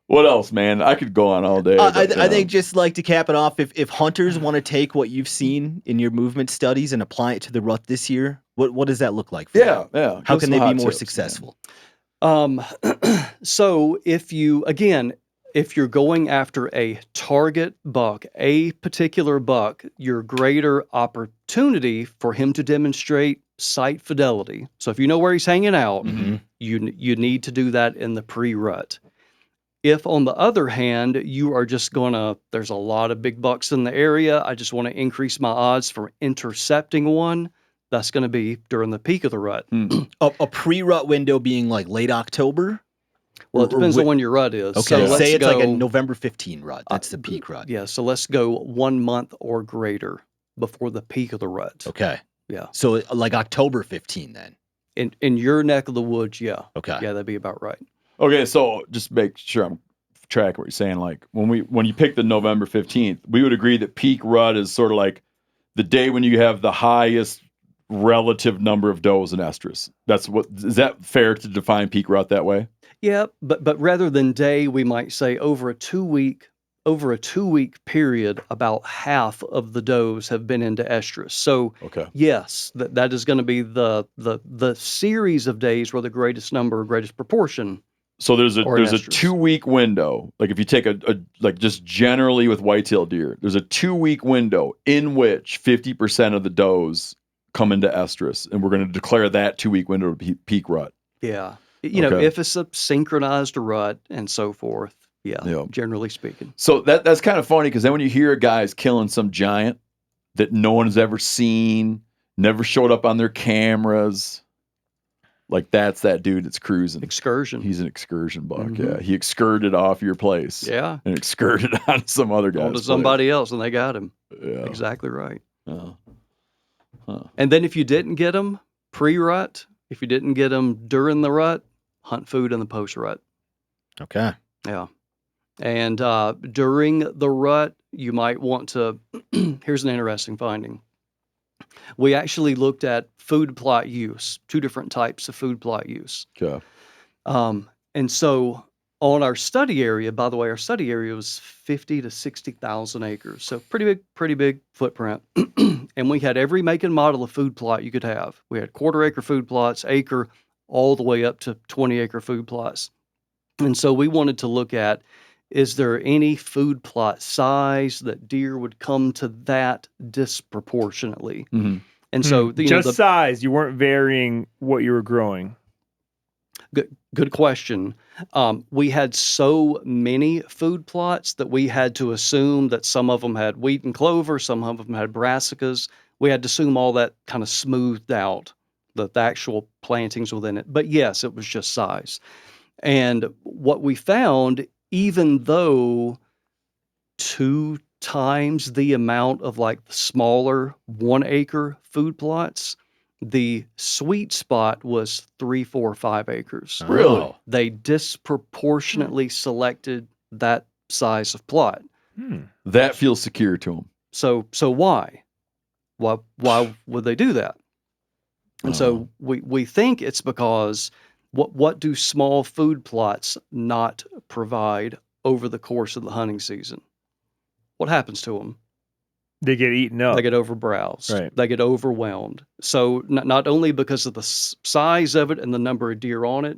What else, man? I could go on all day. I think just like to cap it off, if hunters want to take what you've seen in your movement studies and apply it to the rut this year, what does that look like for them? Yeah. How can they be more successful? So if you're going after a target buck, a particular buck, your greater opportunity for him to demonstrate sight fidelity. So if you know where he's hanging out, you need to do that in the pre-rut. If, on the other hand, you are just there's a lot of big bucks in the area, I just want to increase my odds for intercepting one, that's going to be during the peak of the rut. A pre-rut window being like late October? Well, it depends on when your rut is. Okay, so say it's like a November 15 rut. That's the peak rut. Yeah, so let's go 1 month or greater before the peak of the rut. Okay. Yeah. So like October 15 then? In your neck of the woods, yeah. Okay. Yeah, that'd be about right. Okay, so just make sure I'm tracking what you're saying. Like when you pick the November 15th, we would agree that peak rut is sort of like the day when you have the highest relative number of does in estrus. Is that fair to define peak rut that way? Yeah, but rather than day, we might say over a 2-week period, about half of the does have been into estrus. So yes, that is going to be the series of days where the greatest number or greatest proportion. So there's a 2-week window. Like if you take like just generally with whitetail deer, there's a 2-week window in which 50% of the does come into estrus, and we're going to declare that 2-week window to be peak rut. Yeah. Know, if it's a synchronized rut and so forth, generally speaking. So that's kind of funny because then when you hear a guy's killing some giant that no one has ever seen, never showed up on their cameras, like that's that dude that's cruising. Excursion. He's an excursion buck, yeah. He excurted off your place. Yeah. And excurted on some other guy's to somebody else, and they got him. Yeah. Exactly right. Huh. And then if you didn't get him pre-rut, if you didn't get him during the rut, hunt food in the post-rut. Okay. Yeah. And during the rut, you might want to, here's an interesting finding. We actually looked at food plot use, 2 different types of food plot use. Okay. And so on our study area, by the way, our study area was 50 to 60,000 acres. So pretty big footprint. And we had every make and model of food plot you could have. We had 1/4 acre food plots, acre, all the way up to 20 acre food plots. And so we wanted to look at, is there any food plot size that deer would come to that disproportionately? Mm-hmm. And so size, you weren't varying what you were growing. Good question. We had so many food plots that we had to assume that some of them had wheat and clover, some of them had brassicas. We had to assume all that kind of smoothed out, the actual plantings within it. But yes, it was just size. And what we found, even though 2 times the amount of like the smaller 1 acre food plots, the sweet spot was 3, 4, 5 acres. Really? They disproportionately selected that size of plot. That feels secure to them. So why? Why would they do that? And so we think it's because what do small food plots not provide over the course of the hunting season? What happens to them? They get eaten up. They get overbrowsed. Right. They get overwhelmed. So not only because of the size of it and the number of deer on it,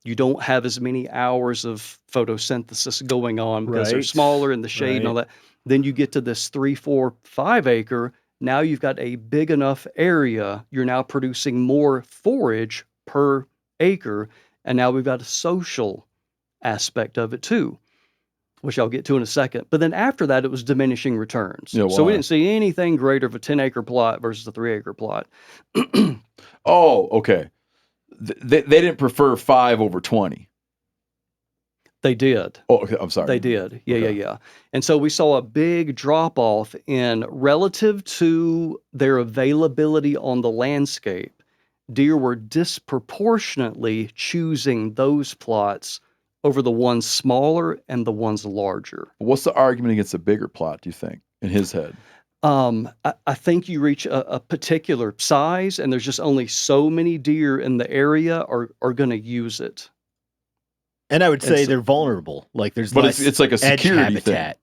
you don't have as many hours of photosynthesis going on because they're smaller in the shade and all that. Then you get to this 3, 4, 5 acre. Now you've got a big enough area. You're now producing more forage per acre. And now we've got a social aspect of it too, which I'll get to in a second. But then after that, it was diminishing returns. Yeah, so we why? didn't see anything greater of a 10 acre plot versus a 3 acre plot. Oh, okay. They didn't prefer 5 over 20. They did. Oh, okay. I'm sorry. They did. Yeah. And so we saw a big drop off in relative to their availability on the landscape. Deer were disproportionately choosing those plots over the ones smaller and the ones larger. What's the argument against a bigger plot, do you think, in his head? I think you reach a particular size, and there's just only so many deer in the area are going to use it. And I would say they're vulnerable. Like there's but less it's like a security habitat.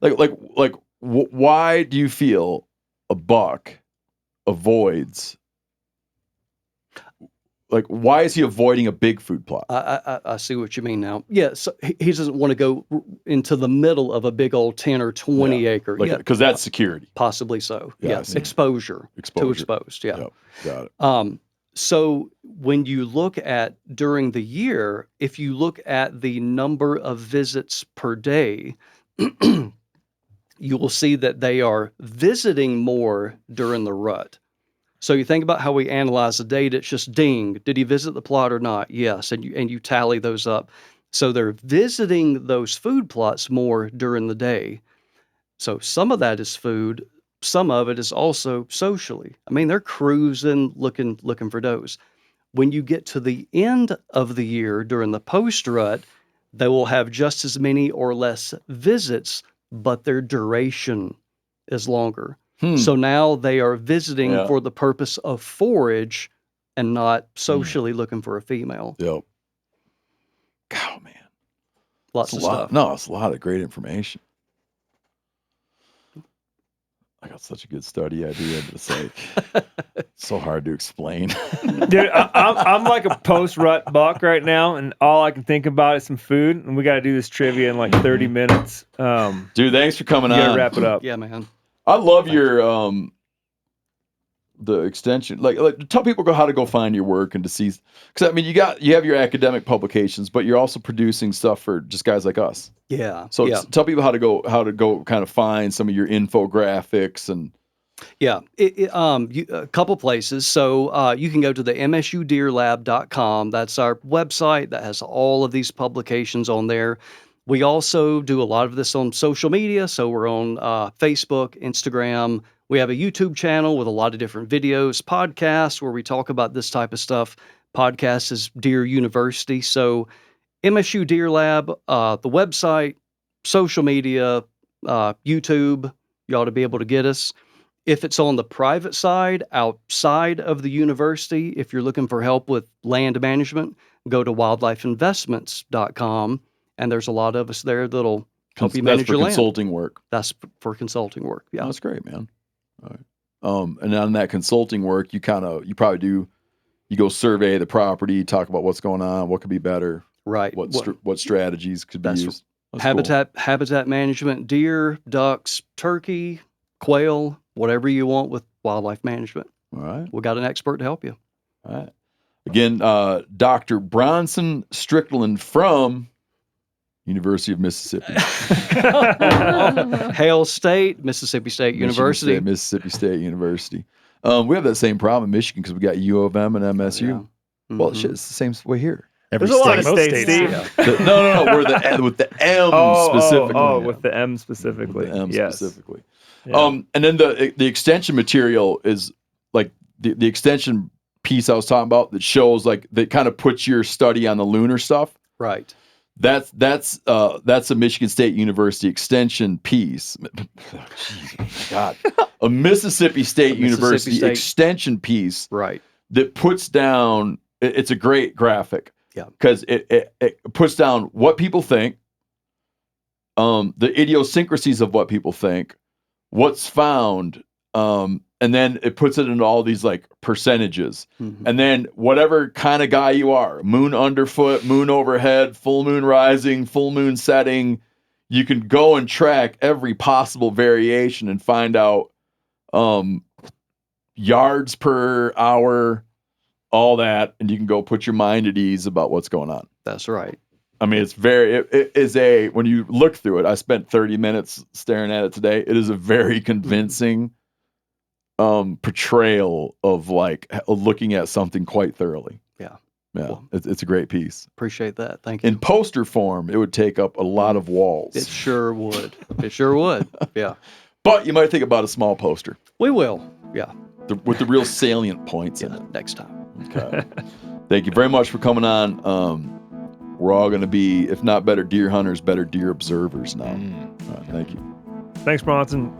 Thing. Like why do you feel a buck avoids why is he avoiding a big food plot? I see what you mean now. Yeah, so he doesn't want to go into the middle of a big old 10 or 20 acre. Because that's security. Possibly so. Yeah, Yes, exposure. Too exposed. Yeah. Yep, got it. So when you look at during the year, if you look at the number of visits per day, you will see that they are visiting more during the rut. So you think about how we analyze the data. It's just ding. Did he visit the plot or not? Yes, and you tally those up. So they're visiting those food plots more during the day. So some of that is food. Some of it is also socially. I mean, they're cruising, looking for does. When you get to the end of the year during the post rut, they will have just as many or less visits, but their duration is longer. So now they are visiting for the purpose of forage and not socially looking for a female. Yep. God, man. Lots of stuff. No, it's a lot of great information. I got such a good study idea, but it's like so hard to explain. Dude, I'm like a post-rut buck right now, and all I can think about is some food, and we got to do this trivia in like 30 minutes. Dude, thanks for coming on. Gotta wrap it up. Yeah, man. I love your the extension. Like tell people how to go find your work and to see, because I mean you have your academic publications, but you're also producing stuff for just guys like us. Yeah. So tell people how to go kind of find some of your infographics and. Yeah, a couple places. So you can go to the msudeerlab.com. That's our website that has all of these publications on there. We also do a lot of this on social media. So we're on Facebook, Instagram. We have a YouTube channel with a lot of different videos, podcasts where we talk about this type of stuff. Podcast is Deer University. So MSU Deer Lab, the website, social media, YouTube, you ought to be able to get us. If it's on the private side, outside of the university, if you're looking for help with land management, go to wildlifeinvestments.com. And there's a lot of us there that'll help you manage your land. That's for consulting work. That's for consulting work. Yeah, that's great, man. All right. And on that consulting work, you go survey the property, talk about what's going on, what could be better, right? What strategies could be used. Habitat management, deer, ducks, turkey, quail, whatever you want with wildlife management. All right, we got an expert to help you. All right. Again, Dr. Bronson Strickland from University of Mississippi. Hale State, Mississippi State University. Mississippi State University. We have that same problem in Michigan because we got U of M and MSU. Yeah. Mm-hmm. Well, shit, it's the same way here. There's a lot of states, Steve. No. We're with the M specifically. With the M specifically. With the M specifically. Yeah. And then the extension material is like the extension piece I was talking about that shows like that kind of puts your study on the lunar stuff. Right. That's a Michigan State University extension piece. God, a Mississippi State University extension piece. Right. That puts down. It's a great graphic. Yeah. Because it puts down what people think, the idiosyncrasies of what people think, what's found, and then it puts it into all these like percentages. Mm-hmm. And then whatever kind of guy you are, moon underfoot, moon overhead, full moon rising, full moon setting, you can go and track every possible variation and find out yards per hour, all that, and you can go put your mind at ease about what's going on. That's right. I mean, it is when you look through it, I spent 30 minutes staring at it today. It is a very convincing portrayal of looking at something quite thoroughly. Yeah. Well, it's a great piece. Appreciate that. Thank you. In poster form, it would take up a lot of walls. It sure would. Yeah. But you might think about a small poster. We will. Yeah. With the real salient points in it. Next time. Okay. Thank you very much for coming on. We're all going to be, if not better deer hunters, better deer observers now. All right, thank you. Thanks, Bronson.